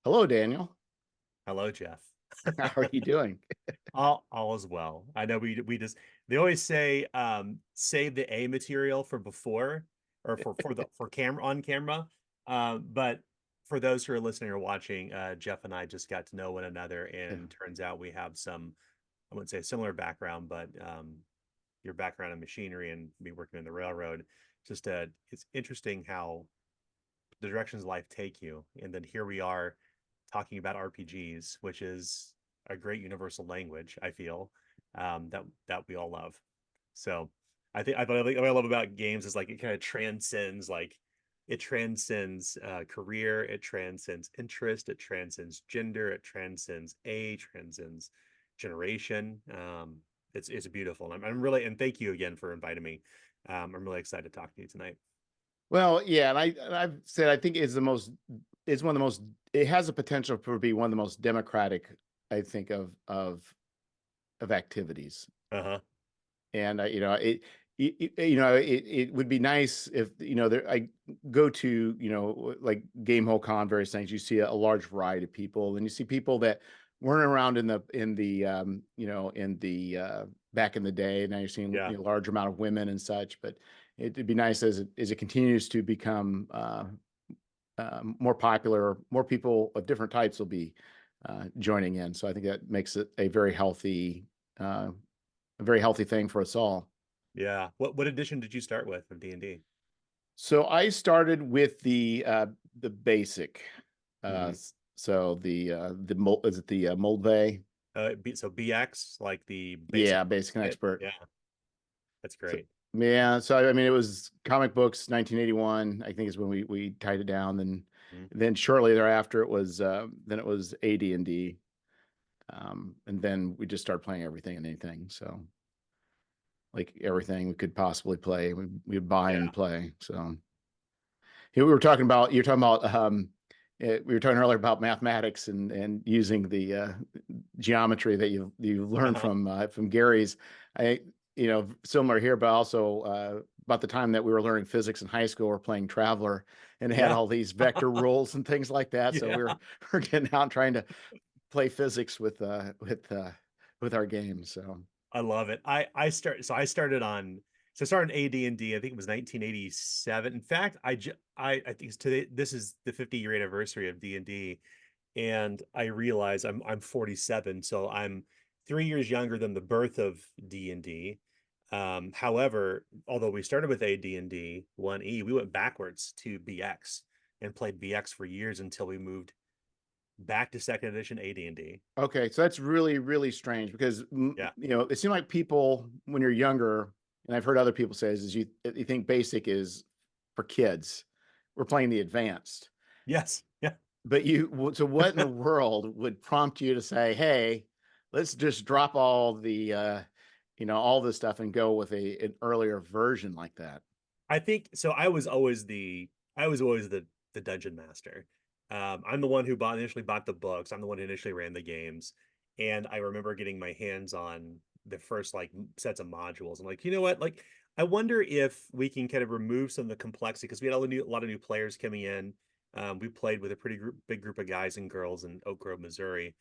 Hello, Daniel. Hello, Jeff. How are you doing? All is well. I know we just they always say save the A material for before or for camera on camera. But for those who are listening or watching, Jeff and I just got to know one another, Yeah. and turns out we have some, I wouldn't say a similar background, but your background in machinery and me working in the railroad. Just it's interesting how the directions life take you, and then here we are talking about RPGs, which is a great universal language, I feel, that we all love. So what I love about games is like it kind of transcends it transcends career, it transcends interest, it transcends gender, it transcends age, transcends generation. It's beautiful. I'm really, and thank you again for inviting me. I'm really excited to talk to you tonight. Well, yeah, I've said I think it's one of the most it has the potential for be one of the most democratic, I think, of activities. Uh-huh. And it would be nice if I go to like Gamehole Con, various things. You see a large variety of people, and you see people that weren't around in the back in the day. Now you're seeing Yeah. a large amount of women and such. But it'd be nice as it continues to become more popular. More people of different types will be joining in. So I think that makes it uh, a very healthy thing for us all. Yeah. What edition did you start with of D&D? So I started with the basic. Mm-hmm. So the mold is it the Moldvay? So BX, like the basic Yeah, basic and kit. expert. Yeah, that's So great. yeah, so I mean it was comic books 1981, I think is when we tied it down. Mhm. Then shortly thereafter it was AD&D. And then we just started playing everything and anything. So like everything we could possibly play, we'd buy Yeah. and play. So here we were talking about you're talking about we were talking earlier about mathematics and using the geometry that you learned Uh-huh. from Gary's. I similar here, but also about the time that we were learning physics in high school, we're playing Traveler and it had Yeah. all these vector rules and things like that. So Yeah. we're getting out and trying to play physics with our games. So I love it. I started on so I started AD&D, I think it was 1987. In fact, I think it's today this is the 50-year anniversary of D&D, and I realize I'm 47, so I'm 3 years younger than the birth of D&D. However, although we started with AD&D 1E, we went backwards to BX and played BX for years until we moved back to second edition AD&D. okay, so that's really, really strange because Yeah. it seems like people when you're younger, and I've heard other people say is you think basic is for kids. We're playing the advanced, Yes. Yeah. but so what in the world would prompt you to say, "Hey, let's just drop all this stuff and go with an earlier version like that?" I think so. I was always the dungeon master. I'm the one who initially bought the books. I'm the one who initially ran the games, and I remember getting my hands on the first like sets of modules. I'm like, you know what? Like, I wonder if we can kind of remove some of the complexity because we had a lot of new players coming in. We played with a big group of guys and girls in Oak Grove, Missouri,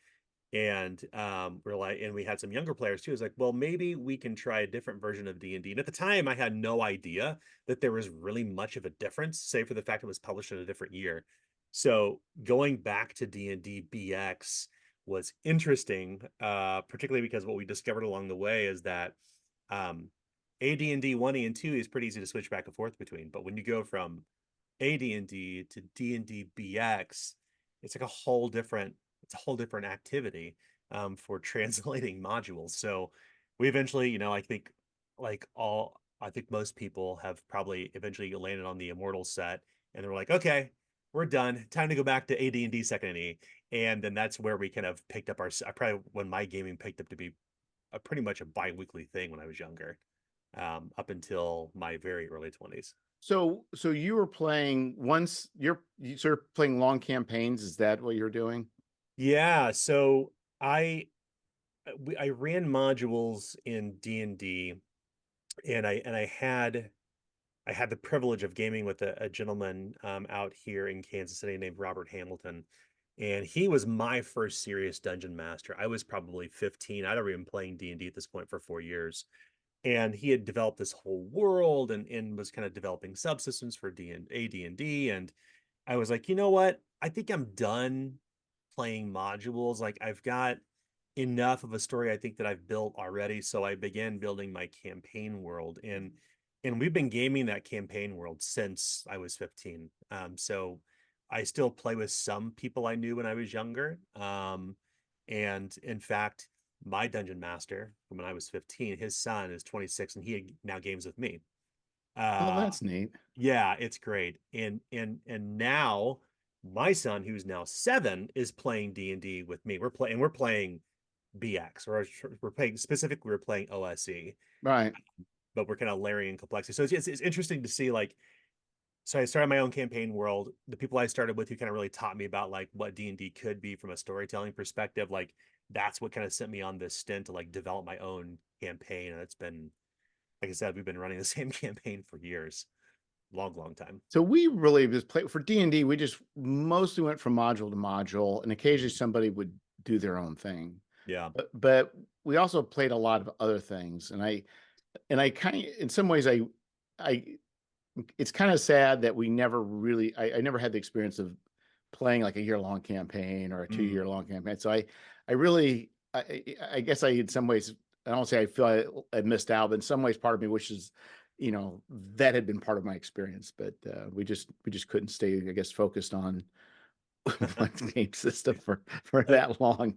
and we're like, and we had some younger players too. It's like, well, maybe we can try a different version of D&D. And at the time I had no idea that there was really much of a difference, save for the fact it was published in a different year. So going back to D&D BX was interesting, particularly because what we discovered along the way is that um AD&D 1E and 2 is pretty easy to switch back and forth between, but when you go from AD&D to D&D BX, it's like a whole different activity for translating modules. So we eventually, I think most people have probably eventually landed on the Immortal set, and they're like, okay, we're done. Time to go back to AD&D second E. And then that's where we kind of picked up probably when my gaming picked up to be pretty much a bi-weekly thing when I was younger, up until my very early 20s. So you were playing once you sort of playing long campaigns. Is that what you're doing? Yeah, so I ran modules in D&D, and I had the privilege of gaming with a gentleman out here in Kansas City named Robert Hamilton. and he was my first serious dungeon master. I was probably 15. I'd already been playing D&D at this point for 4 years, and he had developed this whole world and was kind of developing subsystems for D&D. And I was like, you know what? I think I'm done playing modules. Like I've got enough of a story I think that I've built already. So I began building my campaign world, and we've been gaming that campaign world since I was 15. So I still play with some people I knew when I was younger. And in fact, my dungeon master from when I was 15, his son is 26 and he now games with me. Oh, Uh, that's neat. yeah, it's great. And now my son, who's now 7, is playing D&D with me. We're playing BX, or we're playing specifically we're playing OSE, Right. but we're kind of layering complexity. So it's interesting to see, like, so I started my own campaign world. The people I started with who kind of really taught me about like what D&D could be from a storytelling perspective, like that's what kind of sent me on this stint to like develop my own campaign. And it's been, like I said, we've been running the same campaign for years, long time. So we really just play for D&D. We just mostly went from module to module, and occasionally somebody would do their own thing. Yeah. But we also played a lot of other things, and I kind of, in some ways, I it's kind of sad that we never really, I never had the experience of playing like a year-long campaign or a Mm. two-year-long campaign. So I really, I guess I, in some ways, I don't say I feel I missed out, but in some ways, part of me wishes, that had been part of my experience. But we just couldn't stay, I guess, focused on one game system for Uh, that long.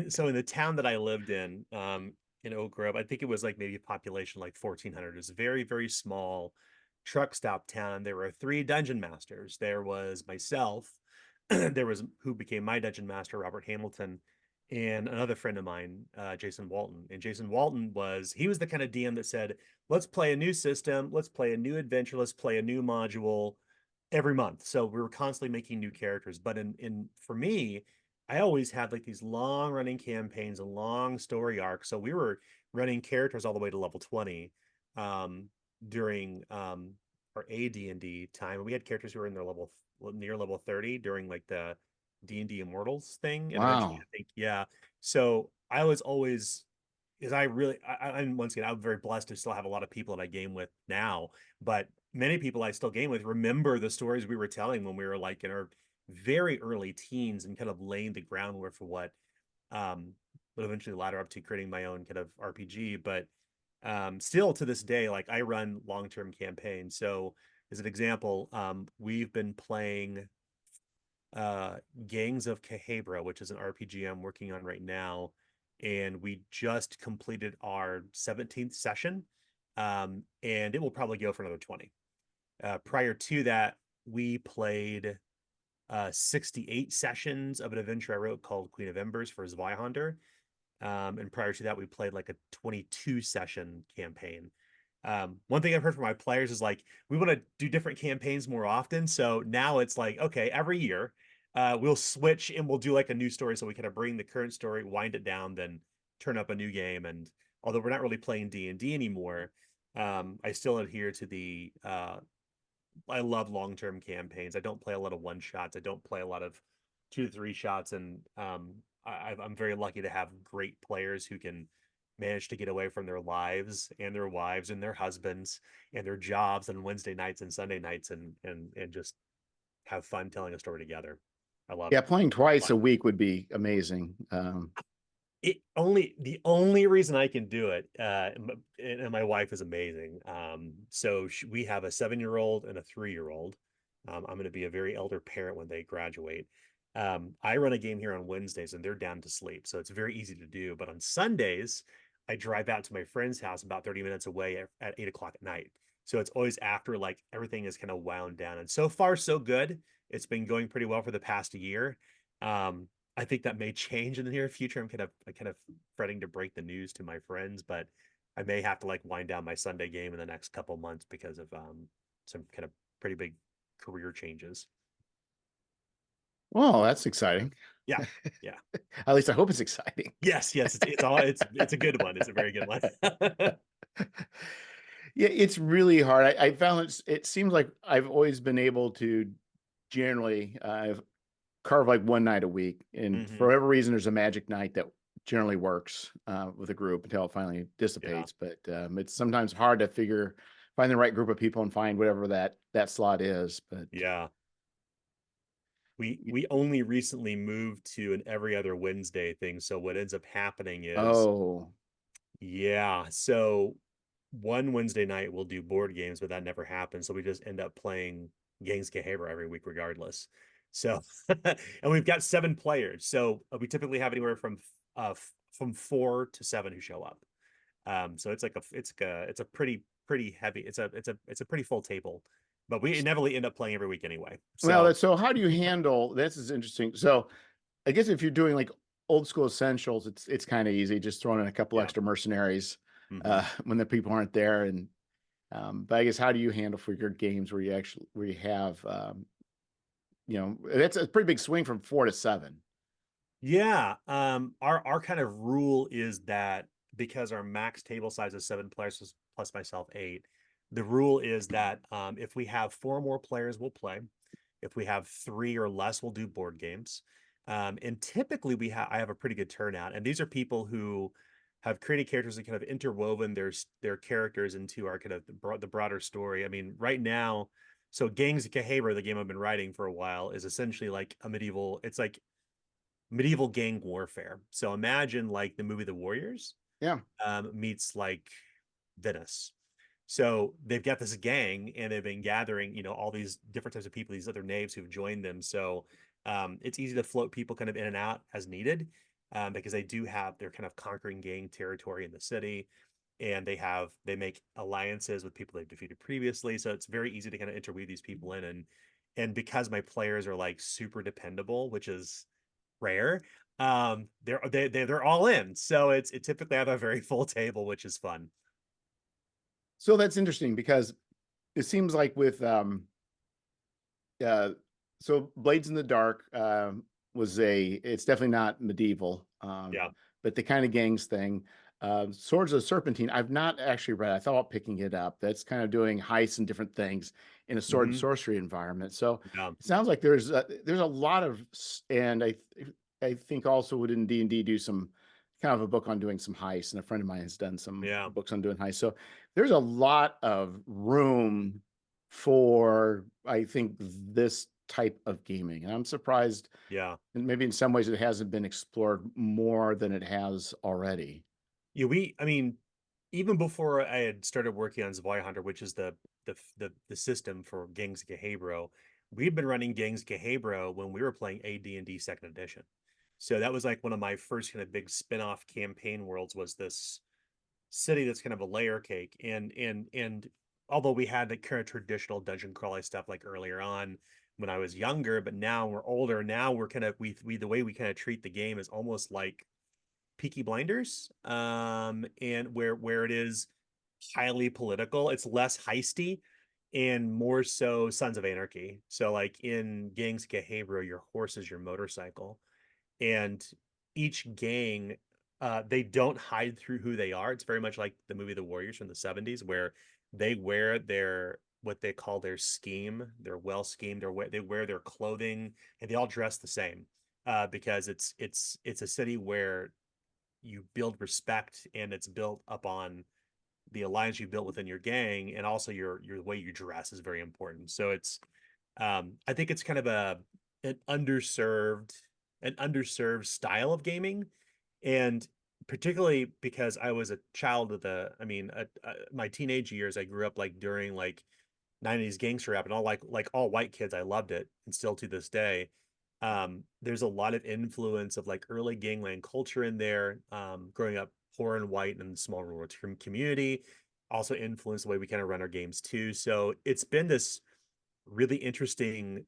so in the town that I lived in Oak Grove, I think it was like maybe a population like 1,400. It's a very, very small truck stop town. There were 3 dungeon masters. There was myself, there was who became my dungeon master, Robert Hamilton, and another friend of mine, Jason Walton. And Jason Walton he was the kind of DM that said, let's play a new system, let's play a new adventure, let's play a new module every month. So we were constantly making new characters. But in for me, I always had like these long running campaigns and long story arcs. So we were running characters all the way to level 20 um, during our AD&D time. And we had characters who were in their near level 30 during like the D&D Immortals thing. And eventually, Wow. I think, yeah. So I was always, is I really, and once again, I'm very blessed to still have a lot of people that I game with now, but many people I still game with remember the stories we were telling when we were like in our very early teens and kind of laying the groundwork for what um would eventually ladder up to creating my own kind of RPG. But still to this day, like I run long-term campaigns. So as an example, we've been playing uh Gangs of Cahabra, which is an RPG I'm working on right now, and we just completed our 17th session. And it will probably go for another 20. Prior to that, we played 68 sessions of an adventure I wrote called Queen of Embers for Zwihänder. And prior to that, we played like a 22 session campaign. One thing I've heard from my players is like, we want to do different campaigns more often. So now it's like, okay, every year we'll switch and we'll do like a new story. So we kind of bring the current story, wind it down, then turn up a new game. And although we're not really playing D&D anymore, I still adhere to I love long-term campaigns. I don't play a lot of one shots. I don't play a lot of 2 to 3 shots. And I'm very lucky to have great players who can manage to get away from their lives and their wives and their husbands and their jobs on Wednesday nights and Sunday nights and just have fun telling a story together. I love Yeah, playing twice fun. a week would be amazing. The only reason I can do it, and my wife is amazing. So we have a 7-year-old and a 3-year-old. I'm going to be a very elder parent when they graduate. I run a game here on Wednesdays and they're down to sleep, so it's very easy to do. But on Sundays, I drive out to my friend's house about 30 minutes away at 8 o'clock at night. So it's always after like everything is kind of wound down. And so far, so good. It's been going pretty well for the past year. Um, I think that may change in the near future. I'm kind of fretting to break the news to my friends, but I may have to like wind down my Sunday game in the next couple months because of some kind of pretty big career changes. Well, that's exciting. Yeah, yeah, At least I hope it's exciting. yes, yes. It's a good one. It's a very good one. Yeah, it's really hard. I found it seems like I've always been able to generally, carve like one night a week. And for Hmm. whatever reason, there's a magic night that generally works with a group until it finally Yeah. dissipates. But it's sometimes hard to find the right group of people and find whatever that slot is. But Yeah. We y- we only recently moved to an every other Wednesday thing. So what ends up happening is, oh, yeah, so one Wednesday night we'll do board games, but that never happens. So we just end up playing Gangs Gehaber every week regardless. So and we've got 7 players. So we typically have anywhere from 4 to 7 who show up. So it's a pretty heavy. It's a pretty full table, but we inevitably end up playing every week anyway. well, So so how do you handle this? Is interesting. So I guess if you're doing like old school essentials, it's kind of easy, just throwing in a couple yeah. extra mercenaries Hmm. when the people aren't there. And but I guess how do you handle for your games where you have that's a pretty big swing from 4 to 7. Yeah. Our kind of rule is that because our max table size is 7 players plus myself 8, the rule is that if we have 4 more players, we'll play. If we have 3 or less, we'll do board games. And typically I have a pretty good turnout. And these are people who have created characters and kind of interwoven their characters into our kind of the broader story. I mean, right now, so Gangs of Gehaber, the game I've been writing for a while, is essentially like a medieval. It's like medieval gang warfare. So imagine like the movie The Warriors Yeah. meets like Venice. So they've got this gang and they've been gathering, all these different types of people, these other knaves who've joined them. So it's easy to float people kind of in and out as needed because they're kind of conquering gang territory in the city. And they make alliances with people they've defeated previously. So it's very easy to kind of interweave these people in. And because my players are like super dependable, which is rare, they're all in. So it typically have a very full table, which is fun. So that's interesting because it seems like with uh so Blades in the Dark it's definitely not medieval, Yeah. but the kind of gangs thing. Swords of the Serpentine, I've not actually read. I thought about picking it up. That's kind of doing heists and different things in a sword and Hmm. sorcery environment. So Yeah. it sounds like there's a lot of, and I think also would in D&D do some kind of a book on doing some heists, and a friend of mine has done some Yeah. books on doing heists. So there's a lot of room for, I think, this type of gaming. And I'm surprised, Yeah. and maybe in some ways it hasn't been explored more than it has already. Yeah. I mean, even before I had started working on Zwihänder, which is the system for Gangs Gehabro, we've been running Gangs Gehabro when we were playing AD&D Second Edition. So that was like one of my first kind of big spin-off campaign worlds was this city that's kind of a layer cake. And although we had the kind of traditional dungeon crawly stuff like earlier on when I was younger, but now we're older. Now we're kind of we the way we kind of treat the game is almost like Peaky Blinders, and where it is highly political. It's less heisty and more so Sons of Anarchy. So like in Gangs Gehabro, your horse is your motorcycle, and each gang they don't hide through who they are. It's very much like the movie The Warriors from the 70s, where they wear their what they call their scheme, their well scheme, they wear their clothing, and they all dress the same because it's a city where you build respect, and it's built up on the alliance you built within your gang, and also your way you dress is very important. So I think it's kind of an underserved an underserved style of gaming, and particularly because I was a child of my teenage years, I grew up like during like 90s gangster rap and all like all white kids. I loved it and still to this day. There's a lot of influence of like early gangland culture in there. Growing up poor and white in a small rural community also influenced the way we kind of run our games too. So it's been this really interesting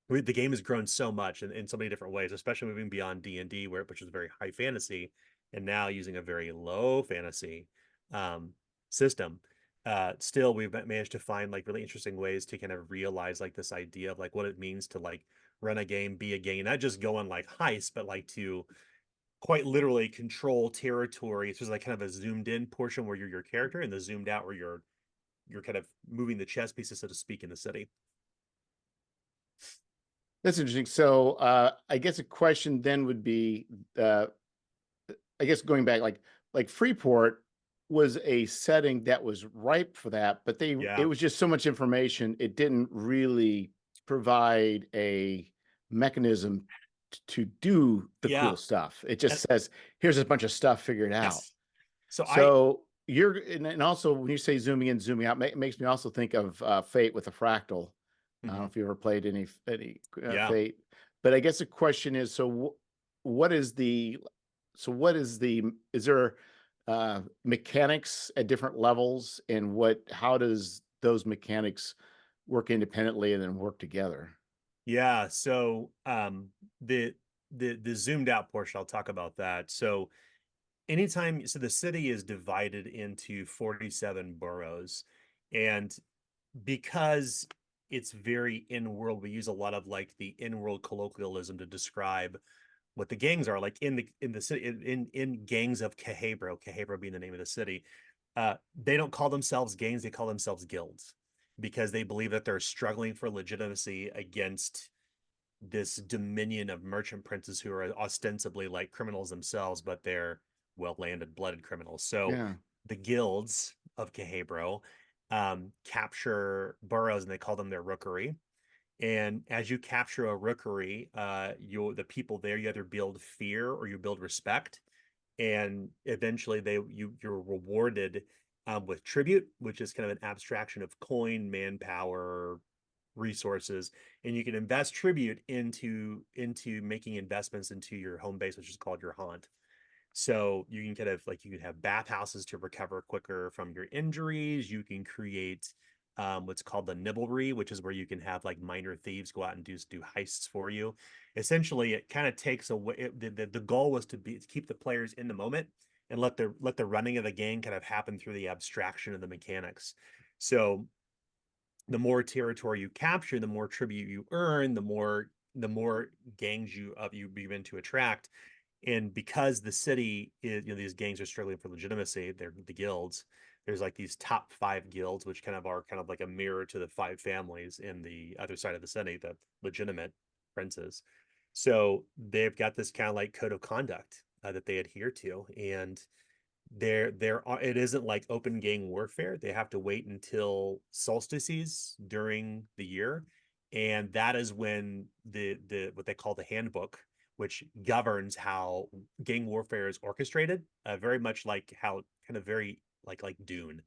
the game has grown so much in so many different ways, especially moving beyond D&D, which is very high fantasy, and now using a very low fantasy um, system. Still, we've managed to find like really interesting ways to kind of realize like this idea of like what it means to like run a game, be a game, not just go on like heist, but like to quite literally control territory. So there's like kind of a zoomed in portion where you're your character, and the zoomed out where you're kind of moving the chess pieces, so to speak, in the city. That's interesting. So I guess a question then would be, uh, I guess going back, like Freeport was a setting that was ripe for that, but it Yeah. was just so much information, it didn't really provide a mechanism to do the Yeah. cool stuff. It And just says, here's a bunch of stuff figured out. yes. So I So and also when you say zooming in, zooming out, makes me also think of Fate with a fractal. I don't know mhm, if you ever played any yeah. Fate, but I guess the question is, so what is the, is there mechanics at different levels, and how does those mechanics work independently and then work together? Yeah. So the the zoomed out portion, I'll talk about that. So anytime, so the city is divided into 47 boroughs, and because it's very in-world, we use a lot of like the in-world colloquialism to describe what the gangs are like in the city, in gangs of Cahebro being the name of the city. They don't call themselves gangs, they call themselves guilds, because they believe that they're struggling for legitimacy against this dominion of merchant princes who are ostensibly like criminals themselves, but they're well-landed, blooded criminals. So Yeah. the guilds of Cahebro capture boroughs, and they call them their rookery. And as you capture a rookery, the people there, you either build fear or you build respect, and eventually you're rewarded with tribute, which is kind of an abstraction of coin, manpower, resources, and you can invest tribute into making investments into your home base, which is called your haunt. So you can kind of like, you can have bathhouses to recover quicker from your injuries. You can create what's called the nibblery, which is where you can have like minor thieves go out and do heists for you. Essentially, it kind of takes away the goal was to keep the players in the moment and let the running of the game kind of happen through the abstraction of the mechanics. So the more territory you capture, the more tribute you earn, the more gangs you begin to attract. And because the city is, these gangs are struggling for legitimacy, they're the guilds. There's like these top five guilds, which kind of are kind of like a mirror to the five families in the other side of the city, the legitimate princes. So they've got this kind of like code of conduct that they adhere to, and it isn't like open gang warfare. They have to wait until solstices during the year, and that is when the what they call the handbook, which governs how gang warfare is orchestrated, very much like how kind of very like Dune,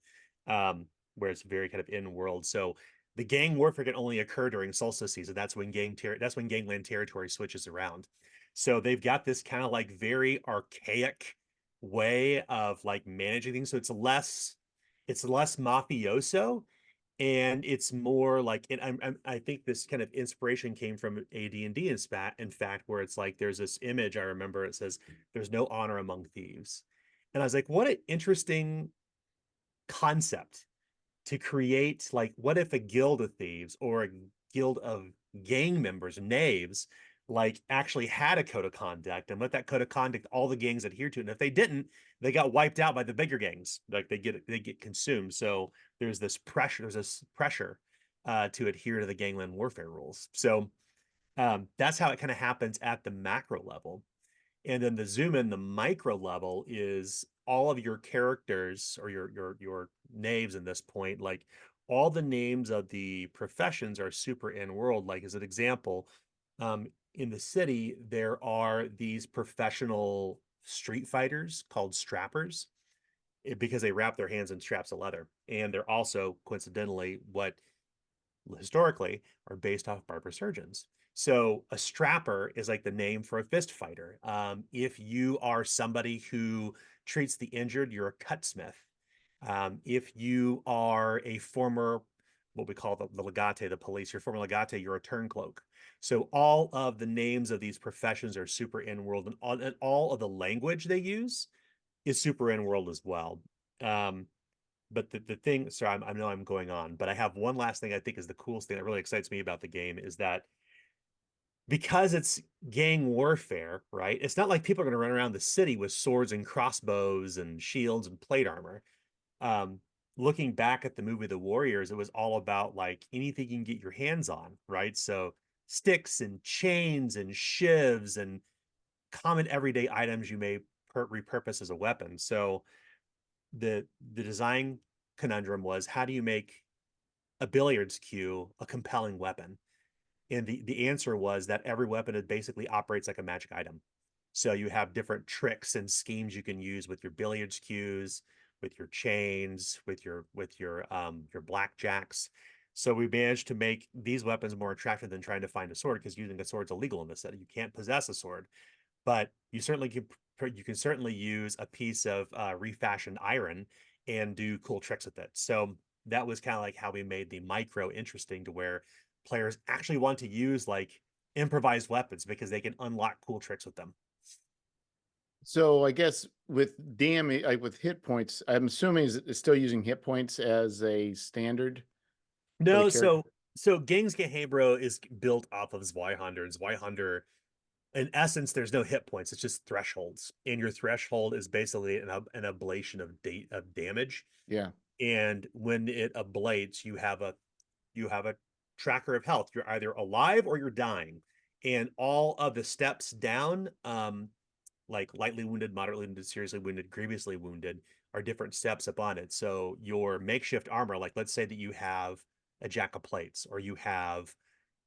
um, where it's very kind of in world. So the gang warfare can only occur during solstice season. That's when gangland territory switches around. So they've got this kind of like very archaic way of like managing things. So it's less mafioso, and it's more like, and I think this kind of inspiration came from AD&D in fact, where it's like there's this image I remember. It says there's no honor among thieves, and I was like, what an interesting concept to create. Like, what if a guild of thieves or a guild of gang members, knaves, like actually had a code of conduct, and let that code of conduct all the gangs adhere to it. And if they didn't, they got wiped out by the bigger gangs. Like they get consumed. So there's this pressure to adhere to the gangland warfare rules. So that's how it kind of happens at the macro level. And then the zoom in, the micro level, is all of your characters, or your names in this point, like all the names of the professions are super in world. Like as an example, in the city, there are these professional street fighters called strappers, because they wrap their hands in straps of leather. And they're also coincidentally what historically are based off barber surgeons. So a strapper is like the name for a fist fighter. If you are somebody who treats the injured, you're a cutsmith. If you are a former, what we call the legate, the police, your former legate, you're a turncloak. So all of the names of these professions are super in world, and all of the language they use is super in world as well. Um, but the thing, sorry, I know I'm going on, but I have one last thing I think is the coolest thing that really excites me about the game, is that because it's gang warfare, right? It's not like people are going to run around the city with swords and crossbows and shields and plate armor. Um, Looking back at the movie The Warriors, it was all about like anything you can get your hands on, right? So sticks and chains and shivs and common everyday items you may repurpose as a weapon. So the design conundrum was, how do you make a billiards cue a compelling weapon? And the answer was that every weapon it basically operates like a magic item. So you have different tricks and schemes you can use with your billiards cues, with your chains, with your blackjacks. So we managed to make these weapons more attractive than trying to find a sword, because using a sword is illegal in this set. You can't possess a sword, but you can certainly use a piece of refashioned iron and do cool tricks with it. So that was kind of like how we made the micro interesting, to where players actually want to use like improvised weapons because they can unlock cool tricks with them. So I guess with damage, like with hit points, I'm assuming is still using hit points as a standard for the No, character. so Gehenbro is built off of Zweihander, and Zweihander, in essence, there's no hit points. It's just thresholds, and your threshold is basically an ablation of damage. Yeah. And when it ablates, you have a tracker of health. You're either alive or you're dying, and all of the steps down, like lightly wounded, moderately wounded, seriously wounded, grievously wounded, are different steps up on it. So your makeshift armor, like let's say that you have a jack of plates, or you have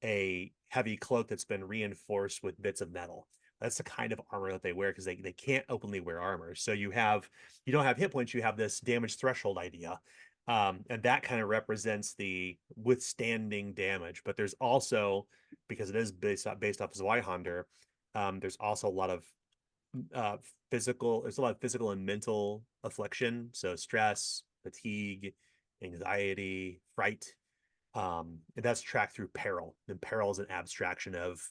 a heavy cloak that's been reinforced with bits of metal. That's the kind of armor that they wear, because they can't openly wear armor. So you don't have hit points, you have this damage threshold idea. And that kind of represents the withstanding damage. But there's also, because it is based off of Zweihander, there's also a lot of uh there's a lot of physical and mental affliction, so stress, fatigue, anxiety, fright. And that's tracked through peril, and peril is an abstraction of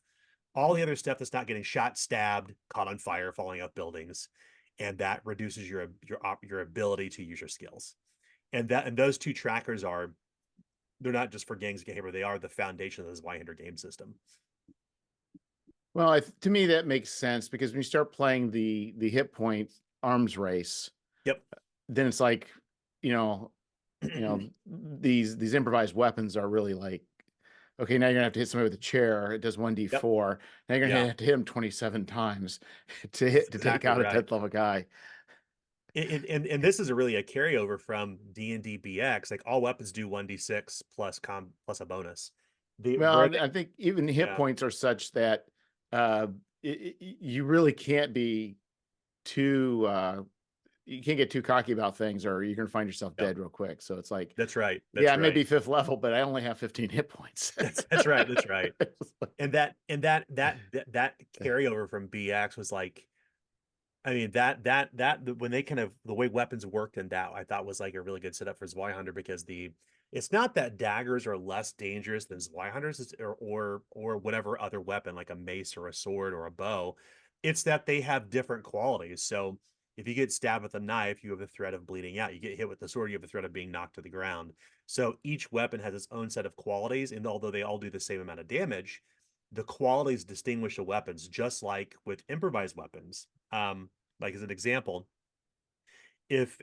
all the other stuff that's not getting shot, stabbed, caught on fire, falling off buildings, and that reduces your ability to use your skills. And those two trackers are, they're not just for gangs gamer, they are the foundation of the Zweihander game system. Well, to me that makes sense, because when you start playing the hit point arms race, Yep. then it's like, you know, these improvised weapons are really like, okay, now you're gonna have to hit somebody with a chair. It does Yep. 1d4. Now you're gonna Yeah, have to hit him 27 times that's to take exactly out a right. 10th level guy. And this is really a carryover from D&D BX. Like, all weapons do 1d6 plus a bonus. The where Well, they I think even hit Yeah. points are such that uh, you really can't be too you can't get too cocky about things, or you're gonna find yourself Yep. dead real quick. So it's like, That's right. yeah, That's I may right. be fifth level, but I only have 15 hit points. That's right. That's right. And that carryover from BX was like, I mean, when they kind of, the way weapons worked in that, I thought was like a really good setup for Zweihander, because it's not that daggers are less dangerous than Zweihanders, or whatever other weapon, like a mace or a sword or a bow. It's that they have different qualities. So if you get stabbed with a knife, you have the threat of bleeding out. You get hit with the sword, you have the threat of being knocked to the ground. So each weapon has its own set of qualities, and although they all do the same amount of damage, the qualities distinguish the weapons, just like with improvised weapons. Like, as an example, if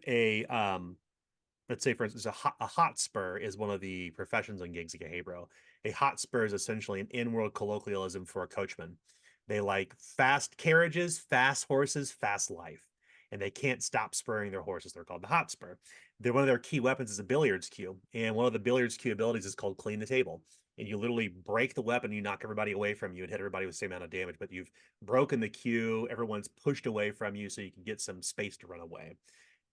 let's say, for instance, a hot spur is one of the professions on gigs like Hebro. A hot spur is essentially an in-world colloquialism for a coachman. They like fast carriages, fast horses, fast life, and they can't stop spurring their horses. They're called the hot spur. They're one of their key weapons is a billiards cue, and one of the billiards cue abilities is called clean the table. And you literally break the weapon, you knock everybody away from you and hit everybody with the same amount of damage, but you've broken the cue, everyone's pushed away from you, so you can get some space to run away.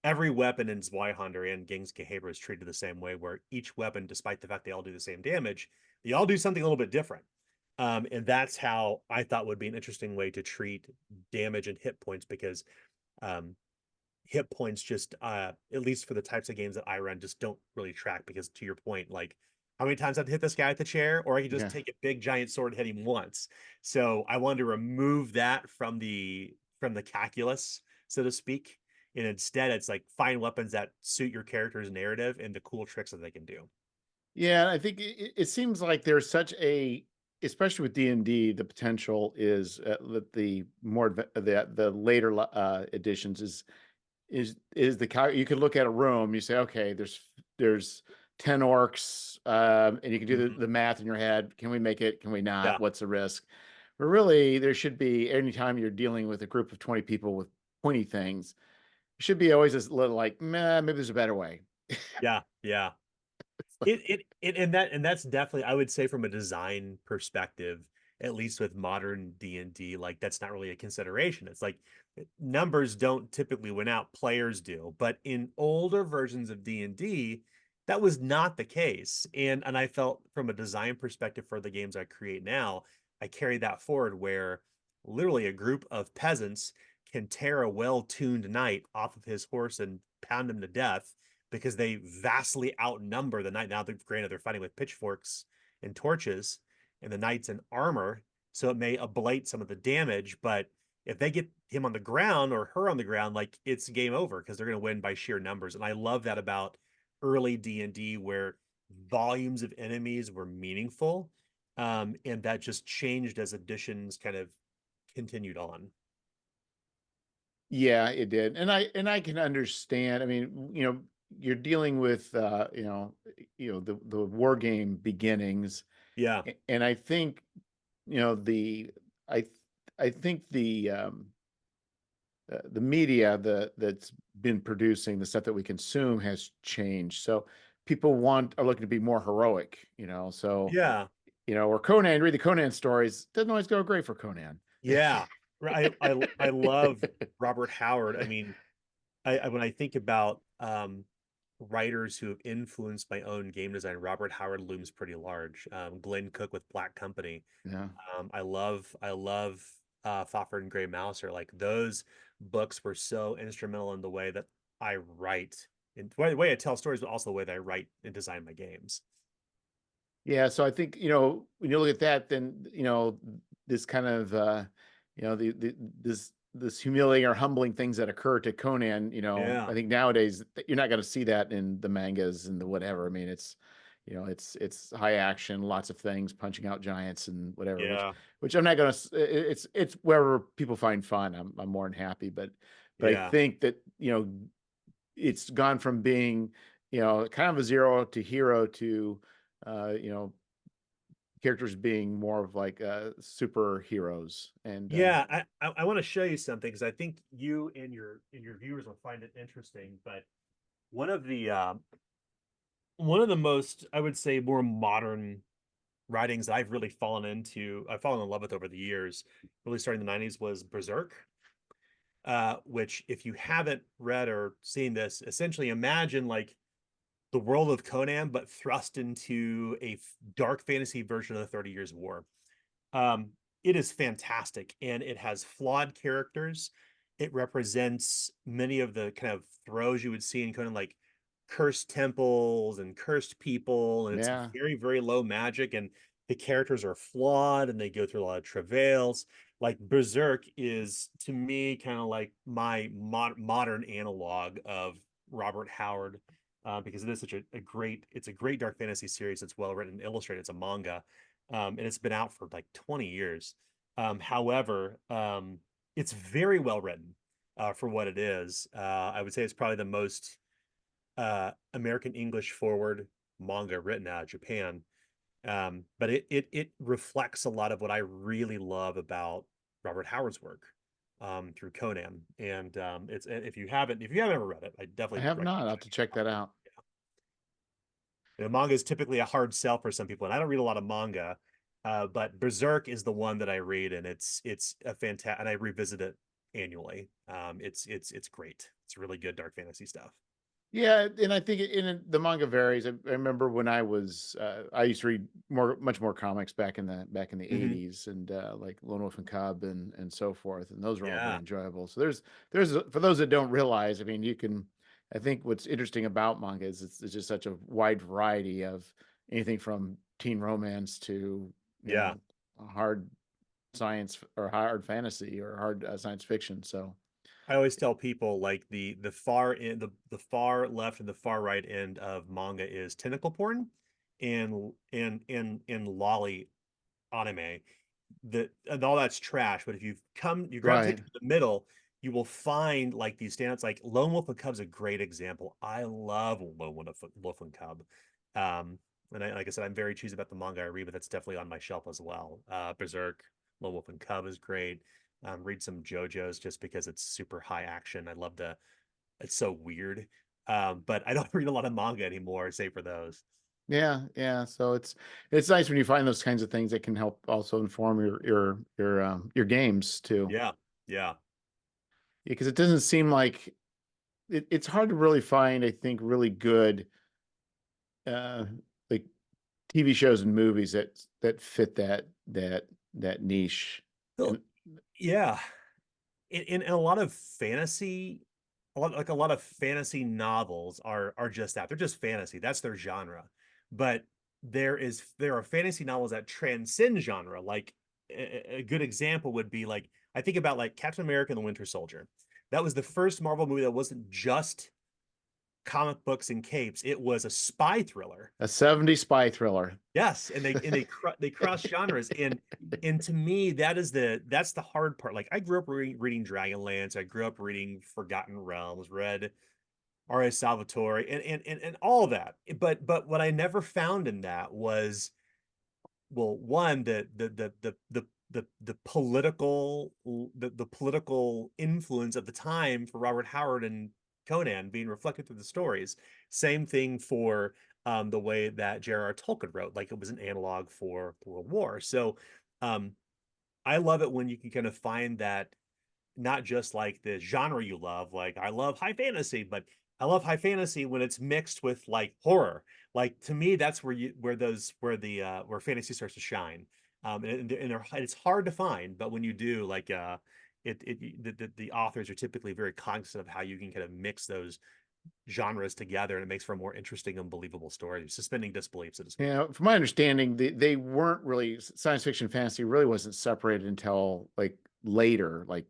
Every weapon in Zweihander and Ging's Gehaber is treated the same way, where each weapon, despite the fact they all do the same damage, they all do something a little bit different. And that's how I thought would be an interesting way to treat damage and hit points, because um, hit points just, at least for the types of games that I run, just don't really track, because, to your point, like, how many times I have to hit this guy at the chair, or I can just Yeah. take a big giant sword and hit him once. So I wanted to remove that from the calculus, so to speak. And instead, it's like, find weapons that suit your character's narrative and the cool tricks that they can do. Yeah, I think it seems like there's such a, especially with D&D, the potential is that the more the later editions is the you could look at a room, you say, okay, there's 10 orcs, and you can do Mhm. the math in your head. Can we make it? Can we Yeah. not? What's the risk? But really, there should be anytime you're dealing with a group of 20 people with pointy things, it should be always a little like, meh, maybe there's a better way. Yeah. Yeah. It's like, It and that's definitely, I would say, from a design perspective, at least with modern D&D, like that's not really a consideration. It's like numbers don't typically win out, players do. But in older versions of D&D, that was not the case. And I felt from a design perspective for the games I create now, I carry that forward where literally a group of peasants can tear a well-tuned knight off of his horse and pound him to death because they vastly outnumber the knight. Now, granted, they're fighting with pitchforks and torches, and the knight's in armor, so it may ablate some of the damage. But if they get him on the ground or her on the ground, like it's game over because they're going to win by sheer numbers. And I love that about early D&D where volumes of enemies were meaningful, and that just changed as editions kind of continued on. yeah, it did. And I can understand. I mean, you're dealing with the war game beginnings. Yeah, And I think, the I th- I think the media that's been producing the stuff that we consume has changed. So people are looking to be more heroic, so yeah, or Conan, read the Conan stories, doesn't always go great for Conan. yeah. I love Robert Howard. I mean, I when I think about writers who have influenced my own game design, Robert Howard looms pretty large. Glenn Cook with Black Company. Yeah. I love Fafhrd and Grey Mouser. Like those books were so instrumental in the way that I write, in the way I tell stories, but also the way that I write and design my games. Yeah, so I think, when you look at that, then, this kind of, this humiliating or humbling things that occur to Conan, Yeah, I think nowadays you're not going to see that in the mangas and the whatever. I mean, it's high action, lots of things, punching out giants and whatever, which yeah, which I'm not going to. It's wherever people find fun. I'm more than happy, but I yeah. think that it's gone from being kind of a zero to hero to uh, you know characters being more of like superheroes. And Yeah, I want to show you something because I think you and your viewers will find it interesting. But one of the one of the most, I would say, more modern writings that I've fallen in love with over the years, really starting in the 90s, was Berserk. Which, if you haven't read or seen this, essentially imagine like the world of Conan, but thrust into a dark fantasy version of the 30 Years' War. Um, it is fantastic and it has flawed characters. It represents many of the kind of throws you would see in Conan, like cursed temples and cursed people, and it's yeah, very, very low magic, and the characters are flawed and they go through a lot of travails. Like Berserk is to me kind of like my modern analog of Robert Howard, because it is such a great, it's a great dark fantasy series. It's well written and illustrated. It's a manga, and it's been out for like 20 years. However, it's very well written for what it is. I would say it's probably the most American English forward manga written out of Japan. But it reflects a lot of what I really love about Robert Howard's work through Conan. And it's, if you haven't ever read it, I I definitely have recommend not. I'll have to checking check it out. that out. Manga is typically a hard sell for some people, and I don't read a lot of manga, but Berserk is the one that I read, and it's a fantastic, and I revisit it annually. It's great. It's really good dark fantasy stuff. Yeah, and I think the manga varies. I remember when I used to read much more comics back in the Hmm. 80s, and like Lone Wolf and Cub and so forth, and those are all very Yeah, enjoyable. So there's for those that don't realize, I mean, I think what's interesting about manga is it's just such a wide variety of anything from teen romance to yeah. hard science or hard fantasy or hard science fiction. So I always tell people like the far in the far left and the far right end of manga is tentacle porn and lolly anime. And all that's trash. But if you gravitate right. to the middle, you will find like these standouts. Like Lone Wolf and Cub's a great example. I love Lone Wolf and Cub. And like I said, I'm very choosy about the manga I read, but that's definitely on my shelf as well. Berserk, Lone Wolf and Cub is great. Read some JoJo's just because it's super high action. I love the, it's so weird. But I don't read a lot of manga anymore, save for those. Yeah, yeah. So it's nice when you find those kinds of things that can help also inform your games too. Yeah, yeah. Because it doesn't seem like it's hard to really find, I think, really good uh like TV shows and movies that fit that niche. Well, And yeah. In a lot of fantasy, a lot of fantasy novels are just that. They're just fantasy. That's their genre. But there are fantasy novels that transcend genre. Like a good example would be like I think about like Captain America and the Winter Soldier. That was the first Marvel movie that wasn't just comic books and capes. It was a spy thriller. a 70s spy thriller. Yes, and they cross genres, and to me that's the hard part. Like I grew up reading Dragonlance, I grew up reading Forgotten Realms, read R.S. Salvatore, and all that. But what I never found in that was, well, one, the political the political influence of the time for Robert Howard and Conan being reflected through the stories. Same thing for the way that J.R.R. Tolkien wrote, like it was an analog for the World War. So um, I love it when you can kind of find that not just like the genre you love. Like I love high fantasy, but I love high fantasy when it's mixed with like horror. Like to me, that's where fantasy starts to shine. It's hard to find, but when you do, like the authors are typically very cognizant of how you can kind of mix those genres together, and it makes for a more interesting and believable story, suspending disbelief, so to speak. Yeah, from my understanding, they weren't really science fiction fantasy really wasn't separated until like later, like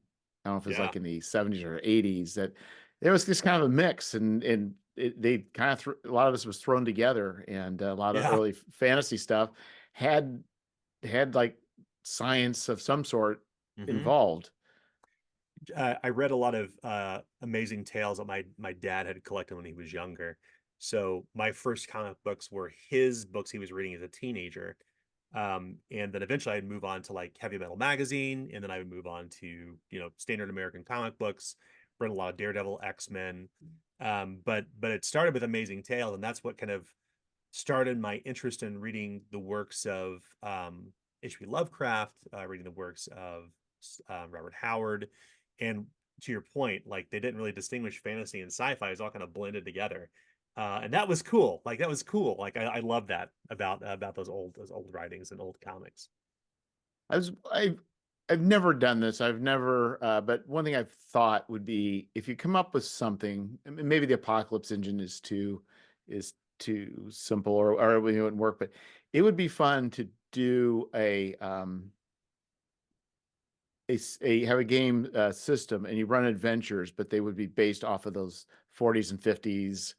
I don't know if it's Yeah. like in the 70s or 80s that there was this kind of a mix they kind of a lot of this was thrown together and a lot of Yeah. early fantasy stuff had like science of some sort Hmm. involved. I read a lot of amazing tales that my dad had collected when he was younger. So my first comic books were his books he was reading as a teenager. And then eventually I'd move on to like Heavy Metal Magazine, and then I would move on to, standard American comic books, read a lot of Daredevil, X-Men. But it started with Amazing Tales, and that's what kind of started my interest in reading the works of H.P. Lovecraft, reading the works of Robert Howard. And to your point, like they didn't really distinguish fantasy and sci-fi; it's all kind of blended together, and that was cool. Like that was cool. Like I love that about those old writings and old comics. I was I've never done this. I've never but one thing I've thought would be if you come up with something, maybe the apocalypse engine is too simple or it wouldn't work, but it would be fun to do have a game system and you run adventures, but they would be based off of those 40s and 50s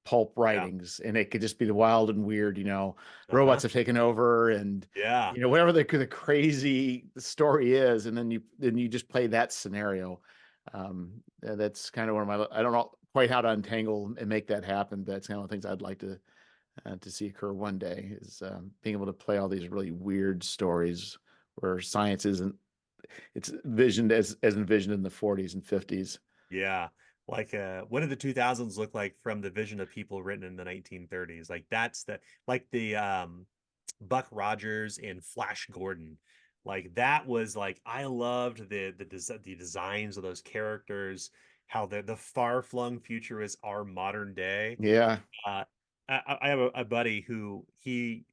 pulp Yeah. writings, and it could just be the wild and weird, Uh-huh. robots have taken over and Yeah. whatever the crazy story is, and then you just play that scenario. That's kind of one of my I don't know quite how to untangle and make that happen, but that's kind of the things I'd like to see occur one day is being able to play all these really weird stories where science isn't it's visioned as envisioned in the 40s and 50s. Yeah. Like what did the 2000s look like from the vision of people written in the 1930s? Like that's the Buck Rogers and Flash Gordon. Like that was like I loved the designs of those characters, how the far-flung future is our modern day. Yeah. Uh, I have a buddy who he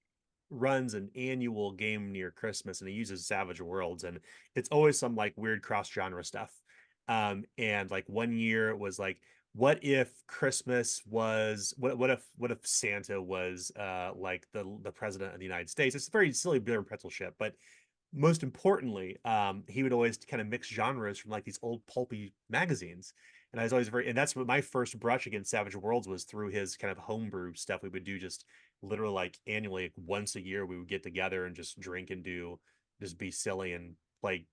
runs an annual game near Christmas, and he uses Savage Worlds, and it's always some like weird cross genre stuff. And like one year it was like, what if Christmas was what if Santa was like the president of the United States? It's a very silly beer and pretzel shit, but most importantly, he would always kind of mix genres from like these old pulpy magazines. And I was always and that's what my first brush against Savage Worlds was through his kind of homebrew stuff. We would do just literally like annually, like once a year, we would get together and just drink and just be silly and play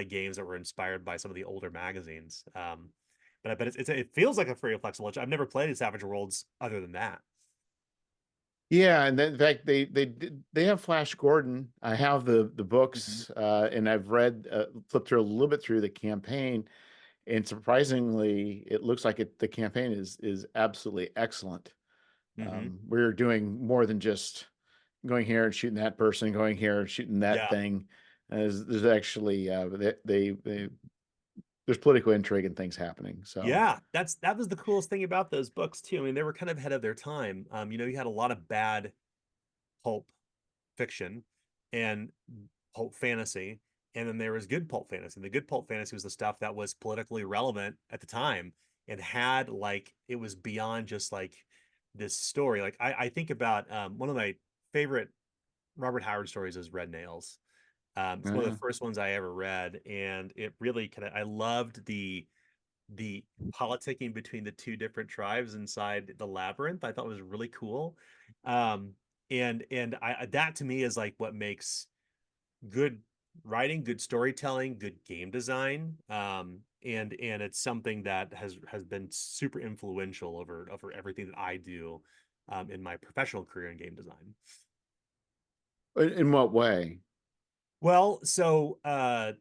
games that were inspired by some of the older magazines. But it feels like a free flexible. I've never played Savage Worlds other than that. Yeah, and then, in fact, they have Flash Gordon. I have the Mhm. books, and I've read flipped through a little bit through the campaign, and surprisingly, it looks like the campaign is absolutely excellent. Mhm. We're doing more than just going here and shooting that person, going here and shooting that Yeah. thing. There's actually there's political intrigue and things happening. So Yeah, that was the coolest thing about those books too. I mean, they were kind of ahead of their time. You had a lot of bad pulp fiction and pulp fantasy, and then there was good pulp fantasy. The good pulp fantasy was the stuff that was politically relevant at the time and had like it was beyond just like this story. Like I think about one of my favorite Robert Howard stories is Red Nails. It's one of uh, the first ones I ever read, and it really kind of I loved the politicking between the two different tribes inside the labyrinth. I thought was really cool. Um, and I that to me is like what makes good writing, good storytelling, good game design. And it's something that has been super influential over everything that I do in my professional career in game design. in what way? Well, so I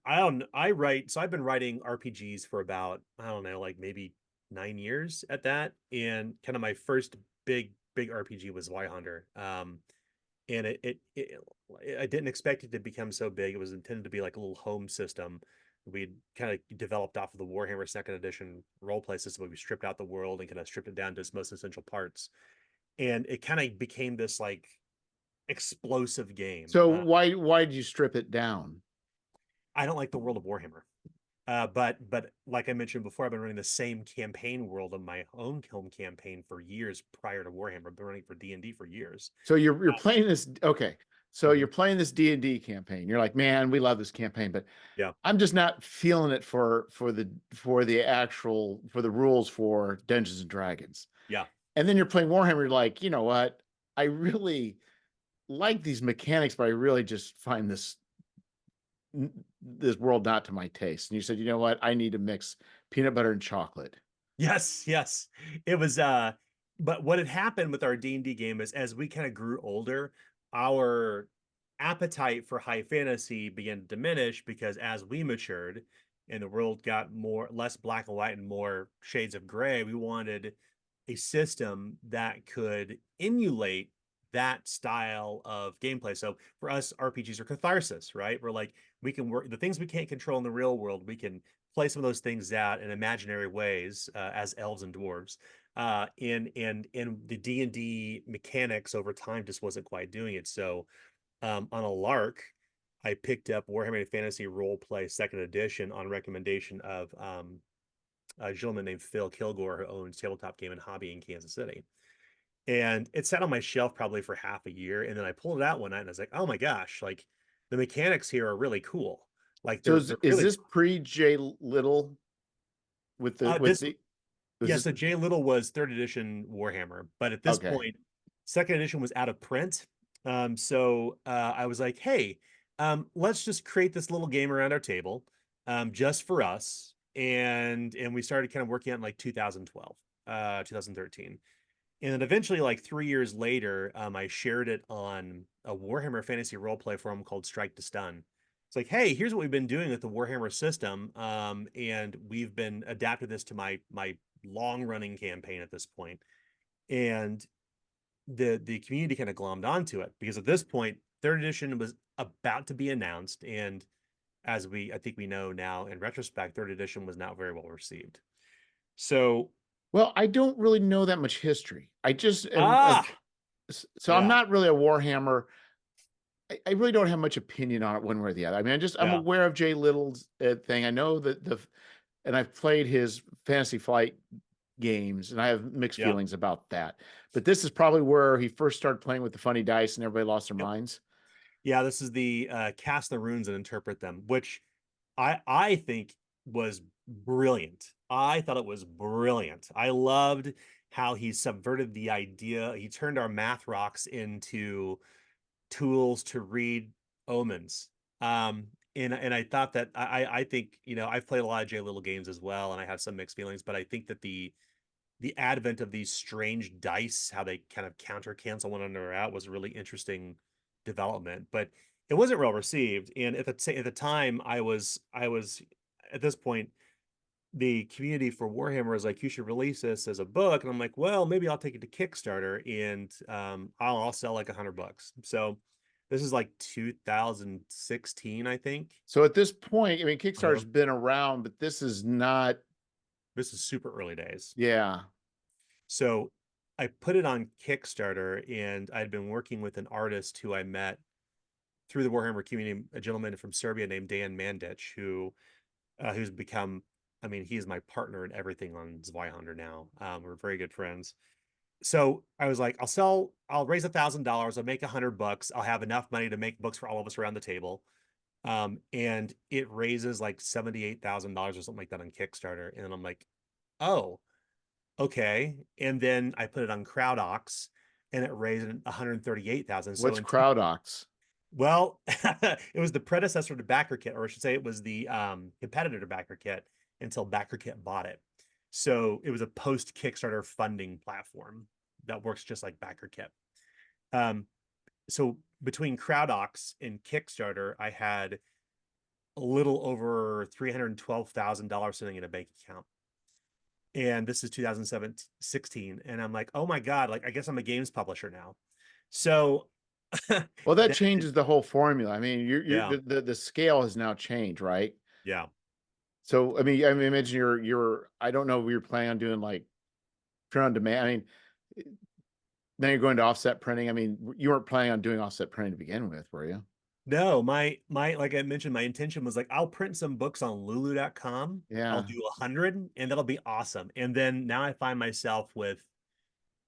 don't I write so I've been writing RPGs for about I don't know like maybe 9 years at that, and kind of my first big RPG was Zwihänder. And I didn't expect it to become so big. It was intended to be like a little home system. We kind of developed off of the Warhammer Second Edition roleplay system. We stripped out the world and kind of stripped it down to its most essential parts, and it kind of became this like explosive game. So why did you strip it down? I don't like the world of Warhammer. But like I mentioned before, I've been running the same campaign world of my own home campaign for years prior to Warhammer. I've been running for D&D for years. So you're playing this, okay. So Mhm. you're playing this D&D campaign. You're like, man, we love this campaign, but Yeah, I'm just not feeling it for the actual for the rules for Dungeons and Dragons. yeah, And then you're playing Warhammer, you're like, you know what? I really like these mechanics, but I really just find this world not to my taste. And you said, you know what? I need to mix peanut butter and chocolate. yes, yes. It was. But what had happened with our D&D game is as we kind of grew older, our appetite for high fantasy began to diminish because as we matured and the world got more less black and white and more shades of gray, we wanted a system that could emulate that style of gameplay. So for us, RPGs are catharsis, right? We're like, we can work the things we can't control in the real world, we can play some of those things out in imaginary ways as elves and dwarves. And the D&D mechanics over time just wasn't quite doing it. So on a lark, I picked up Warhammer Fantasy Roleplay Second Edition on recommendation of a gentleman named Phil Kilgore who owns Tabletop Game and Hobby in Kansas City. And it sat on my shelf probably for half a year, and then I pulled it out one night and I was like, "Oh my gosh! Like the mechanics here are really cool. Like So they're is really this pre J Little with this the is Yeah, this so Jay Little was third edition Warhammer, but at this okay. point, second edition was out of print. So I was like, hey, let's just create this little game around our table, just for us. And we started kind of working on it in like 2012, 2013. And then eventually, like 3 years later, I shared it on a Warhammer fantasy roleplay forum called Strike to Stun. It's like, hey, here's what we've been doing with the Warhammer system, and we've been adapted this to my long running campaign at this point. And the community kind of glommed onto it because at this point, third edition was about to be announced, and as I think we know now in retrospect, third edition was not very well received. So Well, I don't really know that much history. I just am ah so I'm yeah not really a Warhammer. I really don't have much opinion on it one way or the other. I mean, I'm yeah aware of Jay Little's thing. I know that and I've played his Fantasy Flight games, and I have mixed yeah. feelings about that. But this is probably where he first started playing with the funny dice, and everybody lost their Yep. minds. Yeah, this is the cast the runes and interpret them, which I think was brilliant. I thought it was brilliant. I loved how he subverted the idea. He turned our math rocks into tools to read omens. And I thought that I think I've played a lot of J Little games as well, and I have some mixed feelings, but I think that the advent of these strange dice, how they kind of counter cancel one another out, was a really interesting development. But it wasn't well received. And at the time, I was at this point, the community for Warhammer was like, you should release this as a book. And I'm like, well, maybe I'll take it to Kickstarter, and I'll sell like $100. So this is like 2016, I think. So at this point, I mean, Uh-huh. Kickstarter's been around, but this is not. This is super early days. Yeah. So I put it on Kickstarter, and I'd been working with an artist who I met through the Warhammer community, a gentleman from Serbia named Dan Mandic, who's become, I mean, he's my partner in everything on Zwihänder now. We're very good friends. So I was like, I'll raise $1,000, I'll make $100, I'll have enough money to make books for all of us around the table. And it raises like $78,000 or something like that on Kickstarter. And I'm like, oh, okay. And then I put it on CrowdOx, and it raised 138,000. So What's CrowdOx? well, it was the predecessor to BackerKit, or I should say it was the competitor to BackerKit until BackerKit bought it. So it was a post Kickstarter funding platform that works just like BackerKit. Um, so between CrowdOx and Kickstarter, I had a little over $312,000 sitting in a bank account. And this is 2016. And I'm like, oh my God, like, I guess I'm a games publisher now. So Well, that that, changes the whole formula. I mean, yeah, the scale has now changed, right? yeah. So, I mean, imagine I don't know if you're planning on doing like print on demand. I mean, now you're going to offset printing. I mean, you weren't planning on doing offset printing to begin with, were you? No, my like I mentioned, my intention was like, I'll print some books on lulu.com. I'll Yeah, do 100, and that'll be awesome. And then now I find myself with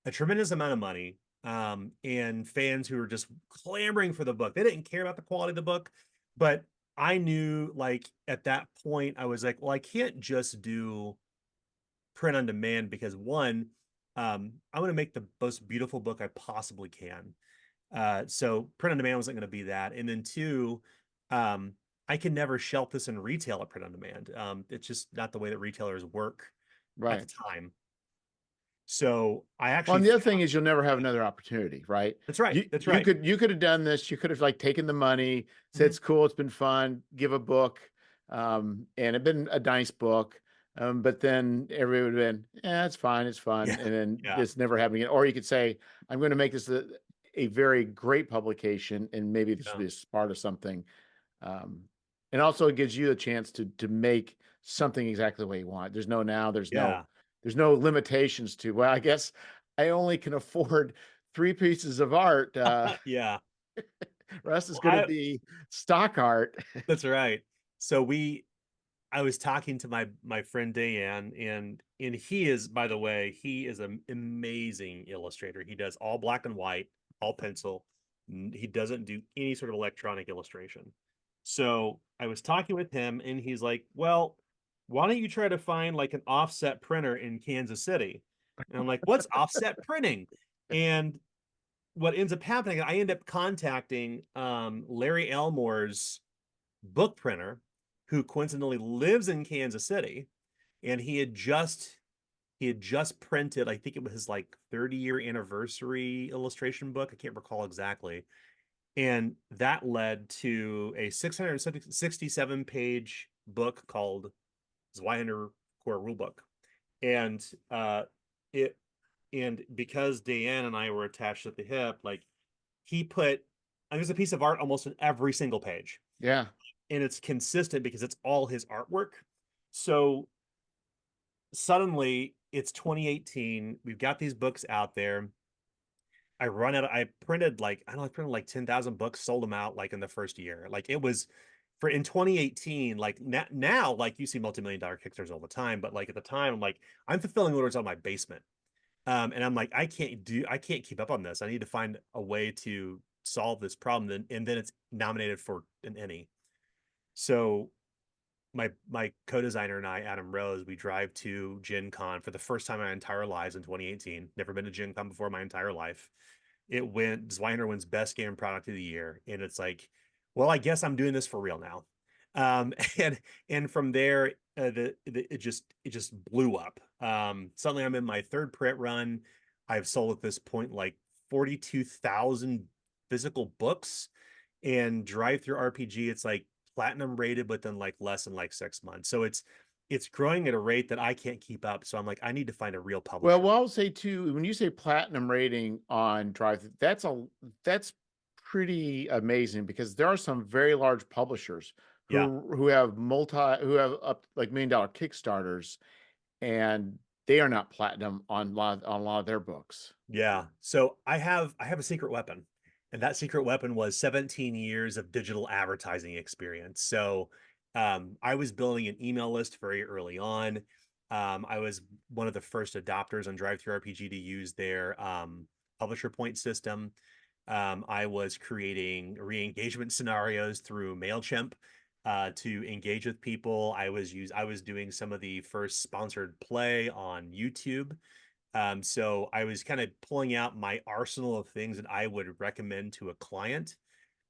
a tremendous amount of money, and fans who are just clamoring for the book. They didn't care about the quality of the book, but I knew, like, at that point I was like, well, I can't just do print on demand, because one, I'm going to make the most beautiful book I possibly can. So print on demand wasn't going to be that. And then two, um, I can never shelf this in retail at print on demand. It's just not the way that retailers work at the right. time. So I Well, actually and the other thing found, is you'll never have yeah, another opportunity, right? that's right. That's right. You could have done this. You could have like taken the money, said Mhm. it's cool, it's been fun, give a book, and it'd been a nice book. But then everybody would have been, yeah, it's fine, it's fun, Yeah. and then Yeah. this never happening again. Or you could say, I'm going to make this a very great publication, and maybe this will Yeah. be a part of something. Um, and also it gives you a chance to make something exactly the way you want. There's no now, Yeah. there's no limitations to, well, I guess I only can afford three pieces of art. Yeah. Rest is Well, going to be stock art. that's right. So I was talking to my friend Dan, and he is, by the way, he is an amazing illustrator. He does all black and white, all pencil. He doesn't do any sort of electronic illustration. So I was talking with him, and he's like, "Well, why don't you try to find like an offset printer in Kansas City?" And I'm like, "What's offset printing?" And what ends up happening, I end up contacting Larry Elmore's book printer, who coincidentally lives in Kansas City, and he had just printed, I think it was his like 30-year anniversary illustration book. I can't recall exactly. And that led to a 667 page book called Zwihänder Core Rulebook. And it and because Diane and I were attached at the hip, like, he put, and there's a piece of art almost in every single page, Yeah. and it's consistent because it's all his artwork. So suddenly it's 2018. We've got these books out there. I printed like, I don't know, I printed like 10,000 books, sold them out like in the first year. Like, it was for in 2018, like now, like, you see multi-million-dollar Kickstarters all the time, but like at the time, I'm like, I'm fulfilling orders on my basement. And I'm like, I can't keep up on this. I need to find a way to solve this problem. And then it's nominated for an Emmy. So my co-designer and I, Adam Rose, we drive to Gen Con for the first time in my entire lives in 2018. Never been to Gen Con before in my entire life. Zweiner wins best game product of the year. And it's like, well, I guess I'm doing this for real now. Um, and and from there, it just blew up. Suddenly I'm in my third print run. I've sold at this point like 42,000 physical books, and Drive Through RPG, it's like platinum rated within like less than like 6 months. So it's growing at a rate that I can't keep up. So I'm like, I need to find a real Well, publisher. what I'll say too, when you say platinum rating on Drive, that's pretty amazing because there are some very large publishers Yeah. who have who have up like $1 million Kickstarters, and they are not platinum on a lot of their books. Yeah. So I have a secret weapon. And that secret weapon was 17 years of digital advertising experience. So I was building an email list very early on. I was one of the first adopters on Drive Through RPG to use their publisher point system. I was creating re-engagement scenarios through MailChimp to engage with people. I was doing some of the first sponsored play on YouTube. So I was kind of pulling out my arsenal of things that I would recommend to a client,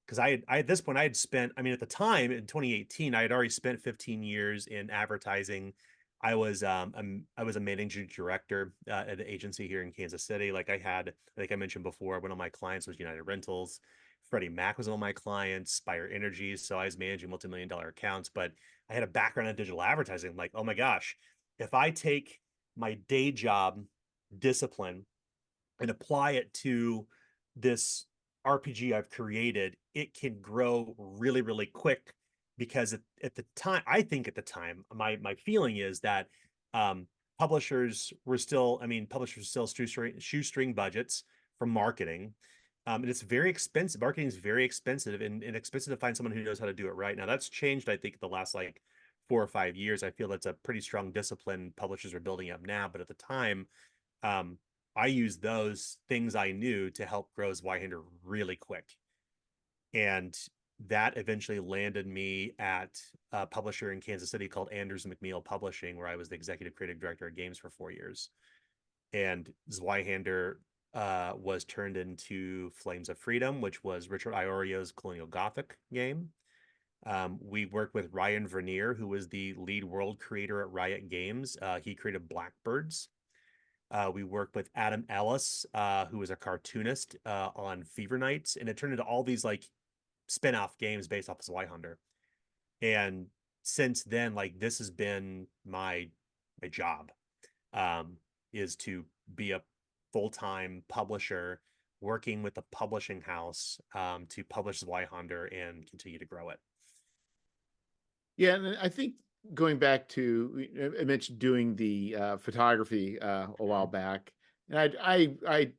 because at this point I had spent, I mean, at the time in 2018, I had already spent 15 years in advertising. I was a managing director at an agency here in Kansas City. Like I mentioned before, one of my clients was United Rentals. Freddie Mac was one of my clients, Spire Energy. So I was managing multi-million dollar accounts, but I had a background in digital advertising. I'm like, oh my gosh, if I take my day job discipline and apply it to this RPG I've created, it can grow really, really quick. Because at the time, I think at the time, my feeling is that um, publishers were still shoestring budgets from marketing. And it's very expensive. Marketing is very expensive, and expensive to find someone who knows how to do it right. Now that's changed, I think, the last like 4 or 5 years. I feel that's a pretty strong discipline publishers are building up now. But at the time, um, I used those things I knew to help grow Zwihänder really quick. And that eventually landed me at a publisher in Kansas City called Anders McNeil Publishing, where I was the executive creative director of games for 4 years. And Zwihänder was turned into Flames of Freedom, which was Richard Iorio's Colonial Gothic game. We worked with Ryan Vernier, who was the lead world creator at Riot Games. He created Blackbirds. We worked with Adam Ellis, who was a cartoonist on Fever Nights, and it turned into all these like spin-off games based off of Zwihänder. And since then, like this has been my job, um, is to be a full-time publisher working with a publishing house to publish Zwihänder and continue to grow it. Yeah, and I think going back to, I mentioned doing the photography a while back, and I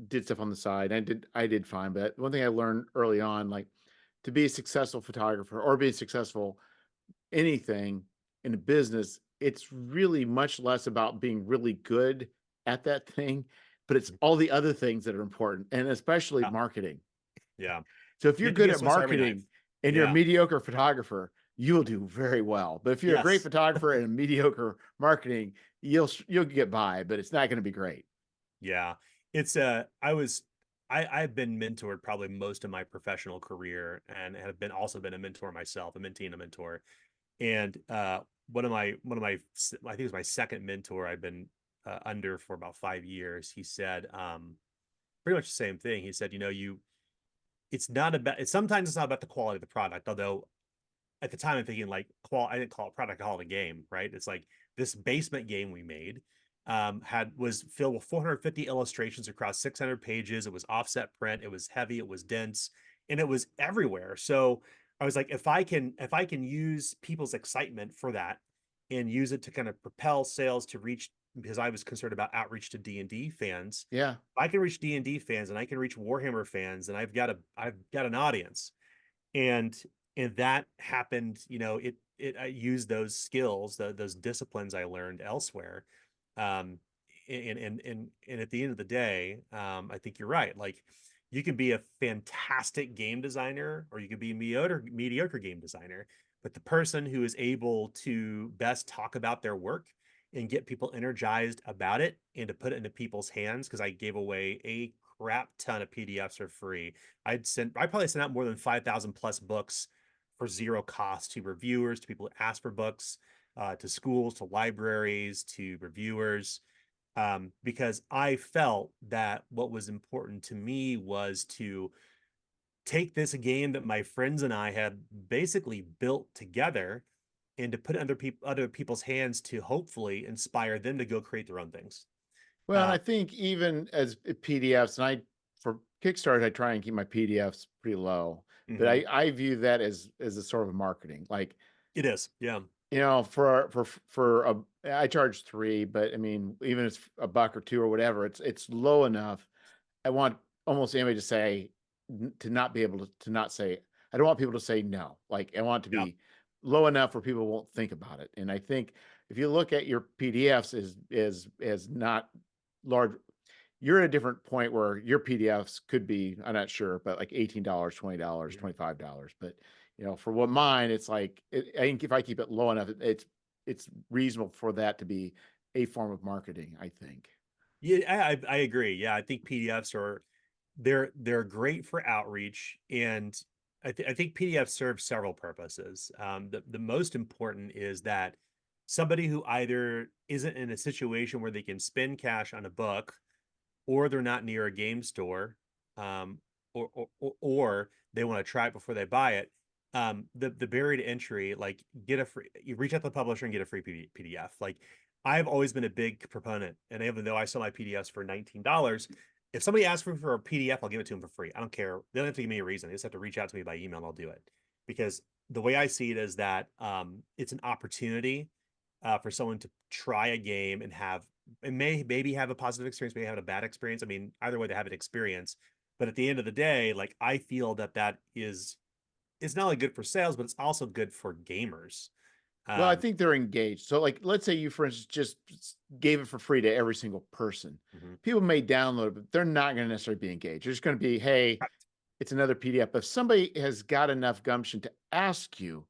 did stuff on the side. I did fine, but one thing I learned early on, like to be a successful photographer or be successful anything in a business, it's really much less about being really good at that thing, but it's all the other things that are important, and especially Yeah, marketing. yeah. So if You you're have to good be a at Swiss Army knife. marketing and you're a Yeah. mediocre photographer, you'll do very well. But if you're a great Yes. photographer and mediocre marketing, you'll get by, but it's not going to be great. Yeah. It's I've been mentored probably most of my professional career, and have been also been a mentor myself, a mentee and a mentor. And one of my I think it was my second mentor I've been under for about 5 years. He said pretty much the same thing. He said, it's not about it's sometimes it's not about the quality of the product, although at the time I'm thinking like I didn't call it product, I call it a game, right? It's like this basement game we made was filled with 450 illustrations across 600 pages. It was offset print, it was heavy, it was dense, and it was everywhere. So I was like, if I can use people's excitement for that and use it to kind of propel sales to reach, because I was concerned about outreach to D&D fans. Yeah. I can reach D&D fans and I can reach Warhammer fans, and I've got an audience. And that happened, I used those skills, those disciplines I learned elsewhere. um and at the end of the day, I think you're right. Like, you can be a fantastic game designer or you could be a mediocre game designer, but the person who is able to best talk about their work and get people energized about it and to put it into people's hands, because I gave away a crap ton of PDFs for free. I probably sent out more than 5,000 plus books for zero cost to reviewers, to people who ask for books. to schools, to libraries, to reviewers, because I felt that what was important to me was to take this game that my friends and I had basically built together and to put it under other people's hands to hopefully inspire them to go create their own things. Well, and Uh, I think even as PDFs, and for Kickstarter, I try and keep my PDFs pretty low, but mhm. I view that as a sort of marketing. Like, It is, yeah, I charge 3, but I mean, even if it's a buck or 2 or whatever, it's low enough. I want almost anybody to say to not be able to not say. I don't want people to say no. Like, I want it to yeah, be low enough where people won't think about it. And I think if you look at your PDFs as not large, you're at a different point where your PDFs could be, I'm not sure, but like $18, $20, mhm. $25. But for what mine, it's like I think if I keep it low enough, it's reasonable for that to be a form of marketing, I think. Yeah, I agree. Yeah, I think PDFs are they're great for outreach, and I think PDFs serve several purposes. The most important is that somebody who either isn't in a situation where they can spend cash on a book, or they're not near a game store, um, or they want to try it before they buy it. The barrier to entry, like get a free, you reach out to the publisher and get a free PDF. Like I've always been a big proponent, and even though I sell my PDFs for $19, if somebody asks me for a PDF, I'll give it to them for free. I don't care. They don't have to give me a reason. They just have to reach out to me by email and I'll do it. Because the way I see it is that it's an opportunity for someone to try a game and maybe have a positive experience, maybe have a bad experience. I mean, either way, they have an experience. But at the end of the day, like I feel that is it's not only good for sales, but it's also good for gamers. Well, I Um, think they're engaged. So, like, let's say you, for instance, just gave it for free to every single person. mhm. People may download it, but they're not going to necessarily be engaged. They're just going to be, hey, it's another PDF. But if somebody has got enough gumption to ask you,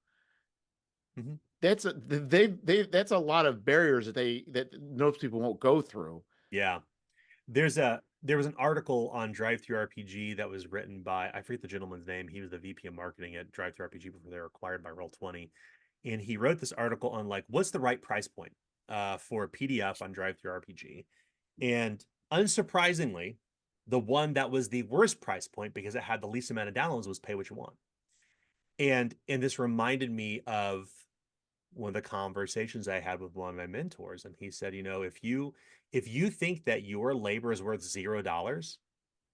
Mhm. that's a lot of barriers that most people won't go through. Yeah. There was an article on Drive Through RPG that was written by, I forget the gentleman's name. He was the VP of marketing at Drive Through RPG before they were acquired by Roll20. And he wrote this article on like what's the right price point for a PDF on Drive Through RPG. And unsurprisingly, the one that was the worst price point because it had the least amount of downloads was pay what you want. And this reminded me of one of the conversations I had with one of my mentors, and he said, if you think that your labor is worth $0,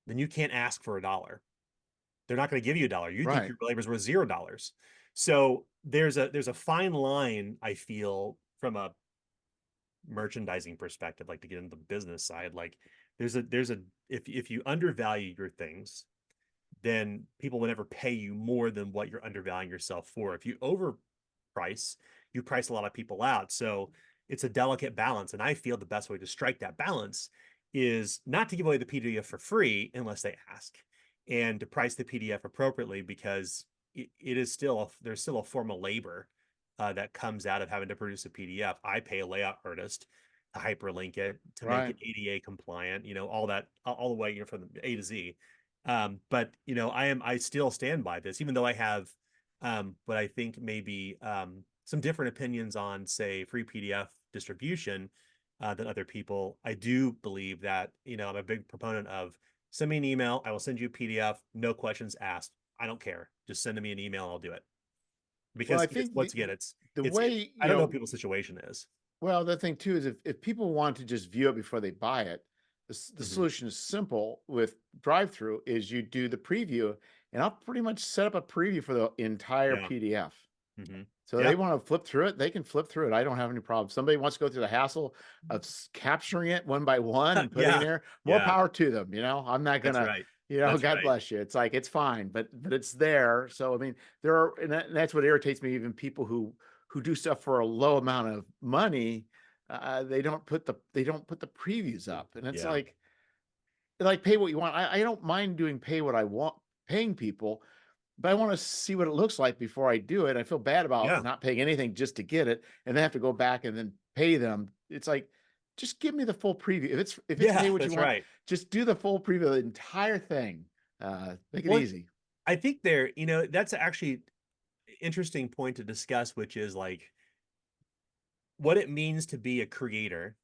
then you can't ask for a dollar. They're not going to give you a dollar. You think Right. your labor is worth $0. So there's a fine line, I feel, from a merchandising perspective, like to get into the business side. Like there's a if you undervalue your things, then people will never pay you more than what you're undervaluing yourself for. If you overprice, you price a lot of people out. So it's a delicate balance. And I feel the best way to strike that balance is not to give away the PDF for free unless they ask, and to price the PDF appropriately because it is still there's still a form of labor that comes out of having to produce a PDF. I pay a layout artist to hyperlink it, to make Right. it ADA compliant, all that, all the way, from A to Z. But I still stand by this, even though I have what I think maybe some different opinions on, say, free PDF distribution than other people. I do believe that, I'm a big proponent of send me an email, I will send you a PDF, no questions asked. I don't care. Just send me an email, I'll do it. Well, I Because think once again, it's the it's it, way, I don't know what people's situation is. well, the thing too is if people want to just view it before they buy it, the Mhm. solution is simple with drive through is you do the preview, and I'll pretty much set up a preview for the entire Yeah. PDF. Hmm. So they Yeah. want to flip through it, they can flip through it. I don't have any problem. Somebody wants to go through the hassle of capturing it one by one and putting it in Yeah. there, more Yeah. power to them. I'm not That's gonna, right. That's God right. bless you. It's like it's fine, but it's there. So I mean, there are, and that's what irritates me. Even people who do stuff for a low amount of money, they don't put the previews up, and it's Yeah. like pay what you want. I don't mind doing pay what I want, paying people, but I want to see what it looks like before I do it. I feel bad about Yeah. not paying anything just to get it and then have to go back and then pay them. It's like, just give me the full preview. If it's pay Yeah. what you That's want, right. just do the full preview of the entire thing. Make it Well, easy. I think that's actually interesting point to discuss, which is like what it means to be a creator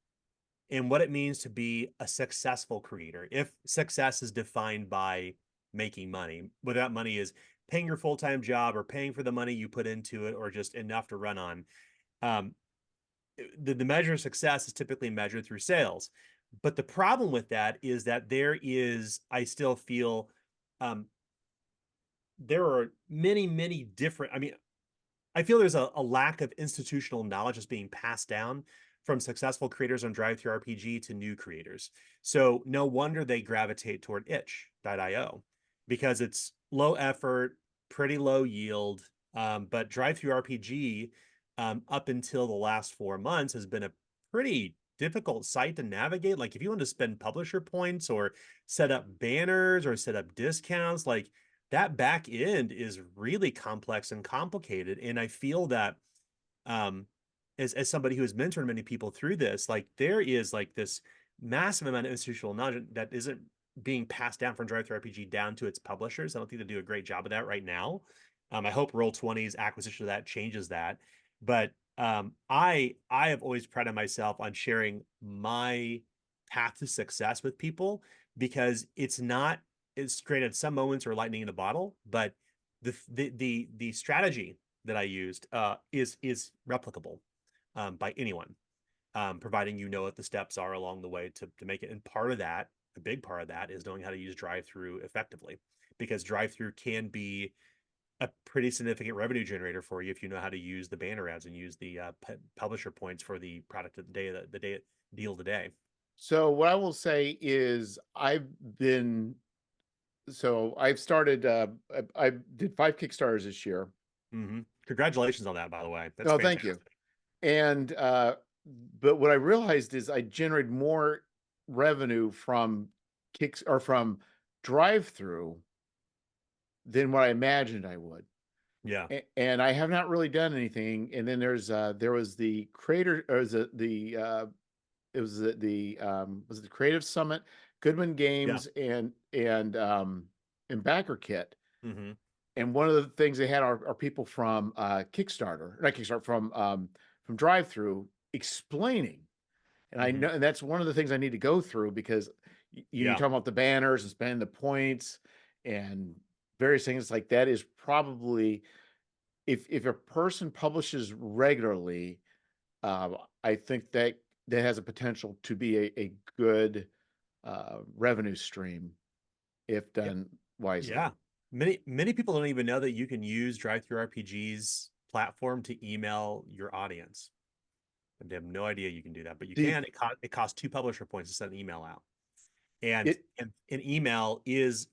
and what it means to be a successful creator. If success is defined by making money, whether that money is paying your full-time job or paying for the money you put into it or just enough to run on, um, the measure of success is typically measured through sales. But the problem with that is that I still feel, um, there are many, many different, I mean, I feel there's a lack of institutional knowledge that's being passed down from successful creators on Drive-Thru RPG to new creators. So no wonder they gravitate toward itch.io because it's low effort, pretty low yield. But Drive-Thru RPG, up until the last 4 months, has been a pretty difficult site to navigate. Like if you want to spend publisher points or set up banners or set up discounts, like that back end is really complex and complicated. And I feel that, um, as somebody who has mentored many people through this, like there is like this massive amount of institutional knowledge that isn't being passed down from Drive-Thru RPG down to its publishers. I don't think they do a great job of that right now. I hope Roll20's acquisition of that changes that. But I have always prided myself on sharing my path to success with people because it's granted some moments are lightning in a bottle, but the strategy that I used is replicable, by anyone, providing you know what the steps are along the way to make it. And part of that, a big part of that, is knowing how to use drive-through effectively, because drive-through can be a pretty significant revenue generator for you if you know how to use the banner ads and use the publisher points for the product of the day deal today. So what I will say is I've started, I did 5 Kickstarters this year. Mm-hmm. Congratulations on that, by the way. That's Oh, thank you. fantastic. And, but what I realized is I generated more revenue from from drive-through than what I imagined I would. Yeah. And I have not really done anything. And then there was the creator, or it was was it the Creative Summit, Goodman Yeah. Games, and Backer Kit. Mm-hmm. And one of the things they had are people from Kickstarter, not Kickstarter, from Drive-Through explaining. And I Mm-hmm. know, and that's one of the things I need to go through, because you Yeah. talk about the banners and spending the points and various things like that is probably, if a person publishes regularly, I think that has a potential to be a good revenue stream if Yeah. done wisely. Yeah. Many people don't even know that you can use Drive-Thru RPG's platform to email your audience. They have no idea you can do that, but you The can. It costs 2 publisher points to send an email out. And, it and an email is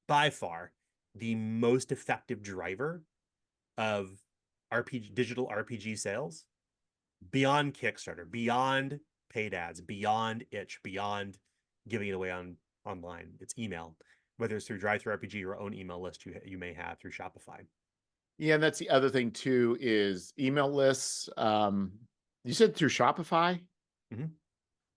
by far the most effective driver of digital RPG sales, beyond Kickstarter, beyond paid ads, beyond itch, beyond giving it away online. It's email, whether it's through Drive-Thru RPG or your own email list you may have through Shopify. Yeah, and that's the other thing too, is email lists. You said through Shopify? Mm-hmm.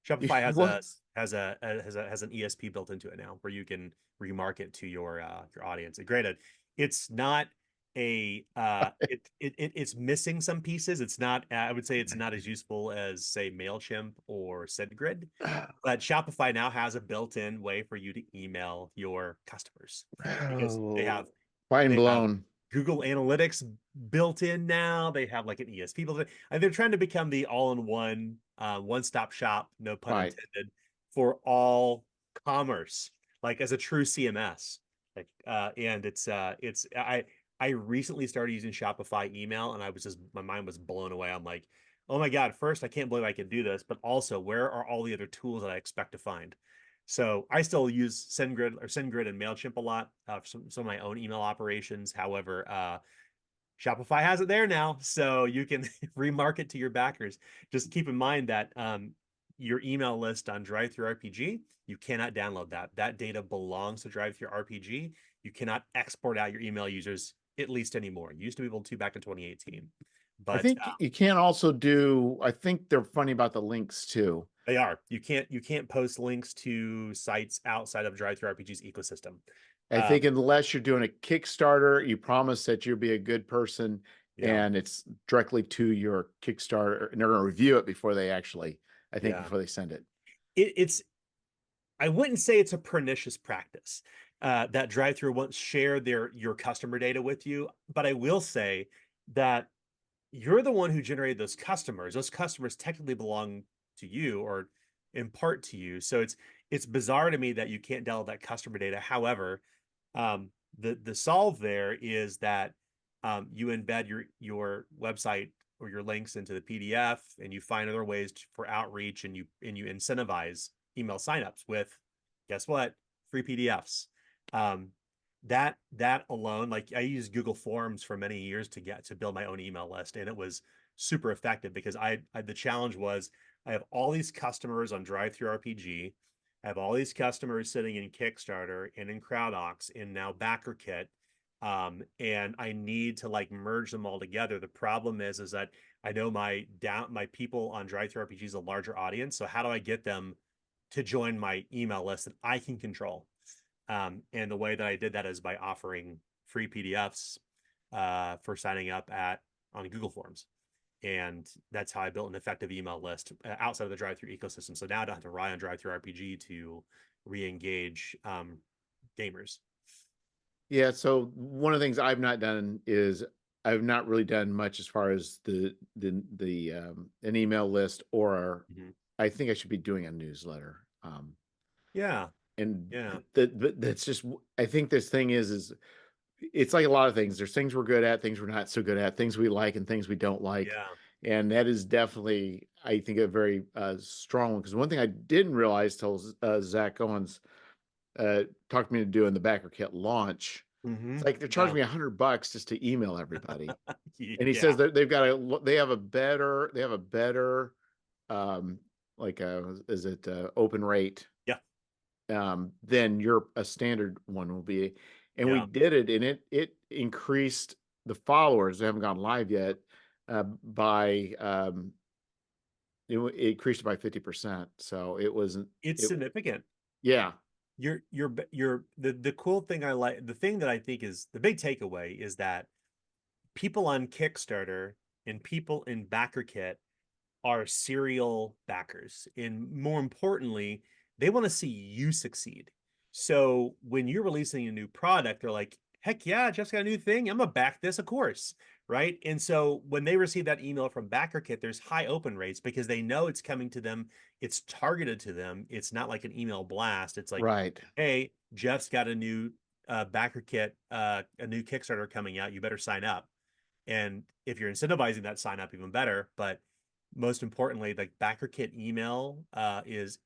Shopify What? has an ESP built into it now, where you can remarket to your audience. And granted, it's not it's missing some pieces. It's not, I would say it's not as useful as, say, MailChimp or SendGrid, but Shopify now has a built-in way for you to email your customers, because Oh, mind they have blown. Google Analytics built in now. They have like an ESP built in. And they're trying to become the all-in-one, one-stop shop, no pun Right. intended, for all commerce, like as a true CMS. Like, and it's I recently started using Shopify email, and my mind was blown away. I'm like, oh my God, first, I can't believe I can do this, but also, where are all the other tools that I expect to find? So I still use SendGrid and MailChimp a lot, for some of my own email operations. However, Shopify has it there now, so you can remarket to your backers. Just keep in mind that, your email list on Drive-Thru RPG, you cannot download that. That data belongs to Drive-Thru RPG. You cannot export out your email users, at least anymore. You used to be able to back in 2018, I but think you can also do, I think they're funny about the links too. they are. You can't post links to sites outside of Drive-Thru RPG's ecosystem. I think Um, unless you're doing a Kickstarter, you promise that you'll be a good person Yeah. and it's directly to your Kickstarter, and they're going to review it before they actually, I think, Yeah. before they send it. It's I wouldn't say it's a pernicious practice that drive-through won't share your customer data with you, but I will say that you're the one who generated those customers. Those customers technically belong to you or in part to you. So it's bizarre to me that you can't delve that customer data. However, the solve there is that you embed your website or your links into the PDF, and you find other ways for outreach, and you incentivize email signups with, guess what, free PDFs. Um, that alone, like I used Google Forms for many years to build my own email list, and it was super effective because I the challenge was I have all these customers on Drive Through RPG. I have all these customers sitting in Kickstarter and in CrowdOx and now BackerKit. And I need to like merge them all together. The problem is that I know my people on Drive Through RPG is a larger audience. So how do I get them to join my email list that I can control? And the way that I did that is by offering free PDFs for signing up at on Google Forms. And that's how I built an effective email list outside of the drive-through ecosystem. So now I don't have to rely on drive-through RPG to re-engage gamers. Yeah, so one of the things I've not done is I've not really done much as far as the an email list, or Mm-hmm. I think I should be doing a newsletter. Yeah, And yeah, that's just, I think this thing is it's like a lot of things. There's things we're good at, things we're not so good at, things we like and things we don't like. yeah. And that is definitely, I think, a very strong one. Because one thing I didn't realize till Zach Owens talked me into doing the Backer Kit launch. Mm-hmm. It's like they're charging Yeah, me $100 just to email everybody. And he says yeah, that they have a better um like is it open rate yeah, than your a standard one will be. And we yeah. did it, and it increased the followers. They haven't gone live yet. By it increased by 50%. So it wasn't It's it. significant. Yeah, You're the cool thing I like, the thing that I think is the big takeaway is that people on Kickstarter and people in BackerKit are serial backers. And more importantly, they want to see you succeed. So when you're releasing a new product, they're like, heck yeah, Jeff's got a new thing. I'm going to back this, of course. Right. And so when they receive that email from BackerKit, there's high open rates because they know it's coming to them. It's targeted to them. It's not like an email blast. It's like, right. hey, Jeff's got a new BackerKit, a new Kickstarter coming out. You better sign up. And if you're incentivizing that, sign up even better. But most importantly, like BackerKit email is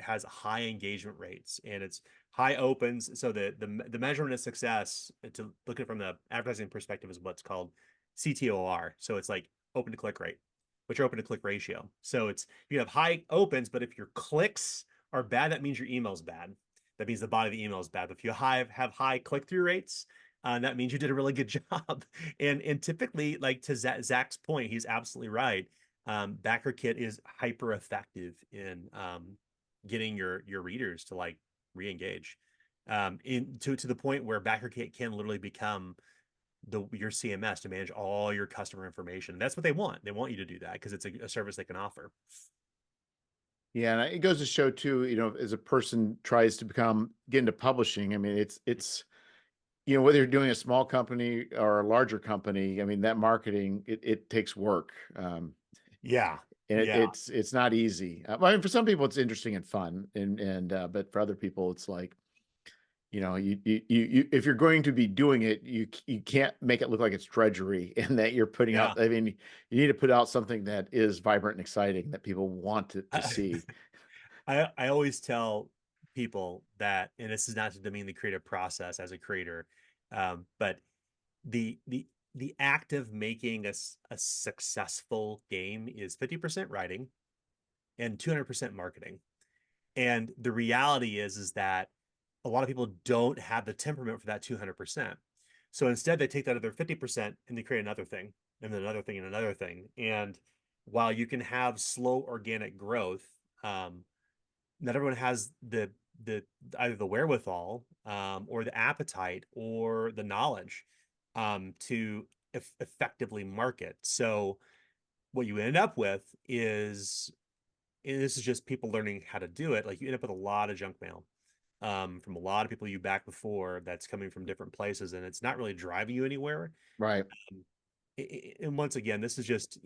has high engagement rates and it's high opens. So the measurement of success, to look at it from the advertising perspective, is what's called CTOR. So it's like open to click rate, which your open to click ratio. So it's you have high opens, but if your clicks are bad, that means your email's bad. That means the body of the email is bad. But if you have high click through rates, that means you did a really good job. And typically, like to Zach's point, he's absolutely right. BackerKit is hyper effective in getting your readers to like re-engage. In to the point where BackerKit can literally become your CMS to manage all your customer information. And that's what they want. They want you to do that because it's a service they can offer. Yeah, and it goes to show too, as a person tries to get into publishing, I mean, it's whether you're doing a small company or a larger company, I mean, that marketing, it takes work. Yeah, And yeah. it's not easy. I mean, for some people it's interesting and fun, and but for other people it's like, if you're going to be doing it, you can't make it look like it's drudgery and that you're putting Yeah. out. I mean, you need to put out something that is vibrant and exciting that people want to I, see. I always tell people that, and this is not to demean the creative process as a creator, but the the the act of making a successful game is 50% writing and 200% marketing. And the reality is that a lot of people don't have the temperament for that 200%. So instead, they take that other 50% and they create another thing, and then another thing, and another thing. And while you can have slow organic growth, not everyone has the either the wherewithal or the appetite or the knowledge to effectively market. So what you end up with is, and this is just people learning how to do it, like you end up with a lot of junk mail from a lot of people you backed before that's coming from different places, and it's not really driving you anywhere. Right. Um, and once again, this is just,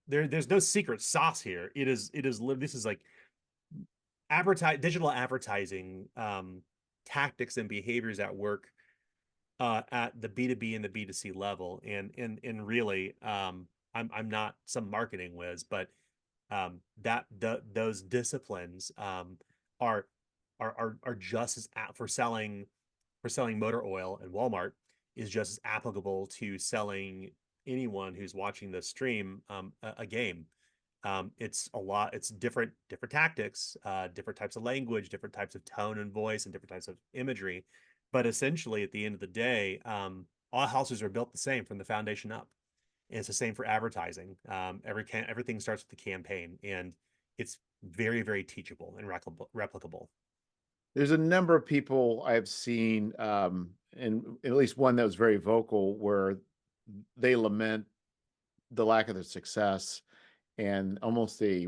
there's no secret sauce here. This is like digital advertising tactics and behaviors at work at the B2B and the B2C level. And really, I'm not some marketing whiz, but those disciplines are are just as for selling motor oil, and Walmart is just as applicable to selling anyone who's watching the stream a game. It's different tactics, different types of language, different types of tone and voice, and different types of imagery. But essentially, at the end of the day, all houses are built the same from the foundation up. And it's the same for advertising. Everything starts with the campaign, and it's very, very teachable and replicable. There's a number of people I've seen, and at least one that was very vocal, where they lament the lack of the success and almost the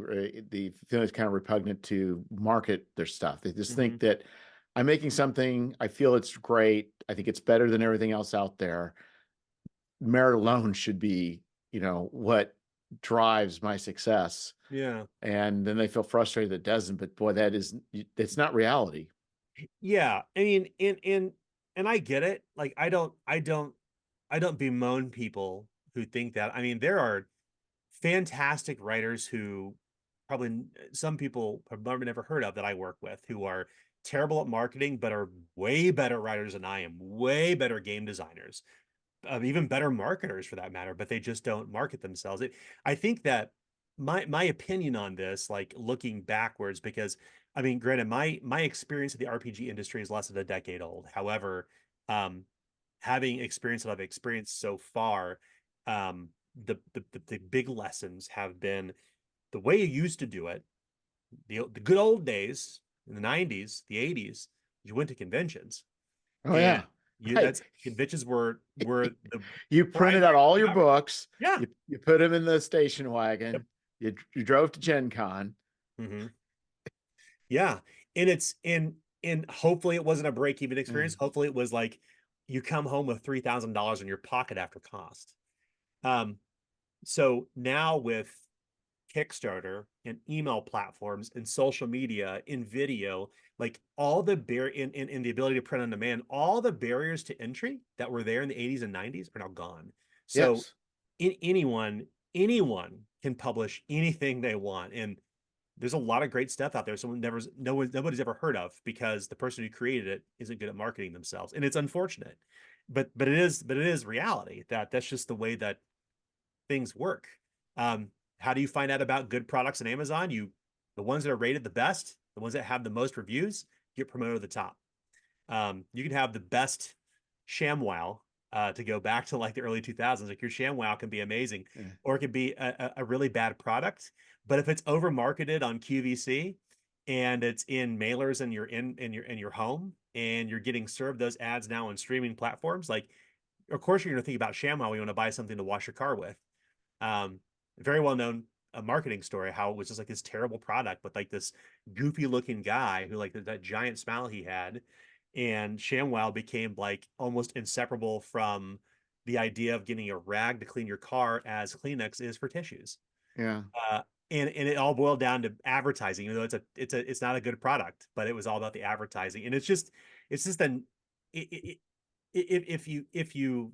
feeling is kind of repugnant to market their stuff. They just Mm-hmm. think that I'm making something, I feel it's great, I think it's better than everything else out there. Merit alone should be, what drives my success. Yeah. And then they feel frustrated that it doesn't. But boy, it's not reality. Yeah. I mean, and I get it. Like I don't bemoan people who think that. I mean, there are fantastic writers who probably some people have never heard of that I work with, who are terrible at marketing but are way better writers than I am, way better game designers, even better marketers for that matter, but they just don't market themselves. I think that my opinion on this, like looking backwards, because I mean, granted, my experience in the RPG industry is less than a decade old. However, um, having experienced what I've experienced so far, um, the big lessons have been the way you used to do it, the good old days in the 90s, the 80s, you went to conventions, Oh and yeah, you right. that's conventions were the You printed out primary all way your of government. books. Yeah. You put them in the station Yep. wagon. You drove to Gen Con. Hmm. Yeah. And and hopefully it wasn't a break even experience. Mm. Hopefully it was like you come home with $3,000 in your pocket after cost. Um, so now with Kickstarter and email platforms and social media and video, like all the in the ability to print on demand, all the barriers to entry that were there in the 80s and 90s are now gone. So Yes. anyone can publish anything they want. And there's a lot of great stuff out there someone never no one nobody's ever heard of because the person who created it isn't good at marketing themselves. And it's unfortunate. But it is reality that that's just the way that things work. How do you find out about good products on Amazon? The ones that are rated the best, the ones that have the most reviews, get promoted to the top. You can have the best ShamWow to go back to like the early 2000s. Like your ShamWow can be amazing, Yeah. or it could be a really bad product. But if it's over marketed on QVC and it's in mailers and you're in your home and you're getting served those ads now on streaming platforms, like of course you're going to think about ShamWow when you want to buy something to wash your car with. Very well known a marketing story how it was just like this terrible product with like this goofy looking guy who like that giant smile he had, and ShamWow became like almost inseparable from the idea of getting a rag to clean your car as Kleenex is for tissues. Yeah. uh, and it all boiled down to advertising, even though it's not a good product, but it was all about the advertising. And it's just an it, if you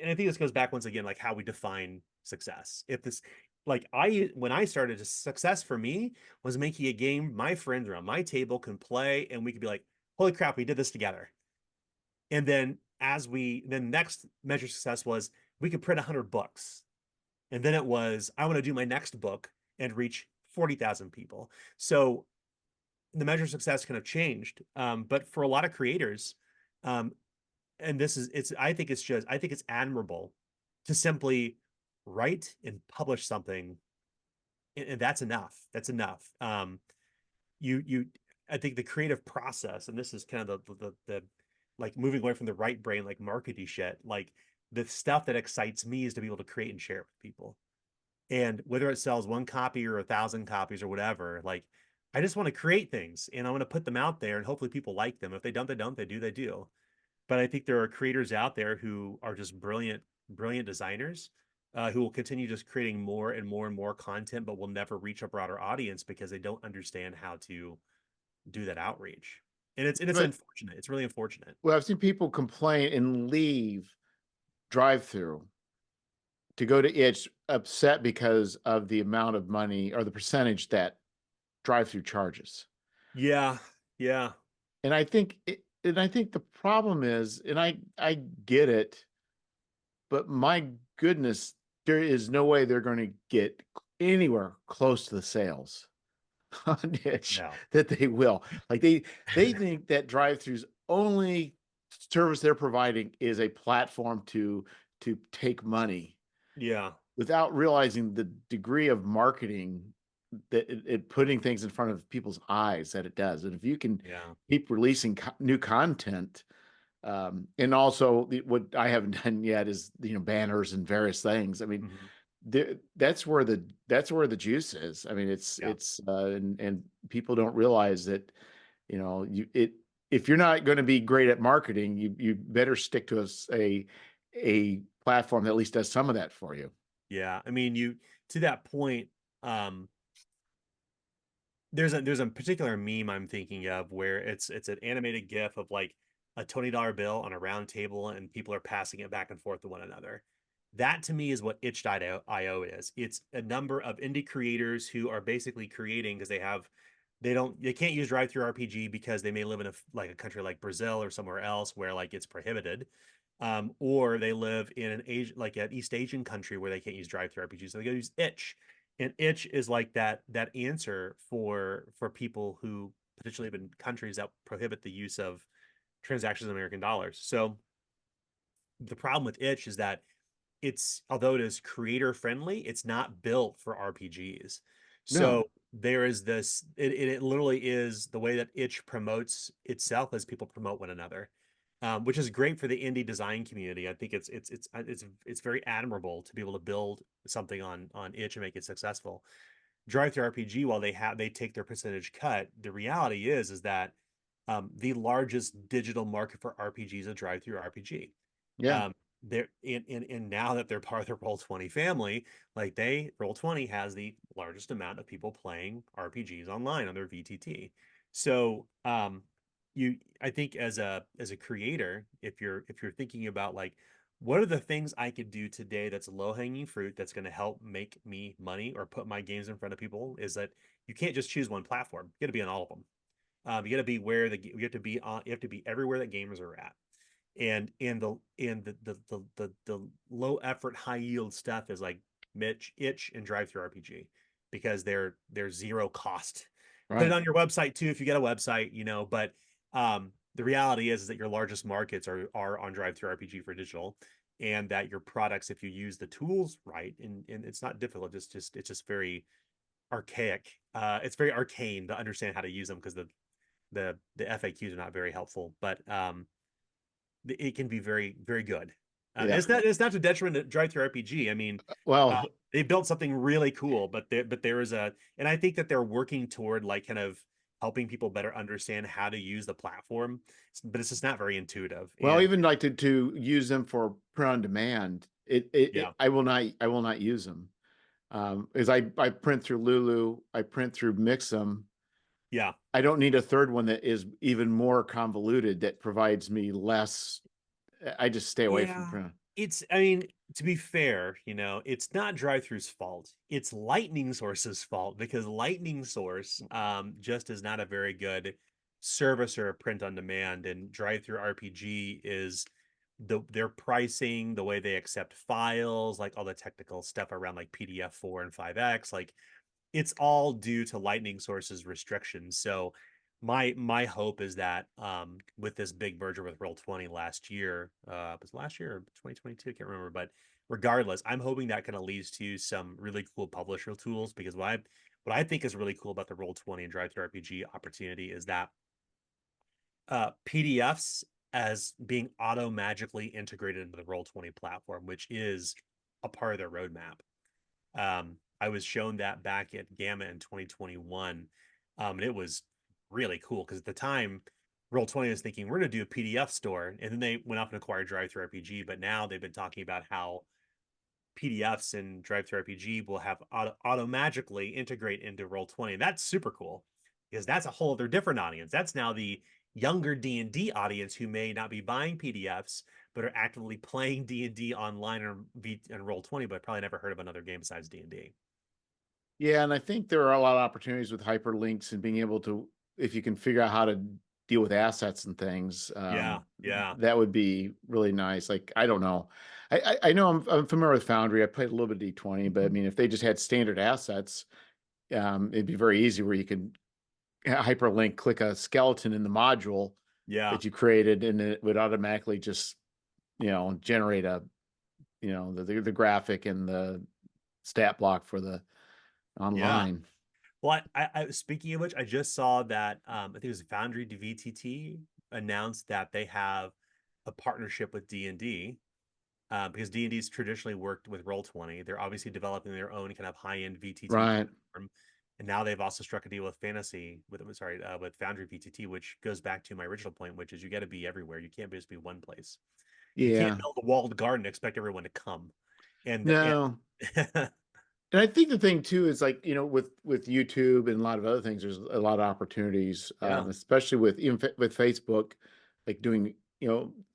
and I think this goes back once again, like how we define success. If this like I when I started, success for me was making a game my friends around my table can play and we could be like, holy crap, we did this together. And then next measure of success was we could print 100 books. And then it was, I want to do my next book and reach 40,000 people. So the measure of success kind of changed. But for a lot of creators, um, and I think it's admirable to simply write and publish something. And that's enough. That's enough. You, I think the creative process, and this is kind of the like moving away from the right brain, like markety shit, like the stuff that excites me is to be able to create and share it with people. And whether it sells one copy or 1,000 copies or whatever, like I just want to create things and I want to put them out there and hopefully people like them. If they don't, they don't, they do, they do. But I think there are creators out there who are just brilliant, brilliant designers who will continue just creating more and more and more content, but will never reach a broader audience because they don't understand how to do that outreach. And it's But unfortunate. It's really unfortunate. well, I've seen people complain and leave drive-through to go to Itch upset because of the amount of money or the percentage that drive-through charges. Yeah, yeah, And I think the problem is, and I get it, but my goodness, there is no way they're going to get anywhere close to the sales on Itch no, that they will. Like they think that drive-throughs only service they're providing is a platform to take money yeah, without realizing the degree of marketing that it putting things in front of people's eyes that it does. And if you can yeah. keep releasing new content, and also what I haven't done yet is banners and various things. I mean, Mhm. that's where the juice is. I mean, Yeah, and people don't realize that if you're not going to be great at marketing, you better stick to a platform that at least does some of that for you. yeah. I mean, you to that point, um, there's a particular meme I'm thinking of where it's an animated GIF of like a $20 bill on a round table and people are passing it back and forth to one another. That to me is what itch.io is. It's a number of indie creators who are basically creating because they can't use drive through RPG because they may live in a country like Brazil or somewhere else where like it's prohibited. Or they live in an East Asian country where they can't use drive through RPGs. So they go use itch, and itch is like that answer for people who potentially live in countries that prohibit the use of transactions in American dollars. So the problem with itch is that it's although it is creator friendly, it's not built for RPGs. No, So there is this it literally is the way that itch promotes itself as people promote one another. Which is great for the indie design community. I think it's very admirable to be able to build something on itch and make it successful. Drive through RPG, while they take their percentage cut, the reality is that the largest digital market for RPGs is a drive through RPG. yeah, They're in now that they're part of the Roll20 family, like Roll20 has the largest amount of people playing RPGs online on their VTT. So I think as a creator, if you're thinking about like what are the things I could do today that's low hanging fruit that's going to help make me money or put my games in front of people, is that you can't just choose one platform. You got to be on all of them. You got to be where you have to be on. You have to be everywhere that gamers are at. And the low effort, high yield stuff is like Mitch, Itch, and Drive Through RPG because they're zero cost. Put it right. on your website too if you get a website, but the reality is that your largest markets are on Drive Through RPG for digital, and that your products, if you use the tools right, and it's not difficult, it's just very archaic. It's very arcane to understand how to use them because the FAQs are not very helpful, but it can be very, very good. Yeah. It's not to detriment to Drive Through RPG. I mean, uh, Well, they built something really cool, but there is and I think that they're working toward like kind of helping people better understand how to use the platform, but it's just not very intuitive. well, And even like to use them for print on demand, yeah, I will not use them. Is I print through Lulu, I print through Mixam. yeah, I don't need a third one that is even more convoluted that provides me less. I just stay away from yeah. print. I mean, to be fair, it's not drive-through's fault. It's Lightning Source's fault because Lightning Source just is not a very good service or print on demand. And drive-through RPG is their pricing, the way they accept files, like all the technical stuff around like PDF 4 and 5X, like it's all due to Lightning Source's restrictions. So my hope is that with this big merger with Roll20 last year, was last year or 2022, I can't remember, but regardless, I'm hoping that kind of leads to some really cool publisher tools because what I think is really cool about the Roll20 and Drive Through RPG opportunity is that PDFs as being auto magically integrated into the Roll20 platform, which is a part of their roadmap. I was shown that back at Gamma in 2021. And it was really cool because at the time, Roll20 was thinking we're going to do a PDF store, and then they went off and acquired Drive-Thru RPG. But now they've been talking about how PDFs and Drive-Thru RPG will have auto magically integrate into Roll20, and that's super cool because that's a whole other different audience. That's now the younger D&D audience who may not be buying PDFs but are actively playing D&D online or Roll20, but probably never heard of another game besides D&D. Yeah, and I think there are a lot of opportunities with hyperlinks and being able to, if you can figure out how to deal with assets and things, Yeah, yeah. that would be really nice. Like, I don't know. I know I'm familiar with Foundry. I played a little bit of D20, but I mean, if they just had standard assets, it'd be very easy where you can hyperlink, click a skeleton in the module Yeah, that you created, and it would automatically just, generate the graphic and the stat block for the yeah. online. Well, I speaking of which, I just saw that I think it was Foundry VTT announced that they have a partnership with D&D because D&D's traditionally worked with Roll20. They're obviously developing their own kind of high-end VTT Right. platform, and now they've also struck a deal with with Foundry VTT, which goes back to my original point, which is you got to be everywhere. You can't just be one place. You can't Yeah. build a walled garden and expect everyone to come. And No. And I think the thing too is like, with YouTube and a lot of other things, there's a lot of opportunities, yeah, especially with Facebook, like doing,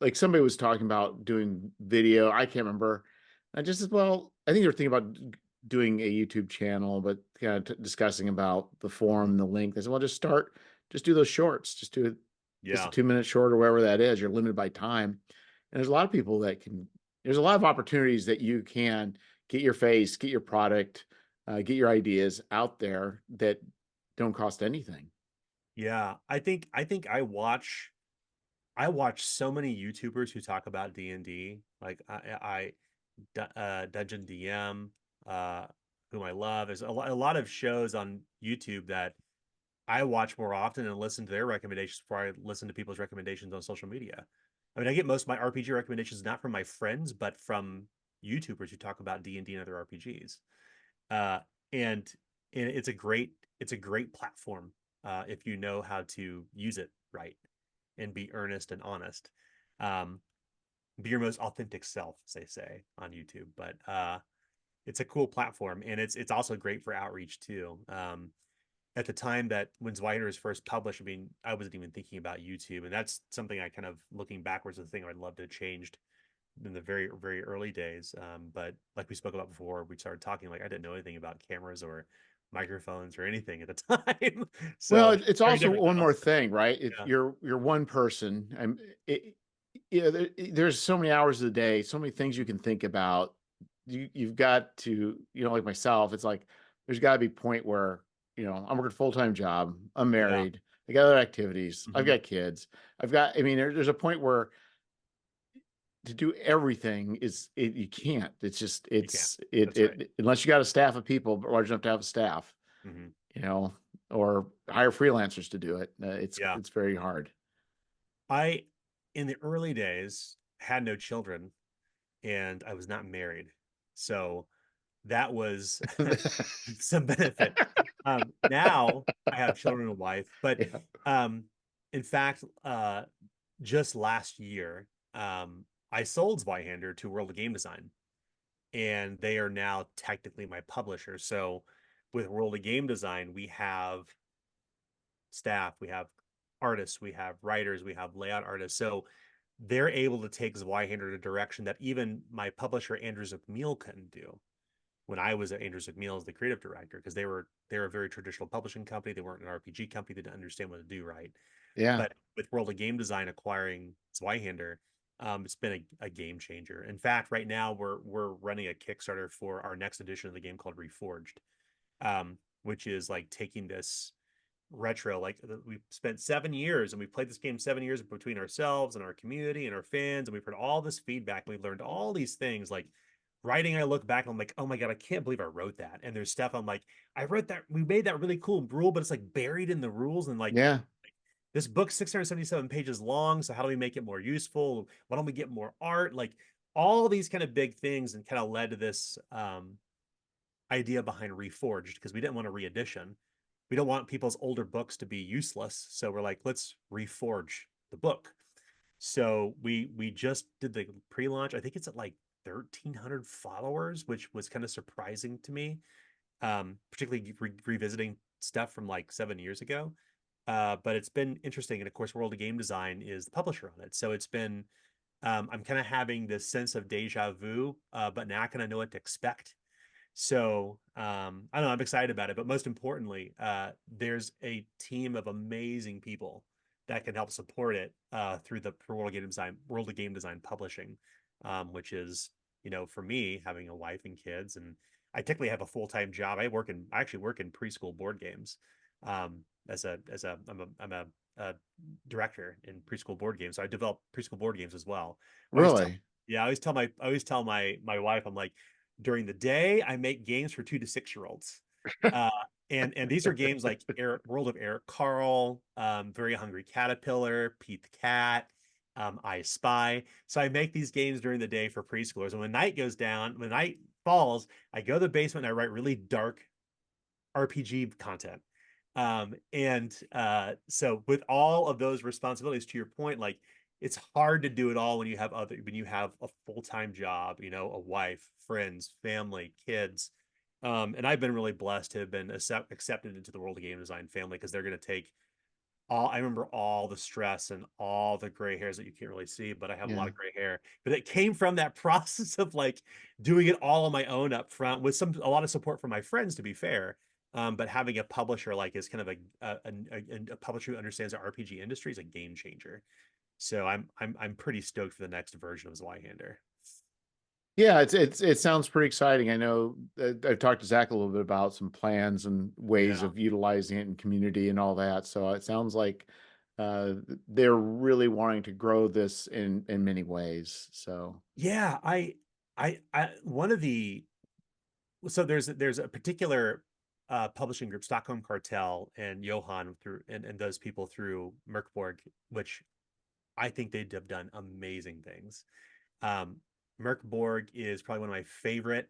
like somebody was talking about doing video. I can't remember. I just said, well, I think they're thinking about doing a YouTube channel, but kind of discussing about the mhm, forum, the link. They said, well, just do those shorts, just a yeah, 2 minute short or wherever that is. You're limited by time. And there's a lot of people there's a lot of opportunities that you can get your face, get your product, get your ideas out there that don't cost anything. yeah. I think I watch so many YouTubers who talk about D&D. Like Dungeon DM, whom I love. There's a lot of shows on YouTube that I watch more often and listen to their recommendations before I listen to people's recommendations on social media. I mean, I get most of my RPG recommendations not from my friends, but from YouTubers who talk about D&D and other RPGs. Uh, and and it's a great platform if you know how to use it right and be earnest and honest. Um, be your most authentic self, as they say on YouTube. But it's a cool platform, and it's also great for outreach too. At the time that when Zwihänder was first published, I mean, I wasn't even thinking about YouTube, and that's something I kind of looking backwards, the thing I'd love to have changed in the very very early days. But like we spoke about before, we started talking. Like I didn't know anything about cameras or microphones or anything at the time, Well, so it's very also different one now. more thing, right? Yeah. You're one person. It, there's so many hours of the day, so many things you Mhm. can think about. You've got to, like myself, it's like there's got to be a point where, I'm working a full-time job, I'm Yeah. married, I got other activities, I've Hmm. got kids, I mean, there's a point where to do everything you can't. It's just You can't. it That's right. it unless you got a staff of people large enough to have a staff, Hmm. you know, or hire freelancers to do it. Yeah. It's very hard. I, in the early days, had no children and I was not married. So that was some benefit. Now I have children and a wife, but Yeah. um, in fact, just last year, I sold Zweihander to World of Game Design, and they are now technically my publisher. So with World of Game Design, we have staff, we have artists, we have writers, we have layout artists. So they're able to take Zweihander in a direction that even my publisher Andrews McMeel couldn't do when I was at Andrews McMeel as the creative director, because they were a very traditional publishing company. They weren't an RPG company. They didn't understand what to do right. Yeah. But with World of Game Design acquiring Zweihander, it's been a game changer. In fact, right now we're running a Kickstarter for our next edition of the game called Reforged, which is like taking this retro. Like we spent 7 years and we played this game 7 years between ourselves and our community and our fans, and we've heard all this feedback. And we've learned all these things like writing. I look back and I'm like, oh my god, I can't believe I wrote that. And there's stuff I'm like, I wrote that, we made that really cool rule, but it's like buried in the rules, and like Yeah. this book's 677 pages long, so how do we make it more useful? Why don't we get more art? Like all these kind of big things, and kind of led to this idea behind Reforged, because we didn't want a reedition. We don't want people's older books to be useless. So we're like, let's reforge the book. So we just did the pre-launch. I think it's at like 1,300 followers, which was kind of surprising to me, particularly revisiting stuff from like 7 years ago. But it's been interesting. And of course, World of Game Design is the publisher on it. So it's been, I'm kind of having this sense of deja vu, but now I kind of know what to expect. So I don't know, I'm excited about it. But most importantly, there's a team of amazing people that can help support it through the World of Game Design Publishing, which is, for me, having a wife and kids, and I technically have a full-time job. I actually work in preschool board games, I'm a director in preschool board games. So I develop preschool board games as well. I always tell, Really? yeah, I always tell my wife, I'm like, during the day, I make games for 2 to 6 year olds. Uh, and these are games like World of Eric Carl, Very Hungry Caterpillar, Pete the Cat, I Spy. So I make these games during the day for preschoolers. And when night falls, I go to the basement and I write really dark RPG content. So with all of those responsibilities, to your point, like it's hard to do it all when you have a full-time job, a wife, friends, family, kids. And I've been really blessed to have been accepted into the World of Game Design family, because they're going to take I remember all the stress and all the gray hairs that you can't really see, but I have a lot Yeah. of gray hair. But it came from that process of like doing it all on my own up front, with a lot of support from my friends, to be fair. But having a publisher like is kind of a publisher who understands the RPG industry is a game changer. So I'm pretty stoked for the next version of Zweihander. Yeah, it sounds pretty exciting. I know I've talked to Zach a little bit about some plans and ways Yeah. of utilizing it in community and all that. So it sounds like they're really wanting to grow this in many ways. So Yeah, I one of the so there's a particular publishing group, Stockholm Cartel, and Johan and those people through Merkborg, which I think they have done amazing things. Um, Merkborg is probably one of my favorite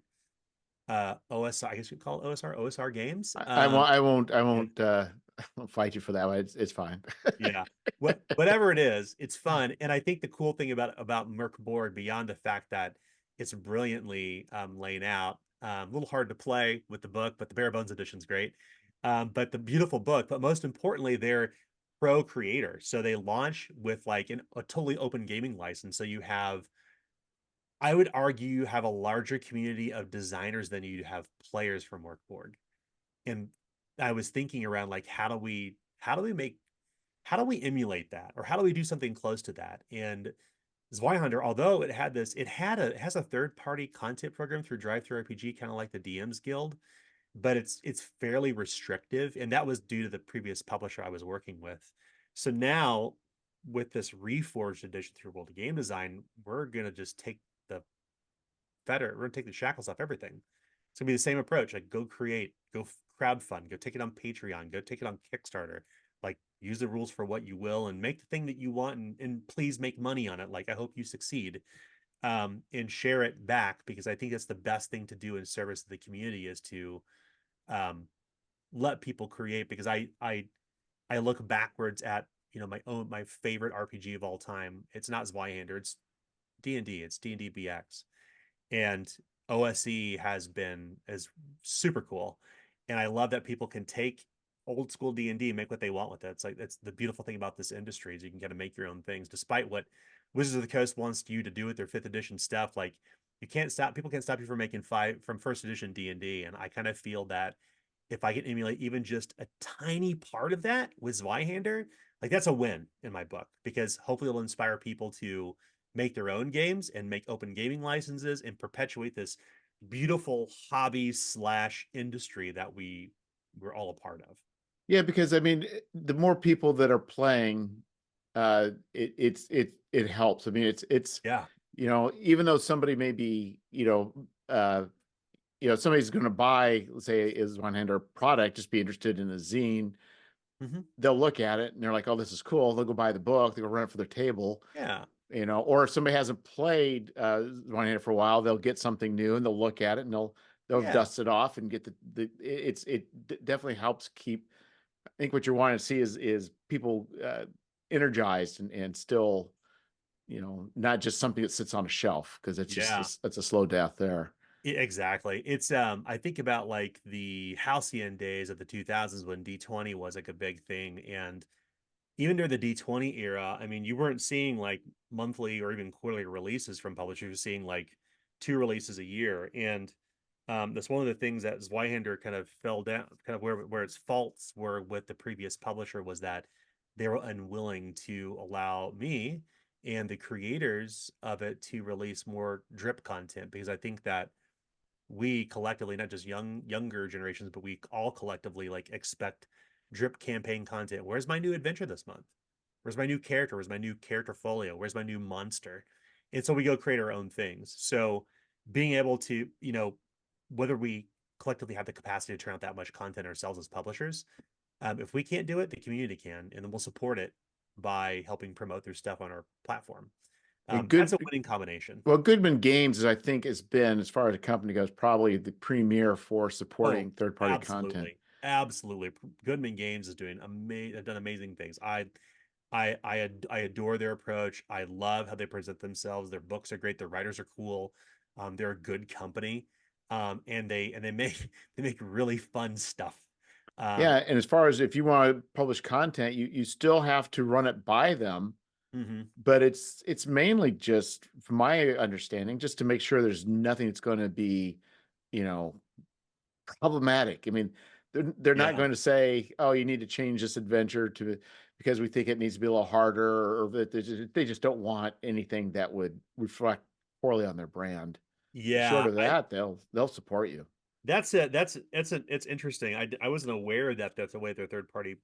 OSR, I guess you call it OSR games. I won't I Yeah, won't I won't fight you for that one. It's fine. yeah. Whatever it is, it's fun. And I think the cool thing about Merkborg, beyond the fact that it's brilliantly laid out, a little hard to play with the book, but the bare bones edition is great. But the beautiful book, but most importantly, they're pro creator. So they launch with like a totally open gaming license. So I would argue, you have a larger community of designers than you have players from Merkborg. And I was thinking around like, how do we emulate that, or how do we do something close to that? And Zweihander, although it has a third party content program through Drive Through RPG, kind of like the DMs Guild, but it's fairly restrictive, and that was due to the previous publisher I was working with. So now, with this reforged edition through World of Game Design, we're gonna just take the we're gonna take the shackles off everything. It's gonna be the same approach. Like, go create, go crowdfund, go take it on Patreon, go take it on Kickstarter. Like, use the rules for what you will, and make the thing that you want, and please make money on it. Like, I hope you succeed. And share it back, because I think that's the best thing to do in service to the community, is to um, let people create. Because I look backwards at, my favorite RPG of all time. It's not Zweihander, it's D&D. It's D&D BX, and OSE is super cool. And I love that people can take old school D&D and make what they want with it. It's like, that's the beautiful thing about this industry, is you can kind of make your own things, despite what Wizards of the Coast wants you to do with their 5th edition stuff. Like, people can't stop you from making from 1st edition D&D. And I kind of feel that if I can emulate even just a tiny part of that with Zweihander, like, that's a win in my book, because hopefully it'll inspire people to make their own games and make open gaming licenses and perpetuate this beautiful hobby slash industry that we're all a part of. Yeah, because I mean, the more people that are playing, it helps. I mean, it's Yeah. even though somebody may be, somebody's going to buy, let's say, is one-hander product, just be interested in a zine. Hmm. they'll look at it and they're like, "Oh, this is cool." They'll go buy the book. They'll go run it for their table, Yeah. or if somebody hasn't played Zwihänder for a while, they'll get something new and they'll look at it and they'll Yeah. dust it off and get definitely helps keep. I think what you're wanting to see is people energized and still, not just something that sits on a shelf, because Yeah. it's a slow death there. Exactly. It's I think about like the halcyon days of the 2000s when D20 was like a big thing, and even during the D20 era, I mean, you weren't seeing like monthly or even quarterly releases from publishers. You were seeing like two releases a year. And that's one of the things that Zweihander kind of fell down, kind of where its faults were with the previous publisher was that they were unwilling to allow me and the creators of it to release more drip content, because I think that we collectively, not just younger generations, but we all collectively like expect drip campaign content. Where's my new adventure this month? Where's my new character? Where's my new character folio? Where's my new monster? And so we go create our own things. So being able to, whether we collectively have the capacity to turn out that much content ourselves as publishers, if we can't do it, the community can, and then we'll support it by helping promote their stuff on our platform. And That's a good winning combination. Well, Goodman Games, I think, has been, as far as a company goes, probably the premier for Oh, supporting third-party content. absolutely. Absolutely. Goodman Games is doing have done amazing things. I adore their approach. I love how they present themselves. Their books are great. Their writers are cool. They're a good company. And they make they make really fun stuff. Yeah, Um, and as far as if you want to publish content, you still have to run it by them, mhm. but it's mainly just, from my understanding, just to make sure there's nothing that's going to be, you know, problematic. I mean, they're not Yeah. going to say, "Oh, you need to change this adventure to because we think it needs to be a little harder," or that they just don't want anything that would reflect poorly on their brand. Short Yeah. of that, they'll support you. That's it. It's interesting. I wasn't aware that that's the way their third party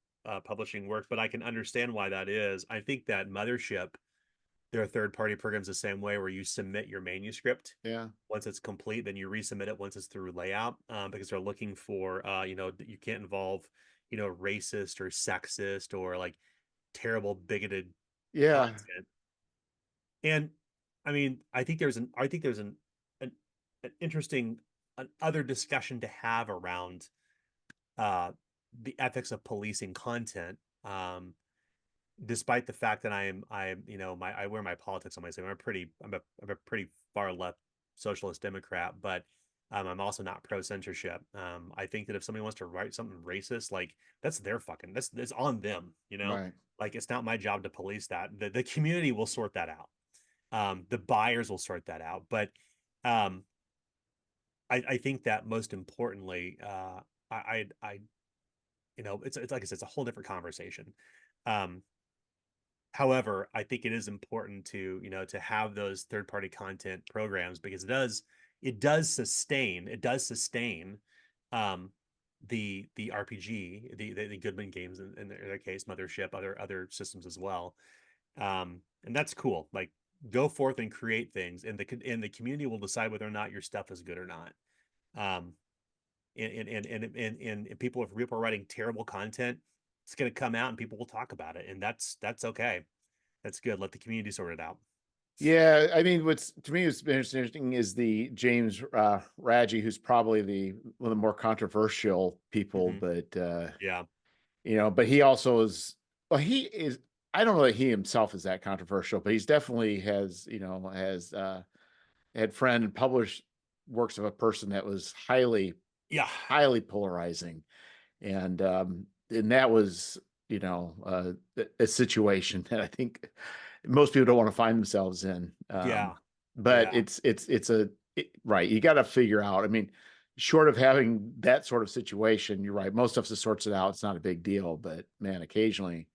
publishing works, but I can understand why that is. I think that Mothership, their third party programs the same way, where you submit your manuscript Yeah. once it's complete, then you resubmit it once it's through layout, because they're looking for you can't involve racist or sexist or like terrible bigoted Yeah. content. And I mean, I think there's an, an interesting other discussion to have around uh, the ethics of policing content. Despite the fact that I'm I wear my politics on my sleeve. I'm a pretty far left socialist Democrat, but I'm also not pro censorship. I think that if somebody wants to write something racist, like that's their fucking that's on them. Right. Like it's not my job to police that. The community will sort that out. The buyers will sort that out. But um, I think that most importantly, I it's like I said, it's a whole different conversation. Um, However, I think it is important to, to have those third party content programs, because it does sustain um the RPG, the Goodman games in their case, Mothership, other systems as well. And that's cool. Like go forth and create things, and the community will decide whether or not your stuff is good or not. Um and people, if people are writing terrible content, it's going to come out and people will talk about it, and that's okay. That's good. Let the community sort it out. Yeah, I mean, what's to me has been interesting is the James Raggi, who's probably one of the more controversial people, Hmm. but Yeah. but he also is. Well, he is. I don't know that he himself is that controversial, but he's definitely has had friend and published works of a person that was Yeah. highly polarizing, and that was a situation that I think most people don't want to find themselves in. Yeah. But Yeah. right. You got to figure out. I mean, short of having that sort of situation, you're right. Most of us sorts it out. It's not a big deal, but man, occasionally,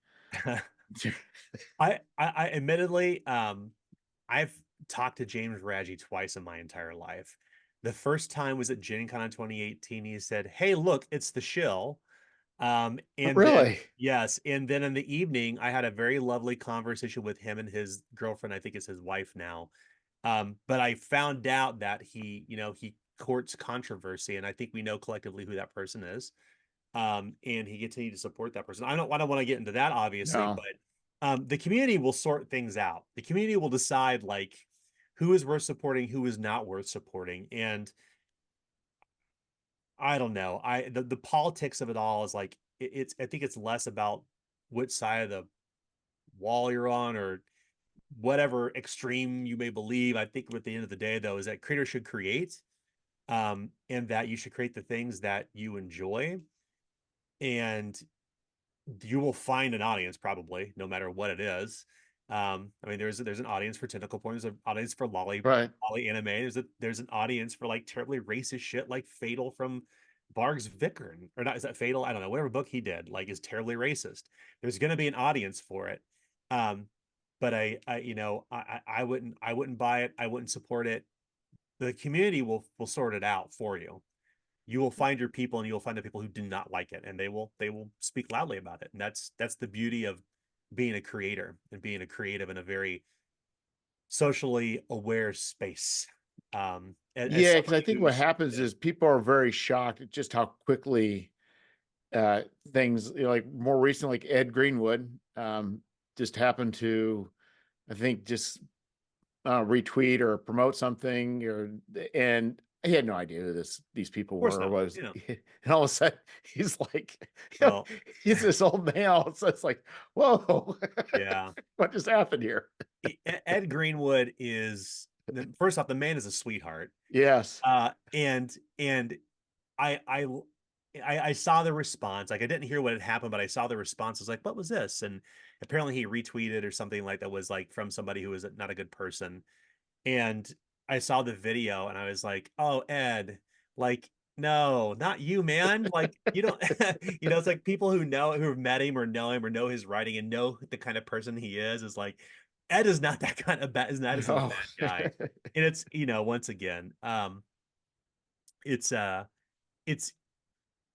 I admittedly, I've talked to James Raggi twice in my entire life. The first time was at Gen Con in 2018. He said, "Hey, look, it's the shill." And then really, yes, and then in the evening, I had a very lovely conversation with him and his girlfriend. I think it's his wife now. But I found out that he courts controversy, and I think we know collectively who that person is. and he continued to support that person. I don't want to get into that, obviously, No. but the community will sort things out. The community will decide like who is worth supporting, who is not worth supporting, and I don't know. The politics of it all is like it's. I think it's less about which side of the wall you're on or whatever extreme you may believe. I think at the end of the day, though, is that creators should create, and that you should create the things that you enjoy, and you will find an audience probably, no matter what it is. I mean, there's an audience for tentacle porn. There's an audience for Right. lolly anime. There's an audience for like terribly racist shit, like Fatal from Barg's Vicar, or not? Is that Fatal? I don't know. Whatever book he did, like, is terribly racist. There's going to be an audience for it. Um, but I wouldn't buy it. I wouldn't support it. The community will sort it out for you. You will find your people, and you'll find the people who do not like it, and they will speak loudly about it. And that's the beauty of being a creator and being a creative in a very socially aware space. As Yeah, because I somebody think what who's happens is people are very shocked at just how quickly things, like more recently, like Ed Greenwood, just happened to, I think, just retweet or promote something, and he had no idea who these people of course were or not, was, yeah. and all of a sudden he's like, Well, he's this old male. So it's like, whoa, yeah. what just happened here? Ed Greenwood is, first off, the man is a sweetheart. Yes. And I I I saw the response. Like, I didn't hear what had happened, but I saw the response. I was like, what was this? And apparently he retweeted or something like that, was like from somebody who was not a good person. And I saw the video and I was like, oh, Ed, like, no, not you, man. Like, you don't, it's like people who have met him or know his writing and know the kind of person he is like, Ed is not that kind of bad, is not a No. bad guy. And it's, once again, it's, it's,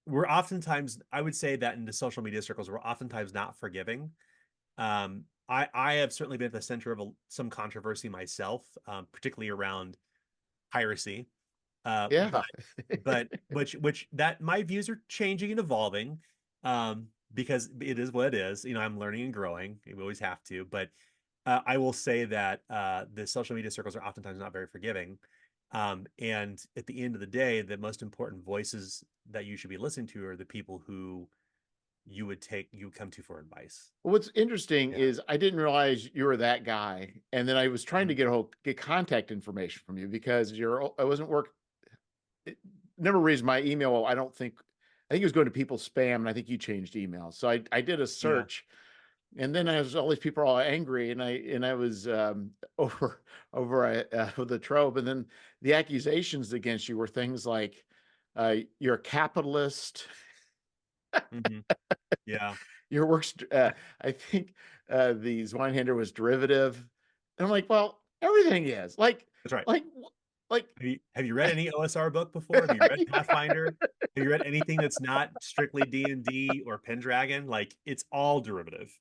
we're oftentimes, I would say that in the social media circles, we're oftentimes not forgiving. I have certainly been at the center of some controversy myself, particularly around piracy. Yeah. But which that my views are changing and evolving, because it is what it is. I'm learning and growing. We always have to. But I will say that the social media circles are oftentimes not very forgiving. And at the end of the day, the most important voices that you should be listening to are the people who you come to for advice. What's interesting Yeah. is I didn't realize you were that guy, and then I was trying to Mhm. get contact information from you because I wasn't it never reads my email. Well, I think it was going to people's spam, and I think you changed emails. So I did a Yeah. search, and then I was all these people are all angry, and I was over the trope, and then the accusations against you were things like you're a capitalist, Mhm. Yeah. your works. I think the Zwihänder was derivative, and I'm like, well, everything is That's right. like like. Have you read any OSR book before? Have you read Pathfinder? Have you read anything that's not strictly D&D or Pendragon? Like, it's all derivative.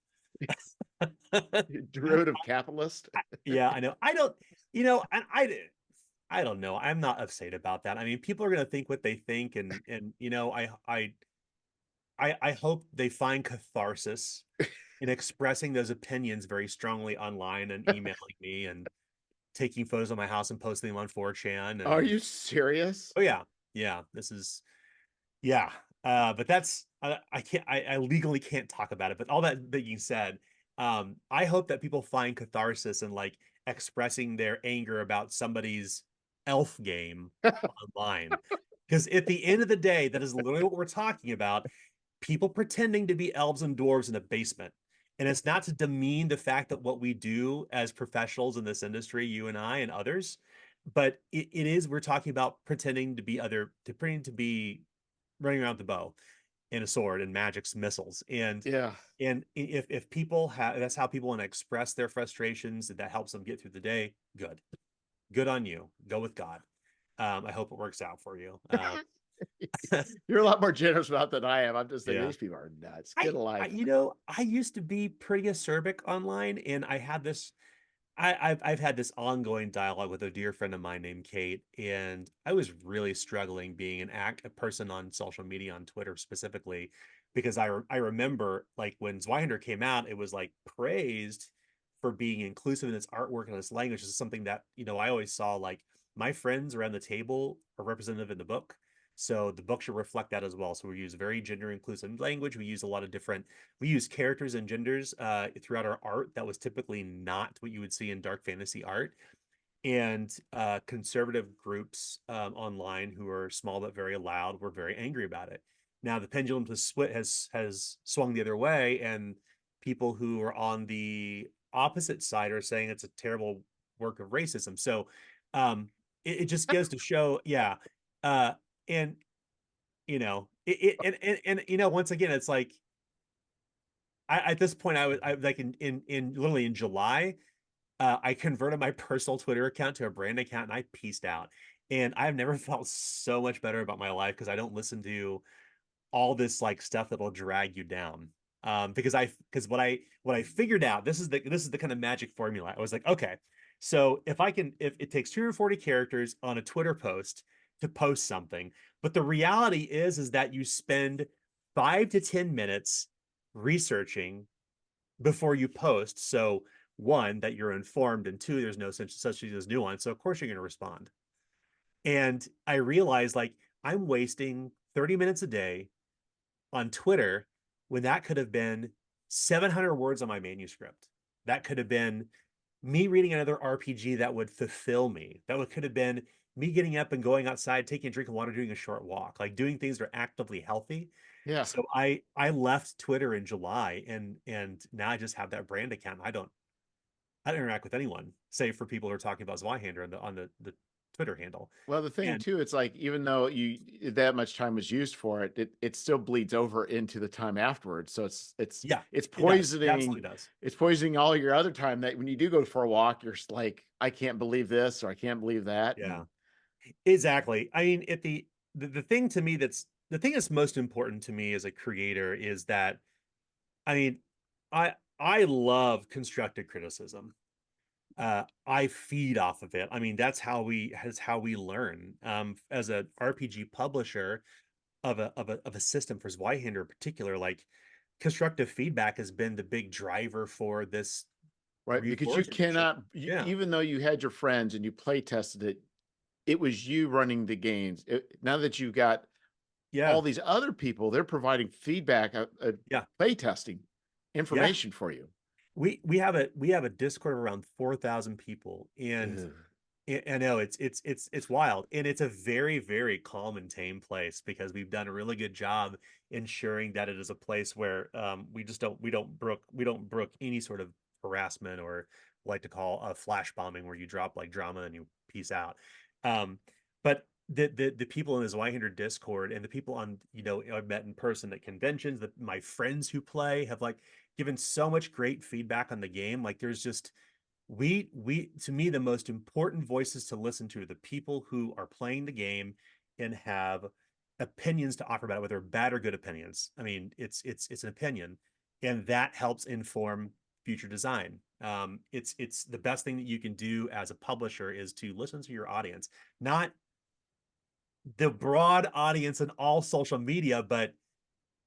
Derivative capitalist. Yeah, I know. I don't, and I don't know. I'm not upset about that. I mean, people are going to think what they think, and I hope they find catharsis in expressing those opinions very strongly online and emailing me and taking photos of my house and posting them on 4chan. Are And you serious? oh yeah, yeah, this is, yeah. But that's, I can't, I legally can't talk about it. But all that being said, I hope that people find catharsis in like expressing their anger about somebody's elf game online. Because at the end of the day, that is literally what we're talking about. People pretending to be elves and dwarves in a basement. And it's not to demean the fact that what we do as professionals in this industry, you and I and others, but it is, we're talking about pretending to be running around with a bow and a sword and magic's missiles. Yeah. And if people have, that's how people want to express their frustrations, that helps them get through the day, good on you. Go with God. I hope it works out for you. You're a lot more generous about than I am. I'm just thinking Yeah. these people are nuts. Get a I life. I used to be pretty acerbic online, and I had this, I've had this ongoing dialogue with a dear friend of mine named Kate, and I was really struggling being a person on social media, on Twitter specifically, because I remember like when Zwihänder came out, it was like praised for being inclusive in its artwork and its language. This is something that, I always saw, like, my friends around the table are representative in the book. So the book should reflect that as well. So we use very gender inclusive language. We use a lot of different, we use characters and genders throughout our art that was typically not what you would see in dark fantasy art. And conservative groups online, who are small but very loud, were very angry about it. Now the pendulum has swung the other way, and people who are on the opposite side are saying it's a terrible work of racism. So it just goes to show, yeah. And once again, it's like, at this point, I like in literally in July, I converted my personal Twitter account to a brand account, and I pieced out. And I've never felt so much better about my life, because I don't listen to all this like stuff that'll drag you down. Because what I figured out, this is the kind of magic formula. I was like, okay, so if it takes 240 characters on a Twitter post to post something, but the reality is that you spend 5 to 10 minutes researching before you post. So one, that you're informed, and two, there's no such thing as nuance. So of course you're going to respond. And I realized, like, I'm wasting 30 minutes a day on Twitter when that could have been 700 words on my manuscript. That could have been me reading another RPG that would fulfill me. Could have been me getting up and going outside, taking a drink of water, doing a short walk, like doing things that are actively healthy. Yeah. So I left Twitter in July, and now I just have that brand account. I don't interact with anyone, save for people who are talking about Zweihander on the Twitter handle. Well, the thing And too, it's like even though that much time was used for it, it still bleeds over into the time afterwards. So yeah, it's it does. It poisoning absolutely does. it's poisoning all your other time, that when you do go for a walk, you're just like, I can't believe this, or I can't believe that. Yeah, And exactly. I mean, the thing to me the thing that's most important to me as a creator is that, I mean, I love constructive criticism. I feed off of it. I mean, that's how we learn. As a RPG publisher of a system for Zweihander in particular, like, constructive feedback has been the big driver for this right, because you reforged edition. cannot, Yeah, even though you had your friends and you play tested it, it was you running the games. Now that you've got yeah, all these other people, they're providing feedback, yeah, play testing yeah. information for you. We have a Discord of around 4,000 people, and Ugh. I know it's wild, and it's a very, very calm and tame place, because we've done a really good job ensuring that it is a place where we don't brook any sort of harassment, or like to call a flash bombing, where you drop like drama and you peace out. Um, but the people in the Zweihander Discord, and the people I've met in person at conventions, that my friends who play, have like given so much great feedback on the game. Like, there's just, we to me, the most important voices to listen to are the people who are playing the game and have opinions to offer about it, whether bad or good opinions. I mean, it's an opinion, and that helps inform future design. It's the best thing that you can do as a publisher, is to listen to your audience, not the broad audience in all social media, but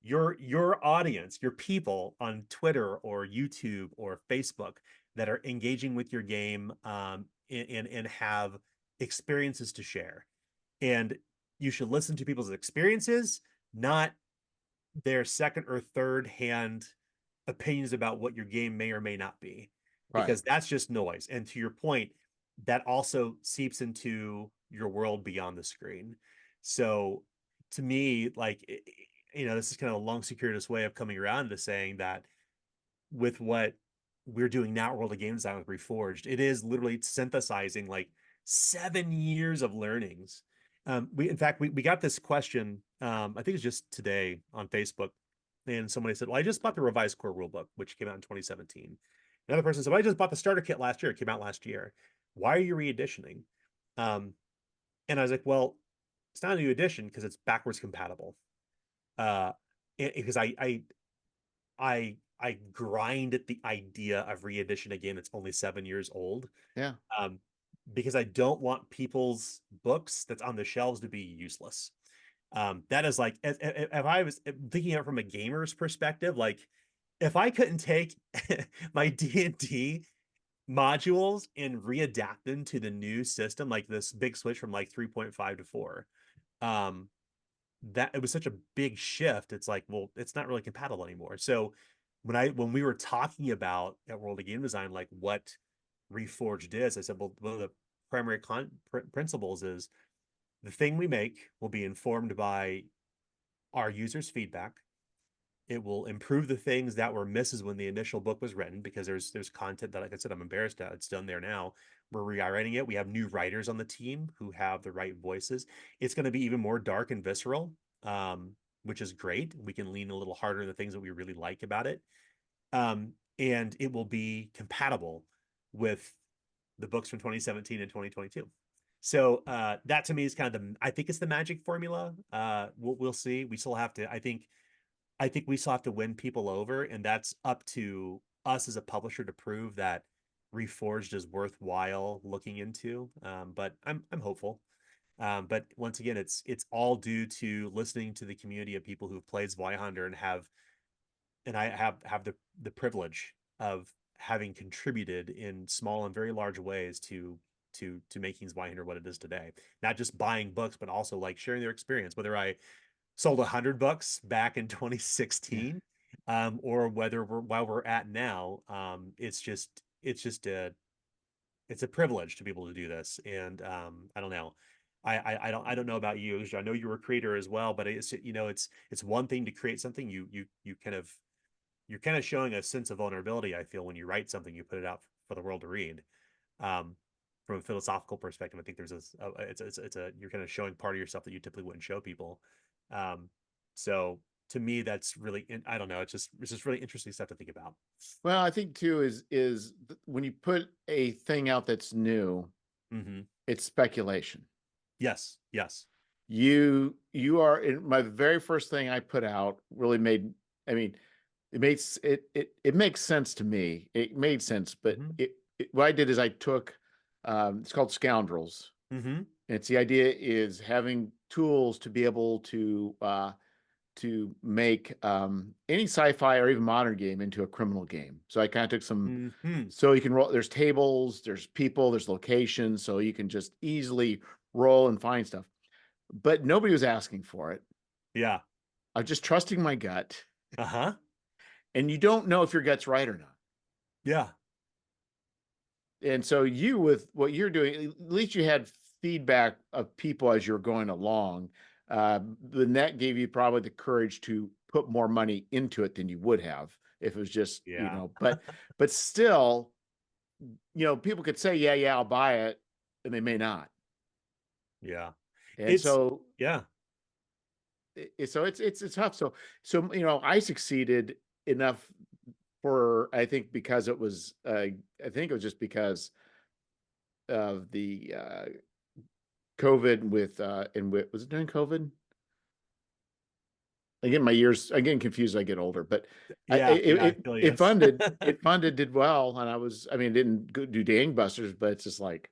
your audience, your people on Twitter or YouTube or Facebook, that are engaging with your game, and have experiences to share. And you should listen to people's experiences, not their second or third hand opinions about what your game may or may not be, Right. because that's just noise. And to your point, that also seeps into your world beyond the screen. So to me, like, this is kind of a long, circuitous way of coming around to saying that, with what we're doing now at World of Game Design with Reforged, it is literally synthesizing like 7 years of learnings. In fact, we got this question, I think it's just today on Facebook, and somebody said, "Well, I just bought the revised core rulebook, which came out in 2017." Another person said, "Well, I just bought the starter kit last year; it came out last year. Why are you reeditioning?" Um, and I was like, "Well, it's not a new edition because it's backwards compatible." Uh, because I I grind at the idea of re-edition a game that's only 7 years old. Yeah. Um, because I don't want people's books that's on the shelves to be useless. That is like if I was thinking of it from a gamer's perspective, like if I couldn't take my D&D modules and readapt them to the new system, like this big switch from like 3.5 to 4, um, that it was such a big shift. It's like, well, it's not really compatible anymore. So when we were talking about at World of Game Design, like what Reforged is, I said, well, one of the primary principles is the thing we make will be informed by our users' feedback. It will improve the things that were misses when the initial book was written, because there's content that, like I said, I'm embarrassed at. It's done there now. We're rewriting it. We have new writers on the team who have the right voices. It's going to be even more dark and visceral, which is great. We can lean a little harder in the things that we really like about it. And it will be compatible with the books from 2017 and 2022. So that to me is kind of I think it's the magic formula. We'll see. We still have to, I think we still have to win people over, and that's up to us as a publisher to prove that Reforged is worthwhile looking into. But I'm hopeful. But once again, it's all due to listening to the community of people who've played Zwihänder and I have the privilege of having contributed in small and very large ways to making Zwihänder what it is today. Not just buying books, but also like sharing their experience, whether I sold 100 books back in Yeah. 2016, or whether while we're at now. It's a privilege to be able to do this. And I don't know. I don't know about you. I know you're a creator as well, but it's one thing to create something. You're kind of showing a sense of vulnerability, I feel, when you write something, you put it out for the world to read. Um, from a philosophical perspective, I think there's you're kind of showing part of yourself that you typically wouldn't show people. Um, so to me, that's really, I don't know, it's just really interesting stuff to think about. Well, I think too when you put a thing out that's new, Mm-hmm. it's speculation. Yes, yes. You are in my very first thing I put out really made, I mean, it makes sense to me. It made sense, but Mm-hmm. what I did is I took it's called Scoundrels. Mm-hmm. And it's the idea is having tools to be able to make any sci-fi or even modern game into a criminal game. So I kind of took some, Mm-hmm. so you can roll, there's tables, there's people, there's locations, so you can just easily roll and find stuff. But nobody was asking for it. Yeah. I was just trusting my gut. Uh-huh. And you don't know if your gut's right or not. Yeah. And so you, with what you're doing, at least you had feedback of people as you're going along. The net gave you probably the courage to put more money into it than you would have if it was just, Yeah. but still, people could say, yeah, yeah, I'll buy it, and they may not. Yeah. And It's so, yeah. it's tough. So I succeeded enough for, I think, because it was, I think it was just because of the COVID was it during COVID? Again, my years, I get confused as I get older, but Yeah. Yeah. I feel it yes. did well. And I mean, it didn't do gangbusters, but it's just like,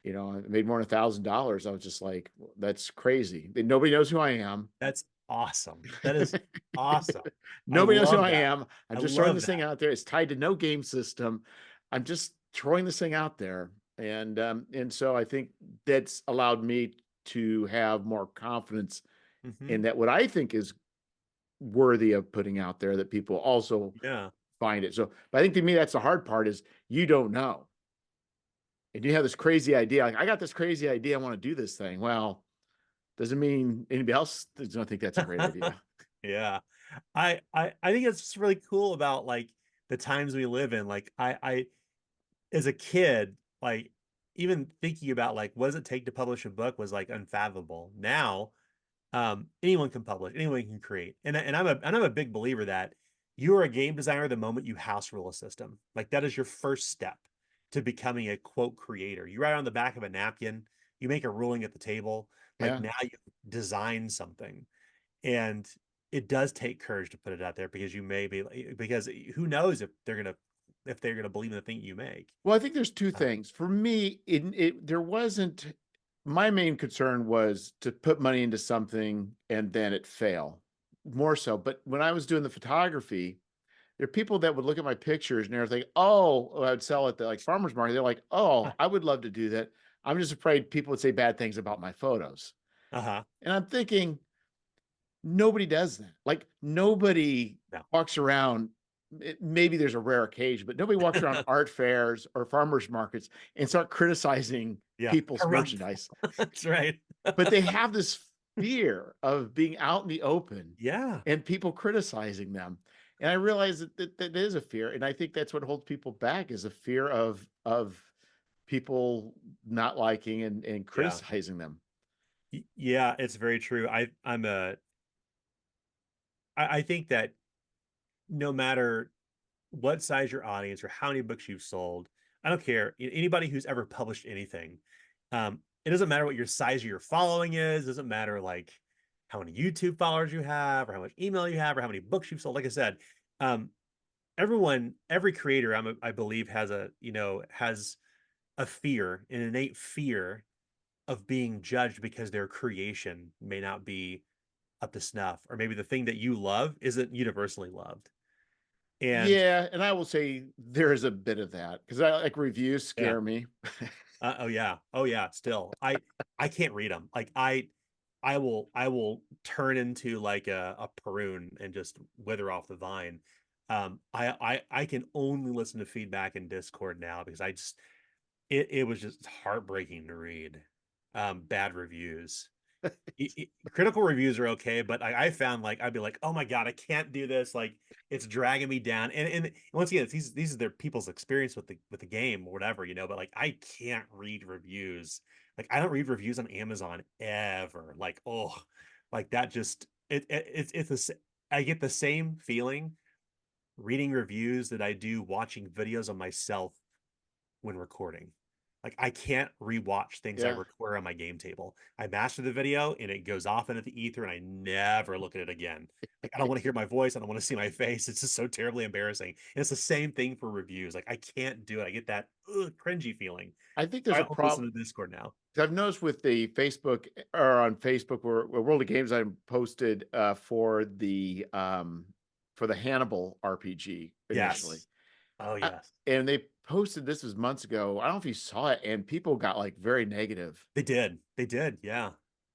I made more than $1,000. I was just like, that's crazy. Nobody knows who I am. That's awesome. That is awesome. I Nobody knows who love I that. am. I'm I just throwing love this thing that. out there. It's tied to no game system. I'm just throwing this thing out there. And so I think that's allowed me to have more confidence Mm-hmm. in that what I think is worthy of putting out there, that people also Yeah. find it. So, but I think to me, that's the hard part is you don't know. And you have this crazy idea. Like, I got this crazy idea. I want to do this thing. Well, doesn't mean anybody else does not think that's a great idea. Yeah. I think it's just really cool about like the times we live in. Like I as a kid, like even thinking about like what does it take to publish a book was like unfathomable. Now, anyone can publish, anyone can create. And I'm a big believer that you are a game designer the moment you house rule a system. Like that is your first step to becoming a quote creator. You write on the back of a napkin, you make a ruling at the table. Like Yeah. now you design something. And it does take courage to put it out there because you may be because who knows if they're gonna believe in the thing you make. Well, I think there's two Uh, things. For me, there wasn't, my main concern was to put money into something and then it fail more so. But when I was doing the photography, there are people that would look at my pictures and they're like, oh, I would sell at the like farmer's market. They're like, oh, I would love to do that. I'm just afraid people would say bad things about my photos. uh-huh. And I'm thinking, nobody does that. Like nobody No. walks around. Maybe there's a rare occasion, but nobody walks around art fairs or farmers markets and start criticizing Yeah. people's Harumph. merchandise. That's right. But they have this fear of being out in the open Yeah. and people criticizing them. And I realize that is a fear, and I think that's what holds people back is a fear of people not liking and Yeah. criticizing them. Yeah, it's very true. I think that no matter what size your audience or how many books you've sold, I don't care. Anybody who's ever published anything, it doesn't matter what your size of your following is. It doesn't matter like how many YouTube followers you have, or how much email you have, or how many books you've sold. Like I said, um, every creator, I believe, has a fear, an innate fear of being judged because their creation may not be up to snuff, or maybe the thing that you love isn't universally loved. And Yeah, and I will say there is a bit of that because I like reviews yeah, scare me. oh yeah. Still, I can't read them. Like I will turn into like a prune and just wither off the vine. I can only listen to feedback in Discord now because it was just heartbreaking to read bad reviews. Critical reviews are okay, but I found like I'd be like, oh my god, I can't do this. Like it's dragging me down. And once again, these are their people's experience with the game or whatever, But like I can't read reviews. Like I don't read reviews on Amazon ever. Like like that just I get the same feeling reading reviews that I do watching videos of myself when recording. Like I can't rewatch things I Yeah, record on my game table. I master the video and it goes off into the ether and I never look at it again. Like I don't want to hear my voice. I don't want to see my face. It's just so terribly embarrassing. And it's the same thing for reviews. Like I can't do it. I get that cringy feeling. I think So there's I a only listen problem. to Discord now. I've noticed with the Facebook or on Facebook where World of Games I posted for the Hannibal RPG initially. Yes. Oh Uh, yes. and they posted this was months ago. I don't know if you saw it, and people got like very negative. They did. They did. Yeah.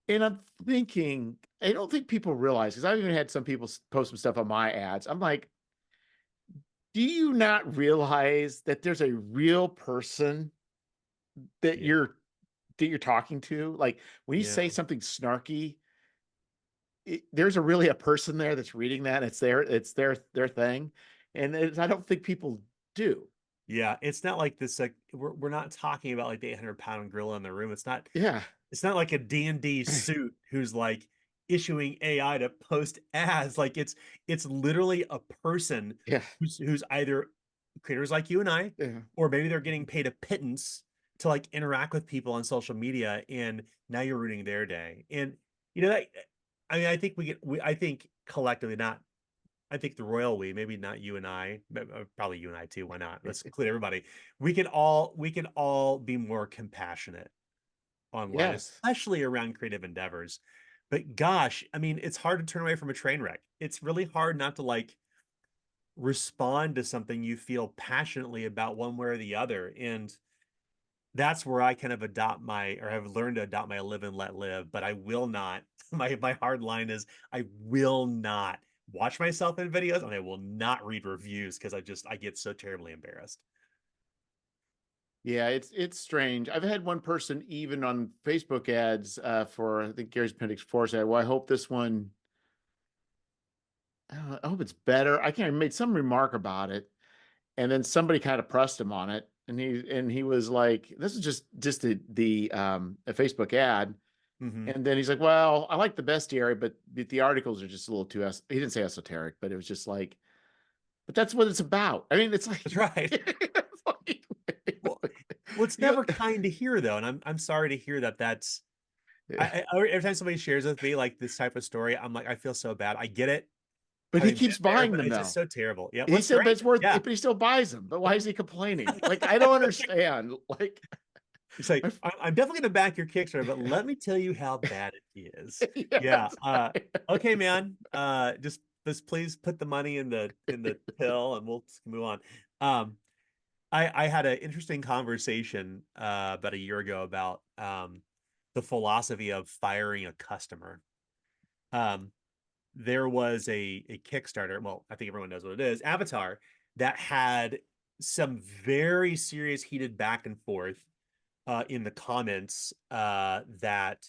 And I'm thinking, I don't think people realize because I've even had some people post some stuff on my ads. I'm like, do you not realize that there's a real person that Yeah. you're talking to? Like when you say Yeah. something snarky, there's really a person there that's reading that. It's their thing, and I don't think people do. Yeah. It's not like this, like we're not talking about like the 800-pound gorilla in the room. Yeah, It's not like a D&D suit who's like issuing AI to post ads. Like it's literally a person yeah, who's either creators like you and I, yeah. or maybe they're getting paid a pittance to like interact with people on social media, and now you're ruining their day. And that I mean, I think I think collectively, not I think the royal we, maybe not you and I, but probably you and I too. Why not? Let's include everybody. We can all be more compassionate online, Yes. especially around creative endeavors. But gosh, I mean, it's hard to turn away from a train wreck. It's really hard not to like respond to something you feel passionately about one way or the other. And that's where I kind of have learned to adopt my live and let live. But I will not. My hard line is I will not watch myself in videos and I will not read reviews because I get so terribly embarrassed. Yeah, it's strange. I've had one person even on Facebook ads for I think Gary's Appendix 4 said, well, I hope this one I hope it's better. I can't remember, made some remark about it. And then somebody kind of pressed him on it. And he was like, this is just a Facebook ad. Hmm. And then he's like, well, I like the bestiary, but the articles are just a little too he didn't say esoteric, but it was just like, but that's what it's about. I mean, it's like, That's right. it's like Well, it's you never kind to hear though, and I'm sorry to hear that. Every time somebody shares with me like this type of story, I'm like, I feel so bad. I get it, But he having been keeps there, buying but them it's just though. so terrible. Yeah, He what's said, but great. it's worth Yeah. it, but he still buys them. But why is he complaining? Like, I don't understand. Like, It's like, I'm definitely gonna back your Kickstarter, but let me tell you how bad it is. Yeah. yes. Okay, man. Just please put the money in the till and we'll move on. Um, I had an interesting conversation about a year ago about the philosophy of firing a customer. Um, there was a Kickstarter. Well, I think everyone knows what it is. Avatar that had some very serious heated back and forth in the comments that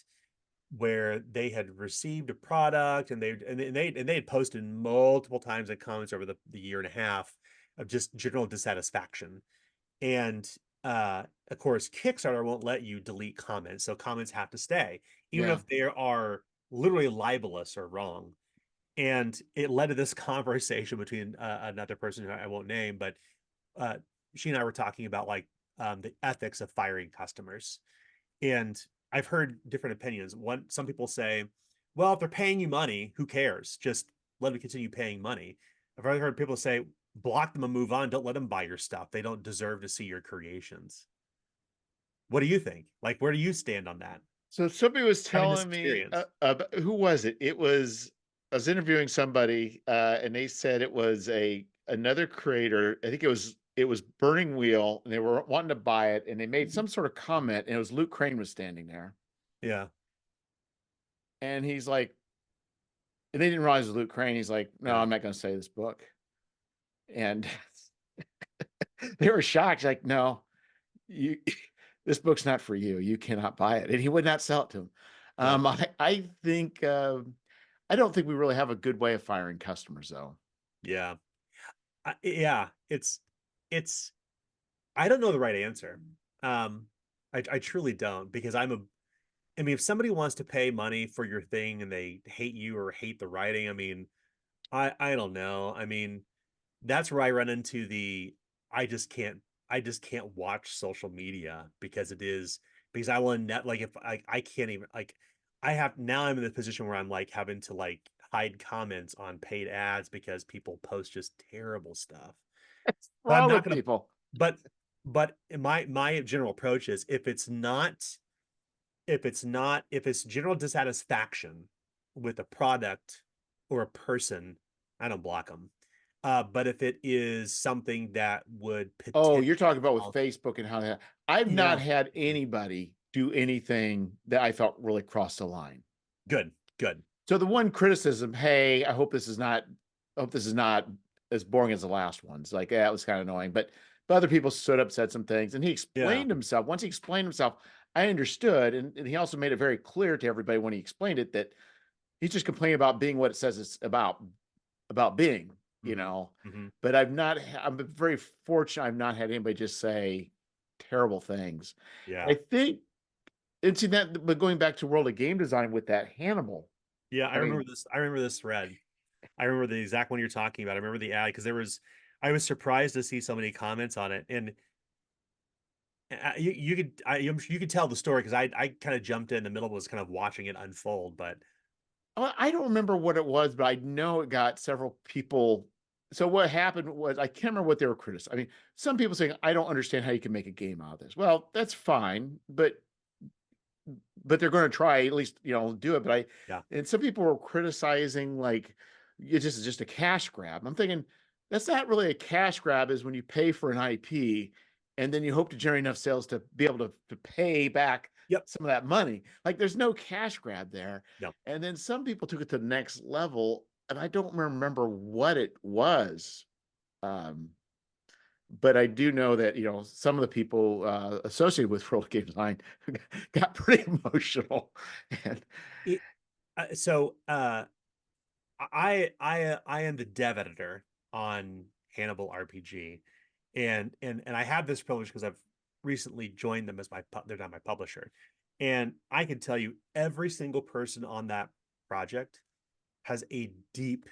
where they had received a product and they had posted multiple times in comments over the year and a half of just general dissatisfaction. And of course, Kickstarter won't let you delete comments, so comments have to stay, even Yeah. if they are literally libelous or wrong. And it led to this conversation between another person who I won't name, but uh, she and I were talking about like the ethics of firing customers. And I've heard different opinions. Some people say, well, if they're paying you money, who cares? Just let them continue paying money. I've heard people say, block them and move on. Don't let them buy your stuff. They don't deserve to see your creations. What do you think? Like, where do you stand on that? So somebody was Having this telling me, experience. who was it? It was, I was interviewing somebody, and they said it was another creator. I think it was Burning Wheel, and they were wanting to buy it, and they made some sort of comment, and it was Luke Crane was standing there, Yeah. and he's like, and they didn't realize it was Luke Crane. He's like, no, Yeah. I'm not going to say this book, and they were shocked. Like, no, you, this book's not for you. You cannot buy it, and he would not sell it to him. Yeah. I think. I don't think we really have a good way of firing customers, though. Yeah. Yeah. It's, I don't know the right answer. I truly don't because I mean, if somebody wants to pay money for your thing and they hate you or hate the writing, I mean, I don't know. I mean, that's where I run into the I just can't I just can't watch social media because it is because I will net like if I can't even like I have now I'm in the position where I'm like having to like hide comments on paid ads because people post just terrible stuff. What's But I'm wrong not with gonna people? but my general approach is if it's general dissatisfaction with a product or a person, I don't block them. But if it is something that would Oh, potentially you're talking about with cause, Facebook and how that. I've not yeah, had anybody do anything that I felt really crossed the line. good, good, So the one criticism, hey, I hope this is not as boring as the last ones. Like, yeah, it was kind of annoying. But other people stood up, said some things, and he yeah, explained himself. Once he explained himself, I understood. And he also made it very clear to everybody when he explained it that he's just complaining about being what it says it's about being, you hmm know. hmm But I'm very fortunate I've not had anybody just say terrible things. yeah, I think and see that, but going back to World of Game Design with that Hannibal, yeah. I mean, I remember this thread. I remember the exact one you're talking about. I remember the ad because I was surprised to see so many comments on it, and you could tell the story because I kind of jumped in the middle, was kind of watching it unfold, but I don't remember what it was, but I know it got several people. So what happened was I can't remember what they were criticizing. I mean, some people saying I don't understand how you can make a game out of this. Well, that's fine, but they're going to try at least do it. But I yeah, and some people were criticizing like it's just a cash grab. I'm thinking that's not really a cash grab. Is when you pay for an IP and then you hope to generate enough sales to be able to pay back yep, some of that money. Like there's no cash grab there. no. And then some people took it to the next level, and I don't remember what it was. Um, but I do know that some of the people associated with World Game Design got pretty emotional, and It, so I am the dev editor on Hannibal RPG, and I have this privilege because I've recently joined them as they're not my publisher, and I can tell you every single person on that project has a deep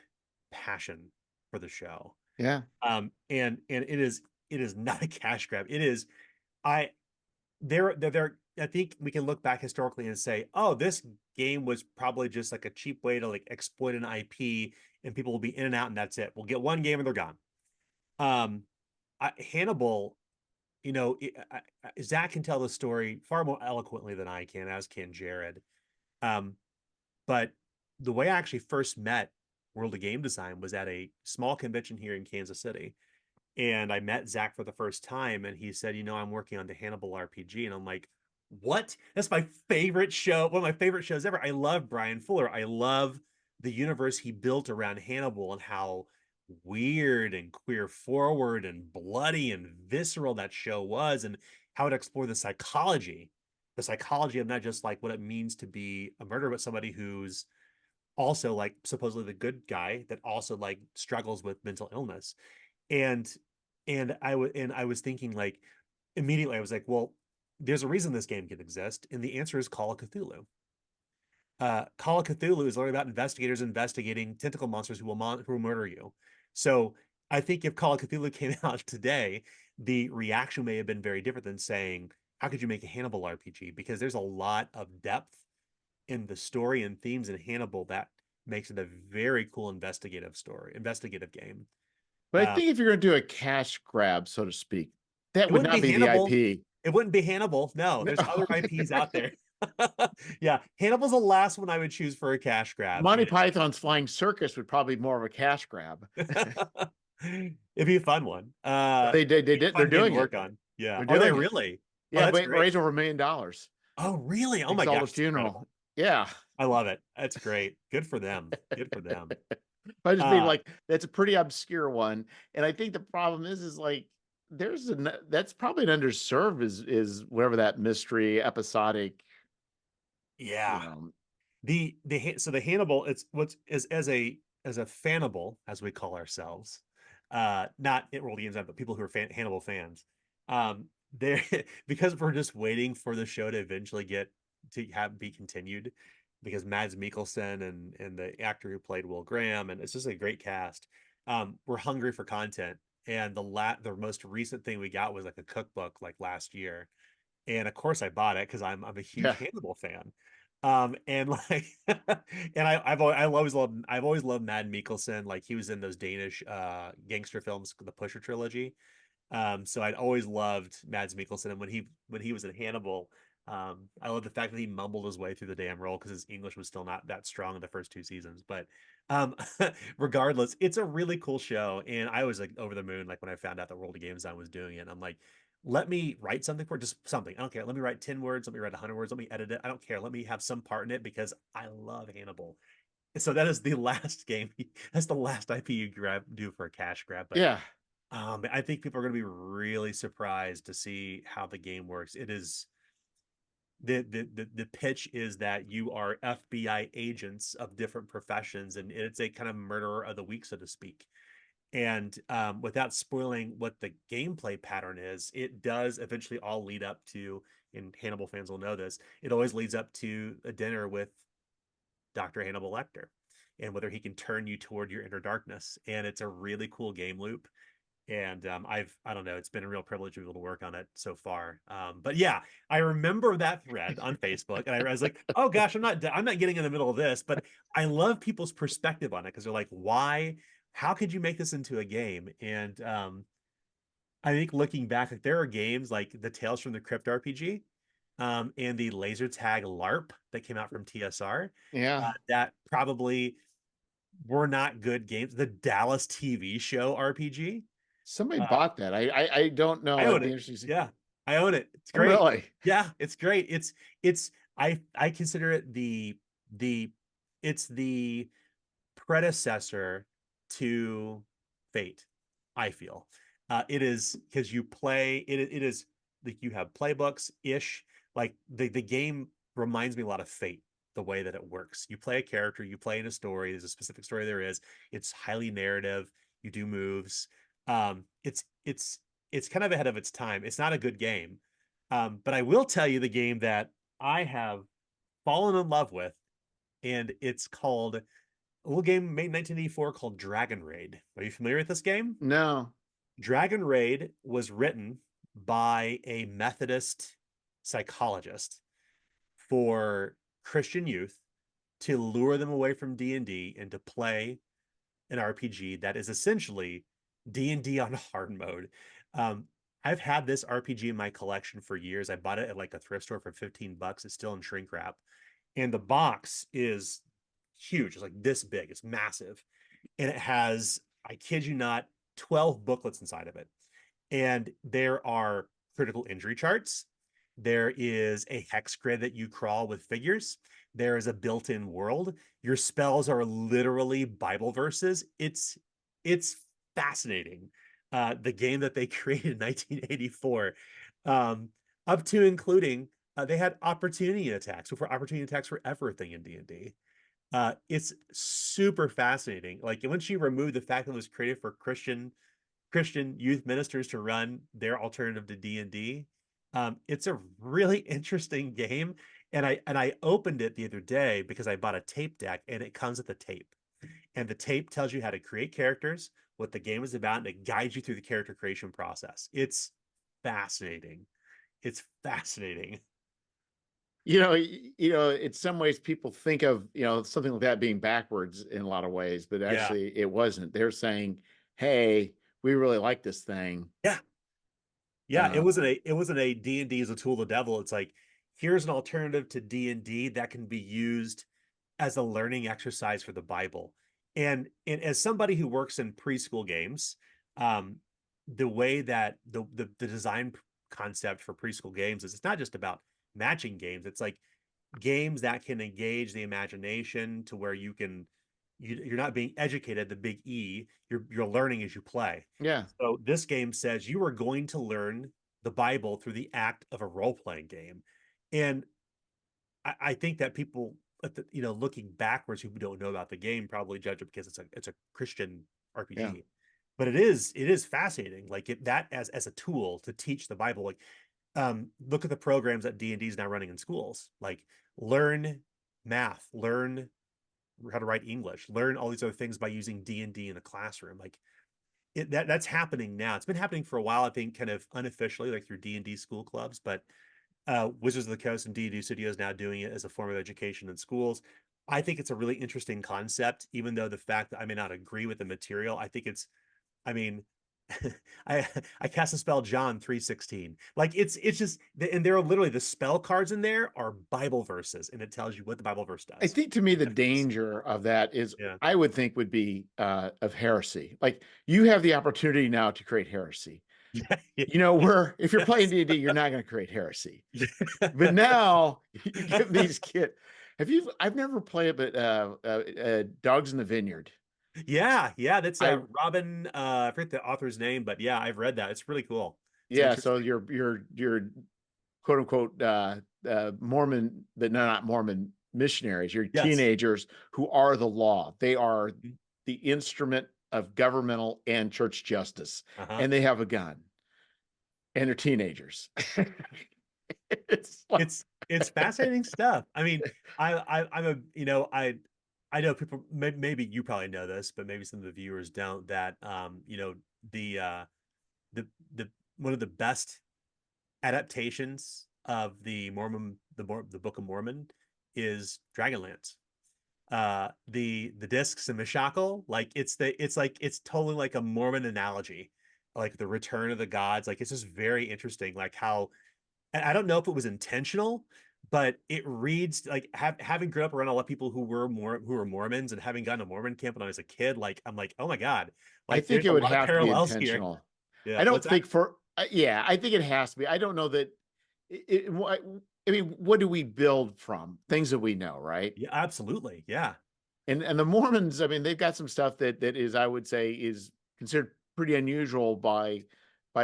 passion for the show. yeah, And it is not a cash grab. It is I they're I think we can look back historically and say, oh, this game was probably just like a cheap way to like exploit an IP, and people will be in and out, and that's it. We'll get one game and they're gone. Um, Hannibal, Zach can tell the story far more eloquently than I can, as can Jared. Um, but the way I actually first met World of Game Design was at a small convention here in Kansas City. And I met Zach for the first time, and he said, I'm working on the Hannibal RPG. And I'm like, what? That's my favorite show, one of my favorite shows ever. I love Brian Fuller. I love the universe he built around Hannibal and how weird and queer forward and bloody and visceral that show was, and how it explored the psychology of not just like what it means to be a murderer, but somebody who's also like supposedly the good guy that also like struggles with mental illness. And and I was and I was thinking like immediately I was like, well, there's a reason this game can exist, and the answer is Call of Cthulhu. Call of Cthulhu is literally about investigators investigating tentacle monsters who will murder you. So I think if Call of Cthulhu came out today, the reaction may have been very different than saying, "How could you make a Hannibal RPG?" Because there's a lot of depth in the story and themes in Hannibal that makes it a very cool investigative game. But I Uh, think if you're going to do a cash grab, so to speak, that it would wouldn't not be be the Hannibal. IP. It wouldn't be Hannibal. No, No. there's other IPs out there. Yeah, Hannibal's the last one I would choose for a cash grab. Monty Python's Flying Circus would probably be more of a cash grab. It'd be a fun one. They Be a did. They're fun game to doing it. work on. Yeah. They're Are they doing it. really? Oh, Yeah, that's but great. raise over $1 million. Oh, really? Oh my gosh, Exalted it's incredible. funeral. Yeah. I love it. That's great. Good for them. Good for them. I just mean Uh, like that's a pretty obscure one. And I think the problem is like that's probably an underserved is whatever that mystery episodic, you yeah. know. So the Hannibal, it's what's as a fanable, as we call ourselves, not at World Games, but people who are Hannibal fans. There because we're just waiting for the show to eventually get to have be continued, because Mads Mikkelsen and the actor who played Will Graham, and it's just a great cast. We're hungry for content, and the most recent thing we got was like a cookbook like last year, and of course I bought it because I'm a huge Yeah. Hannibal fan. And like, and I've always loved Mad Mikkelsen. Like he was in those Danish gangster films, the Pusher trilogy. So I'd always loved Mads Mikkelsen, and when he was in Hannibal, I love the fact that he mumbled his way through the damn role because his English was still not that strong in the first two seasons. But um, regardless, it's a really cool show, and I was like over the moon like when I found out that World of Game Design was doing it. I'm like, let me write something for it, just something. I don't care. Let me write 10 words. Let me write 100 words. Let me edit it. I don't care. Let me have some part in it because I love Hannibal. So that is the last game. That's the last IP you do for a cash grab. But Yeah. I think people are going to be really surprised to see how the game works. It is the pitch is that you are FBI agents of different professions, and it's a kind of murderer of the week, so to speak. And without spoiling what the gameplay pattern is, it does eventually all lead up to, and Hannibal fans will know this, it always leads up to a dinner with Dr. Hannibal Lecter, and whether he can turn you toward your inner darkness. And it's a really cool game loop. And I don't know, it's been a real privilege to be able to work on it so far. But yeah, I remember that thread on Facebook, and I was like, oh gosh, I'm not getting in the middle of this, but I love people's perspective on it because they're like, why? How could you make this into a game? And I think looking back, like there are games like the Tales from the Crypt RPG, and the Laser Tag LARP that came out from TSR, Yeah. that probably were not good games. The Dallas TV show RPG, Somebody uh, bought that. I don't know. I It'd own be it. interesting to see. Yeah, I own it. It's Oh, great. really? Yeah, it's great. It's I consider it the it's the predecessor to Fate. I feel it is because you play it. It is like you have playbooks ish. Like the game reminds me a lot of Fate. The way that it works, you play a character, you play in a story. There's a specific story there is. It's highly narrative. You do moves. It's kind of ahead of its time. It's not a good game, but I will tell you the game that I have fallen in love with, and it's called a little game made in 1984 called Dragon Raid. Are you familiar with this game? No. Dragon Raid was written by a Methodist psychologist for Christian youth to lure them away from D&D and to play an RPG that is essentially D&D on hard mode. Um, I've had this RPG in my collection for years. I bought it at like a thrift store for 15 bucks. It's still in shrink wrap. And the box is huge. It's like this big. It's massive. And it has, I kid you not, 12 booklets inside of it. And there are critical injury charts. There is a hex grid that you crawl with figures. There is a built-in world. Your spells are literally Bible verses. It's fascinating. The game that they created in 1984, up to including they had opportunity attacks. So for opportunity attacks were everything in D&D. It's super fascinating. Like once you remove the fact that it was created for Christian youth ministers to run their alternative to D&D. It's a really interesting game, and I opened it the other day because I bought a tape deck, and it comes with the tape, and the tape tells you how to create characters, what the game is about, and it guides you through the character creation process. It's fascinating. It's fascinating. In some ways people think of, something like that being backwards in a lot of ways, but Yeah, actually it wasn't. They're saying, hey, we really like this thing. yeah, yeah. It Uh, wasn't a D&D as a tool of the devil. It's like here's an alternative to D&D that can be used as a learning exercise for the Bible. And as somebody who works in preschool games, um, the way that the design concept for preschool games is it's not just about matching games. It's like games that can engage the imagination to where you're not being educated, the big E, you're learning as you play. yeah. So this game says you are going to learn the Bible through the act of a role-playing game. And I think that people, looking backwards, who don't know about the game, probably judge it because it's a Christian Yeah. RPG. But it is fascinating, like that as a tool to teach the Bible. Like, look at the programs that D&D is now running in schools. Like, learn math, learn how to write English, learn all these other things by using D&D in the classroom. Like, that's happening now. It's been happening for a while, I think, kind of unofficially, like through D&D school clubs, but Wizards of the Coast and D&D Studios now doing it as a form of education in schools. I think it's a really interesting concept, even though the fact that I may not agree with the material. I mean, I I cast a spell John 3:16. Like it's just and there are literally the spell cards in there are Bible verses, and it tells you what the Bible verse I does. think to me, the Significance. danger of that is, Yeah. I would think, would be of heresy. Like, you have the opportunity now to create heresy. Yeah. Where if you're playing Yes. D&D, you're not going to create heresy. But now you give these kids. I've never played, but Dogs in the Vineyard. Yeah, yeah, that's I Robin I forget the author's name, but yeah, I've read that. It's really cool. It's Yeah, so interesting. you're quote unquote Mormon, but no, not Mormon missionaries. You're Yes. teenagers who are the law. They are the instrument of governmental and church justice, Uh-huh. and they have a gun, and they're teenagers. It's like, It's fascinating stuff. I mean, I'm a I know people maybe you probably know this, but maybe some of the viewers don't. That the the the one of the best adaptations of the Book of Mormon is Dragonlance. The discs and Mishakal, like it's totally like a Mormon analogy, like the return of the gods. Like it's just very interesting, like how and I don't know if it was intentional, but it reads like having grown up around a lot of people who were Mormons and having gone to Mormon camp when I was a kid, like I'm like, oh my God, I like think there's it a would lot of have to be parallels here. intentional. Yeah. I don't What's that? think yeah, I think it has to be. I don't know that I mean, what do we build from? Things that we know, right? Yeah, absolutely. Yeah. And the Mormons, I mean, they've got some stuff that is, I would say, is considered pretty unusual by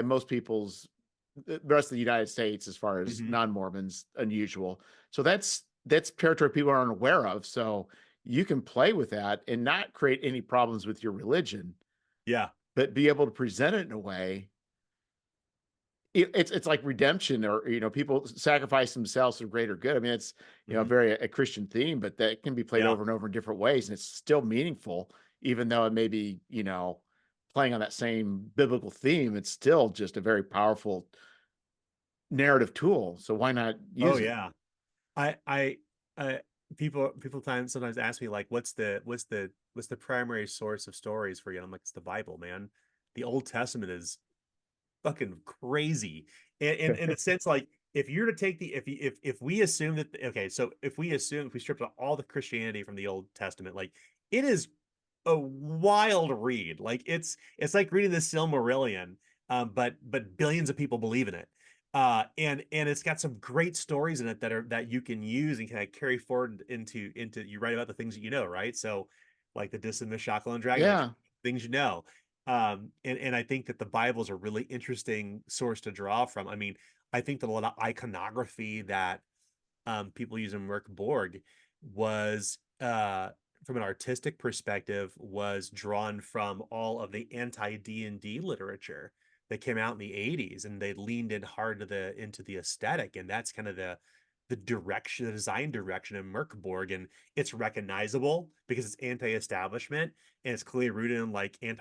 most people's, the rest of the United States, as far as Hmm. non-Mormons, unusual. So that's territory people aren't aware of. So you can play with that and not create any problems with your religion, Yeah. but be able to present it in a way. It's like redemption, or people sacrifice themselves for greater good. I mean, it's Hmm. very a Christian theme, but that can be played Yeah. over and over in different ways, and it's still meaningful, even though it may be playing on that same biblical theme. It's still just a very powerful narrative tool. So why not Oh use it? yeah. I uh people time sometimes ask me like what's the primary source of stories for you? And I'm like, it's the Bible, man. The Old Testament is fucking crazy. And in a sense, like if you're to take the if we assume that okay, so if we strip out all the Christianity from the Old Testament, like it is a wild read. Like it's like reading the Silmarillion, but billions of people believe in it. And it's got some great stories in it that you can use and kind of carry forward into you write about the things that you know, right? So like the Dissident Shackle and Dragon, like Yeah. things you know. And I think that the Bible is a really interesting source to draw from. I mean, I think that a lot of iconography that people use in Merc Borg was from an artistic perspective was drawn from all of the anti D&D literature that came out in the 80s, and they leaned in hard to the into the aesthetic, and that's kind of the direction, the design direction of Merkborg, and it's recognizable because it's anti-establishment and it's clearly rooted in like and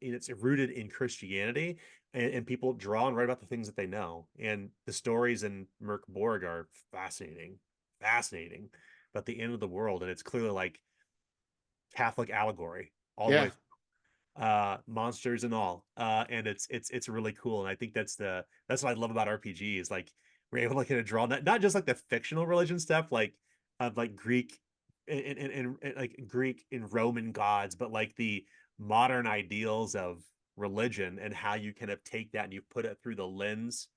it's rooted in Christianity, and people draw and write about the things that they know. And the stories in Merc Borg are fascinating, fascinating about the end of the world. And it's clearly like Catholic allegory all the Yeah. way monsters and all. And it's really cool. And I think that's what I love about RPGs. Like we're able to kind of draw not just like the fictional religion stuff, like of like Greek and like Greek and Roman gods, but like the modern ideals of religion and how you kind of take that and you put it through the lens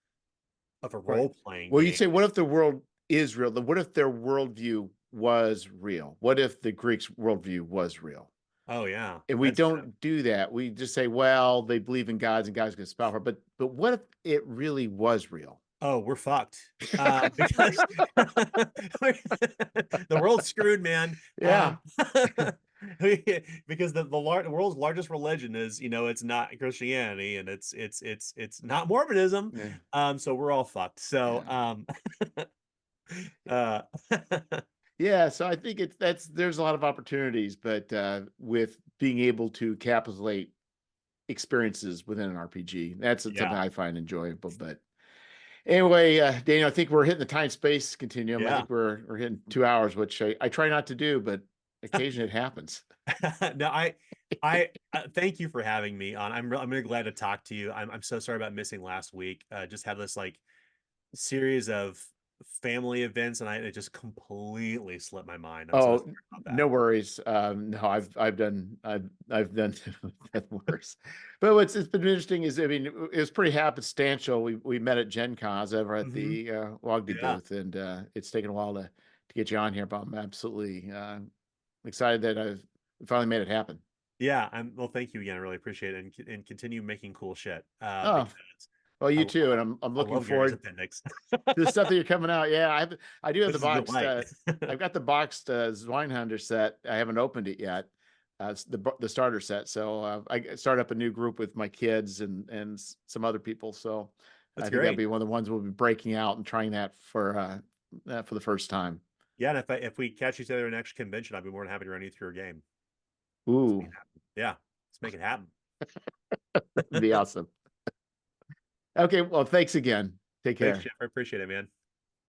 of a Right. role playing Well, you'd game. say, what if the world is real? What if their worldview was real? What if the Greeks' worldview was real? Oh yeah, And we that's don't do that. We just say, well, they believe in gods and God's going to spell her. But what if it really was real? oh, we're fucked. Because the world's screwed, man. Yeah. Because the world's largest religion is, it's not Christianity, and it's not Mormonism. Yeah. So we're all fucked. So Yeah. uh Yeah, so I think that's there's a lot of opportunities, but with being able to capsulate experiences within an RPG, that's something yeah, I find enjoyable. But anyway, Daniel, I think we're hitting the time space continuum. I yeah. think we're hitting 2 hours, which I try not to do, but occasionally it happens. No, I thank you for having me on. I'm really glad to talk to you. I'm so sorry about missing last week. Just had this like series of family events, and it just completely slipped my mind. I'm so Oh, sorry about that. no worries. No, I've done that worse. But what's been interesting is, I mean, it was pretty happenstantial. We met at Gen Cons over at Hmm. the Wogdy Yeah, booth, and it's taken a while to get you on here, but I'm absolutely excited that I've finally made it happen. yeah. Well, thank you again. I really appreciate it, and continue making cool shit. Oh, Because well, I, you too, I, and I'm I looking love Gary's forward appendix. to the stuff that you're coming out. Yeah, I do have This the is a boxed. delight. I've got the boxed Zwihänder set. I haven't opened it yet. It's the starter set. So I started up a new group with my kids and some other people. So That's I think that'll great. be one of the ones we'll be breaking out and trying that for the first time. Yeah, and if we catch each other in next convention, I'd be more than happy to run you through a game. Let's make Ooh, it happen. Yeah, let's make it happen. that'd be awesome. Okay, well, thanks again. Take Thanks, care. Jeff. I appreciate it, man.